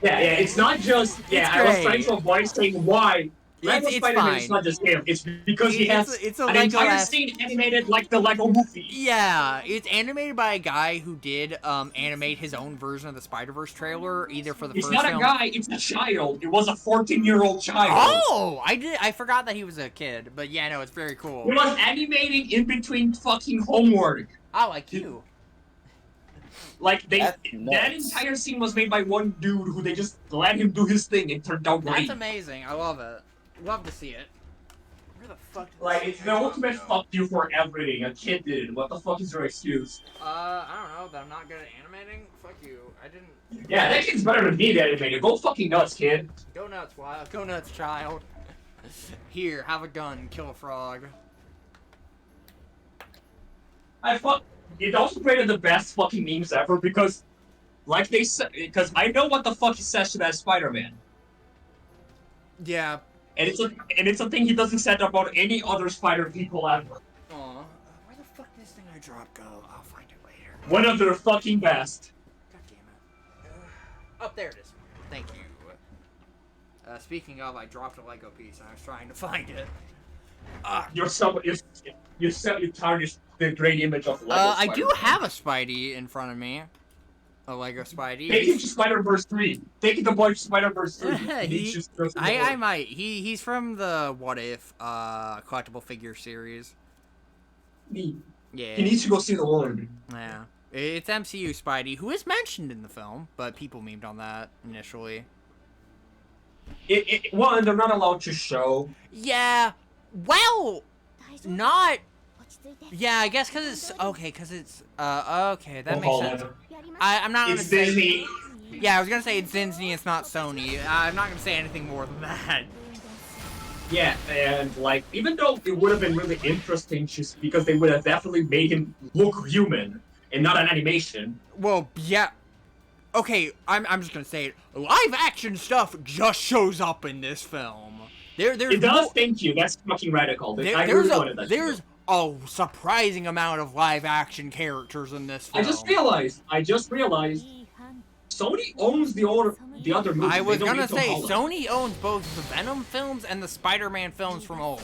Yeah, it's not just... Yeah, I was trying to avoid saying why. Lego Spider-Man is not just him. It's because he has an entire scene animated like the Lego movie. Yeah, it's animated by a guy who did animate his own version of the Spider-Verse trailer, either for the first film. It's not a guy, it's a child. It was a 14-year-old child. Oh, I forgot that he was a kid, but yeah, no, it's very cool. He was animating in between fucking homework. Oh, like you. Like, that entire scene was made by one dude who they just let him do his thing and turned out great. That's amazing. I love it. Love to see it. Where the fuck? Like, it's the ultimate fuck you for everything. A kid did. What the fuck is your excuse? I don't know. That I'm not good at animating? Fuck you. I didn't... Yeah, that kid's better than me at animating. Go fucking nuts, kid. Go nuts, wild. Go nuts, child. Here, have a gun. Kill a frog. It also created the best fucking memes ever because, like they said, because I know what the fuck he says to that Spider-Man. Yeah. And it's a thing he doesn't say about any other spider people ever. Aw. Where the fuck did this thing I dropped go? I'll find it later. One of their fucking best. God damn it. Up there it is. Thank you. Speaking of, I dropped a Lego piece and I was trying to find it. You tarnished the great image of Lego I do have a Spidey in front of me. A Lego Spidey. Take it to Spider-Verse 3. Take it to Boy Spider-Verse 3. I might. He's from the What If collectible figure series. Yeah. He needs to go see the world. Yeah. It's MCU Spidey, who is mentioned in the film, but people memed on that initially. Well, and they're not allowed to show. Yeah. Well, not Yeah, I guess because it's okay. Because it's okay. That Don't makes call sense. it. I'm not gonna It's say. Disney. Yeah, I was gonna say it's Disney. It's not Sony. I'm not gonna say anything more than that. Yeah, and like, even though it would have been really interesting just because they would have definitely made him look human and not an animation. Well, yeah. Okay, I'm just gonna say it. Live action stuff just shows up in this film. There's It does, thank you. That's fucking radical. I really wanted that. There's a surprising amount of live action characters in this film. I just realized Sony owns the other movies. I was They don't gonna need to say, haul it. Sony owns both the Venom films and the Spider-Man films from old.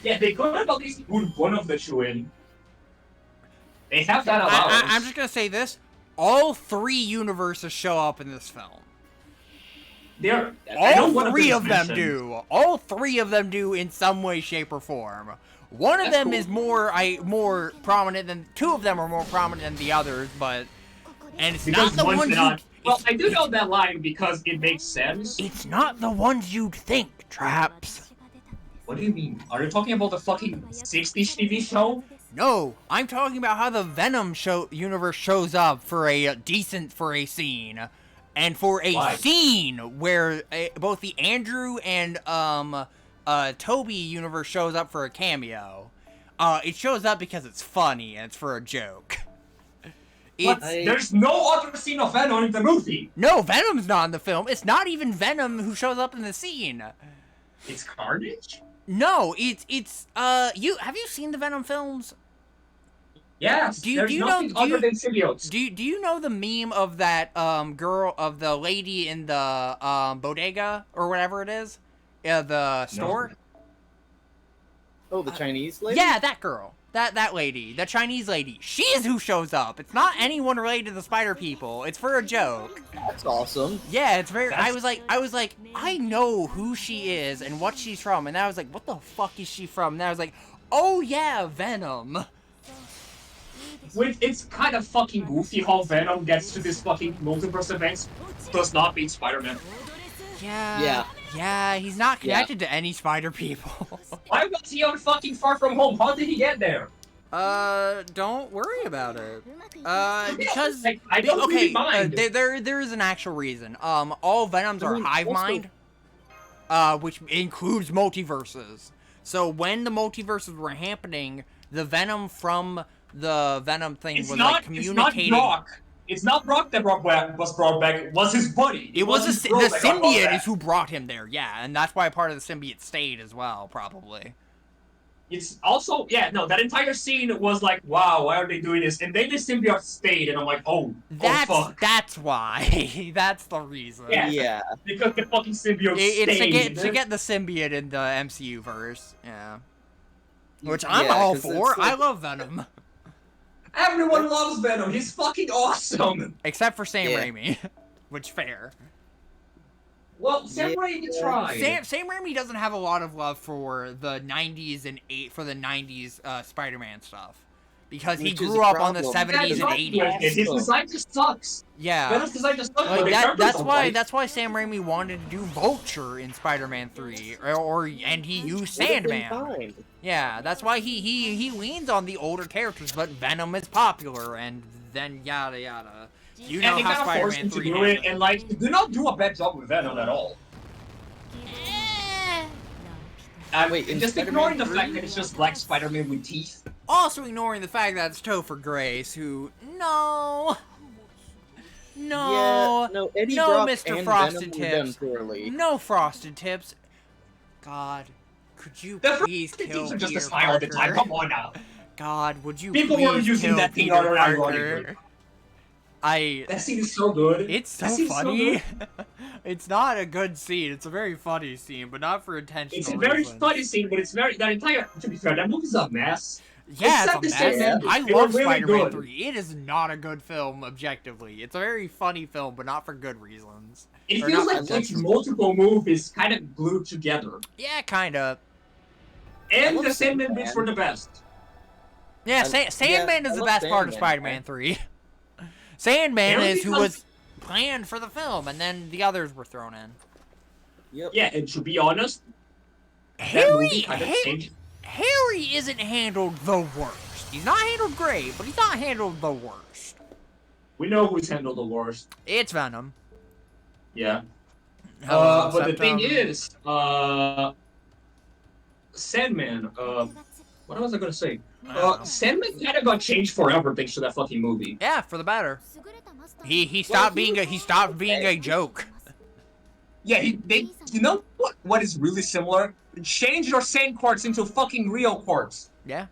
Yeah, they could have at least put one of the two in. They have that allowance. I'm just gonna say this. All three universes show up in this film. All three of them do. All three of them do in some way, shape, or form. One of them is more prominent than... Two of them are more prominent than the others, but... And it's Because not the ones you... Well, I do know that line because it makes sense. It's not the ones you'd think, Traps. What do you mean? Are you talking about the fucking 60s TV show? No, I'm talking about how the Venom universe shows up for a scene. And for a scene where both the Andrew and Toby universe shows up for a cameo. It shows up because it's funny and it's for a joke. There's no other scene of Venom in the movie. No, Venom's not in the film. It's not even Venom who shows up in the scene. It's Carnage? No, it's have you seen the Venom films? Yes, there's nothing other than symbiotes. Do you know the meme of that girl, of the lady in the bodega or whatever it is, the store? No. Oh, the Chinese lady. Yeah, that girl, that lady, the Chinese lady. She's who shows up. It's not anyone related to the Spider People. It's for a joke. That's awesome. Yeah, it's very. I was like, I know who she is and what she's from, and I was like, what the fuck is she from? And I was like, oh yeah, Venom. It's kind of fucking goofy how Venom gets to this fucking multiverse events. Does not beat Spider-Man. Yeah, he's not connected to any Spider People. Why was he on fucking Far From Home? How did he get there? Don't worry about it. Because like, I don't really mind. There is an actual reason. All Venoms are hive mind, which includes multiverses. So when the multiverses were happening, the Venom from the Venom thing was like communicating. It's not Brock that was brought back. It was his buddy. It was the symbiote is who brought him there. Yeah, and that's why part of the symbiote stayed as well, probably. It's also that entire scene was like, wow, why are they doing this? And then the symbiote stayed, and I'm like, oh fuck. That's why. That's the reason. Yeah. Because the fucking symbiote stayed. To get the symbiote in the MCU verse. Yeah. Which I'm all for. I love Venom. Everyone loves Venom. He's fucking awesome. Except for Sam Raimi. Which, fair. Well, Sam Raimi tried. Sam Raimi doesn't have a lot of love for the 90s and for the 90s Spider-Man stuff. Because he grew up on the 70s and 80s. His design just sucks. Yeah. Venom's design just sucks. Like that's why Sam Raimi wanted to do Vulture in Spider-Man 3, and he used Sandman. Yeah, that's why he leans on the older characters, but Venom is popular, and then yada yada. You know how Spider-Man 3 do it, and like, do not do a bad job with Venom at all. Just ignoring the fact that it's just Black Spider-Man with teeth. Also ignoring the fact that it's Topher Grace, who Eddie Brock Mr. and Frosted Venom Tips, no Frosted Tips. God, could you please kill Peter just Parker? all the time. Come on now. God, would you People please were using kill that Peter thing Parker? That scene is so good. It's so funny. It's not a good scene. It's a very funny scene, but not for intentional It's a very reasons. funny scene, but it's very... To be fair, that movie's a mess. Yeah, it's a mess. I love really Spider-Man good. 3. It is not a good film, objectively. It's a very funny film, but not for good reasons. It Or feels not like multiple movies kind of glued together. Yeah, kind of. And the Sandman bits were the best. Yeah, Sandman is the best part of Spider-Man 3. Sandman is who was planned for the film, and then the others were thrown in. Yep. Yeah, and to be honest, that movie kind of changed. Harry isn't handled the worst. He's not handled great, but he's not handled the worst. We know who's handled the worst. It's Venom. Yeah. Hello, But the thing Septum. is, Sandman, what was I gonna say? Sandman kind of got changed forever thanks to that fucking movie. Yeah, for the better. He stopped being a joke. Yeah, you know what is really similar? Change your sand quartz into fucking real quartz. Yeah.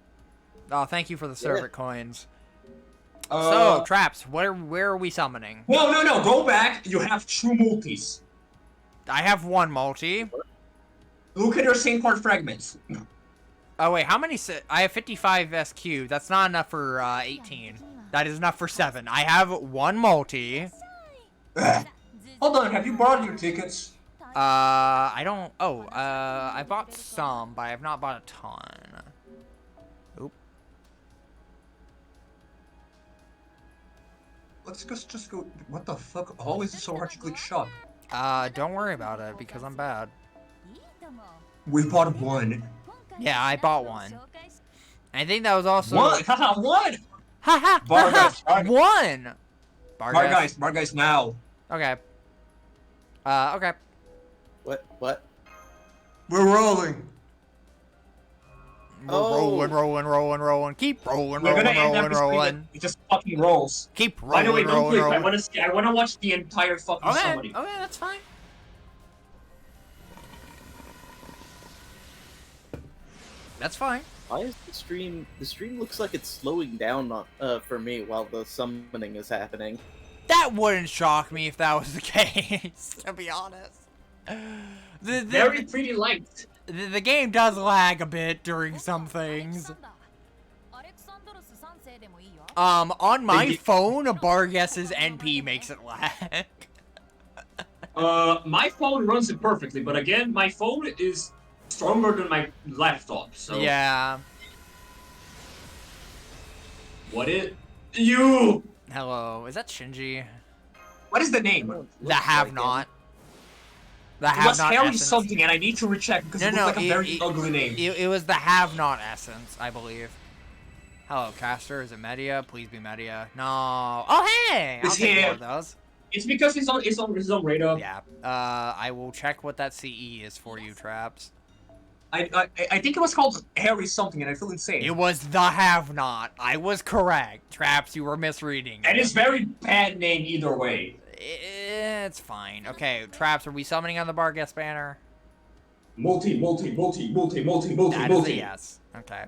Oh, thank you for the servant coins. So, Uh, Traps, where are we summoning? no, go back. You have 2 multis. I have 1 multi. Look at your sand quartz fragments. Oh, wait, how many? I have 55 SQ. That's not enough for 18. That is enough for 7. I have 1 multi. Hold on, have you borrowed your tickets? I don't. Oh, I bought some, but I have not bought a ton. Oop. Let's just go. What the fuck? Always so hard to click shop. Don't worry about it because I'm bad. We bought 1. Yeah, I bought 1. I think that was also 1! Haha, 1! Haha. Barguys, 1. Barguys now. Okay. Okay. What? We're rolling. We're rolling. Keep rolling. We're gonna end up rolling. It just fucking rolls. Keep By the way, rolling. don't click. I wanna watch the entire fucking Okay, summoning. okay, that's fine. That's fine. Why is the stream? The stream looks like it's slowing down for me while the summoning is happening. That wouldn't shock me if that was the case, to be honest. Very pretty light. The game does lag a bit during some things. On my phone, Barguess's NP makes it lag. My phone runs it perfectly, but again, my phone is stronger than my laptop, so... Yeah. What is... You! Hello, is that Shinji? What is the name? The Have-Not. The It was Have-Not Harry Essence. something, and I need to recheck because it looks like a very ugly name. It was the Have-Not Essence, I believe. Hello, Caster. Is it Media? Please be Media. No. Oh, hey! I'll It's take him. one of those. It's because it's on his own radar. Yeah. I will check what that CE is for you, Traps. I think it was called Harry something, and I feel insane. It was the Have-Not. I was correct. Traps, you were misreading. And it's very bad name either way. It's fine. Okay, Traps, are we summoning on the Barguess banner? Multi. That is a yes. Okay.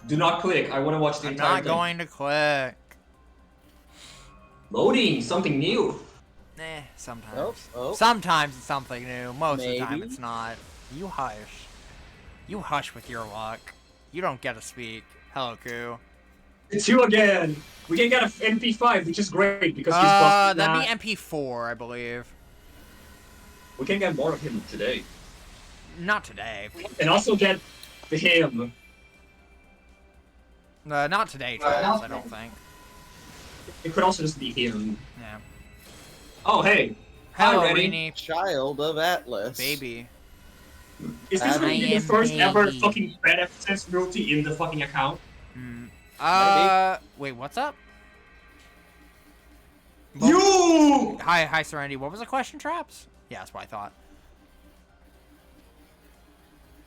Do not click. I want to watch the I'm entire not thing. going to click. Loading something new. Sometimes. Oh. Sometimes it's something new. Most of the time Maybe. it's not. You hush. You hush with your luck. You don't get to speak. Hello, Ku. It's you again. We can get an MP5, which is great because he's busted. That'd be MP4, I believe. We can get more of him today, Not today. and also get him. Not today, Travis, I don't think. It could also just be him. Yeah. Oh hey, Hello, Hi, Rennie. Rennie. Child of Atlas. Baby. is this going to be I the first am ever baby. fucking Beneficence multi in the fucking account? Wait, what's up? You! Hi, Serenity. What was the question, Traps? Yeah, that's what I thought.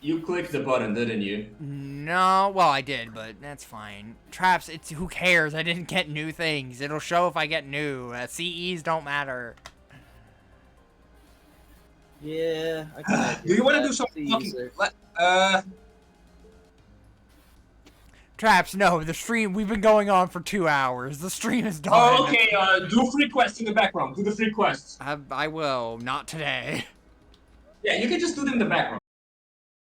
You clicked the button, didn't you? No, well, I did, but that's fine. Traps, who cares? I didn't get new things. It'll show if I get new. CEs don't matter. Yeah. I can Do you want to do that. some See, fucking... sir. Traps, no, the stream, we've been going on for 2 hours. The stream is done. Oh, okay, do free quests in the background. Do the free quests. I will, not today. Yeah, you can just do them in the background.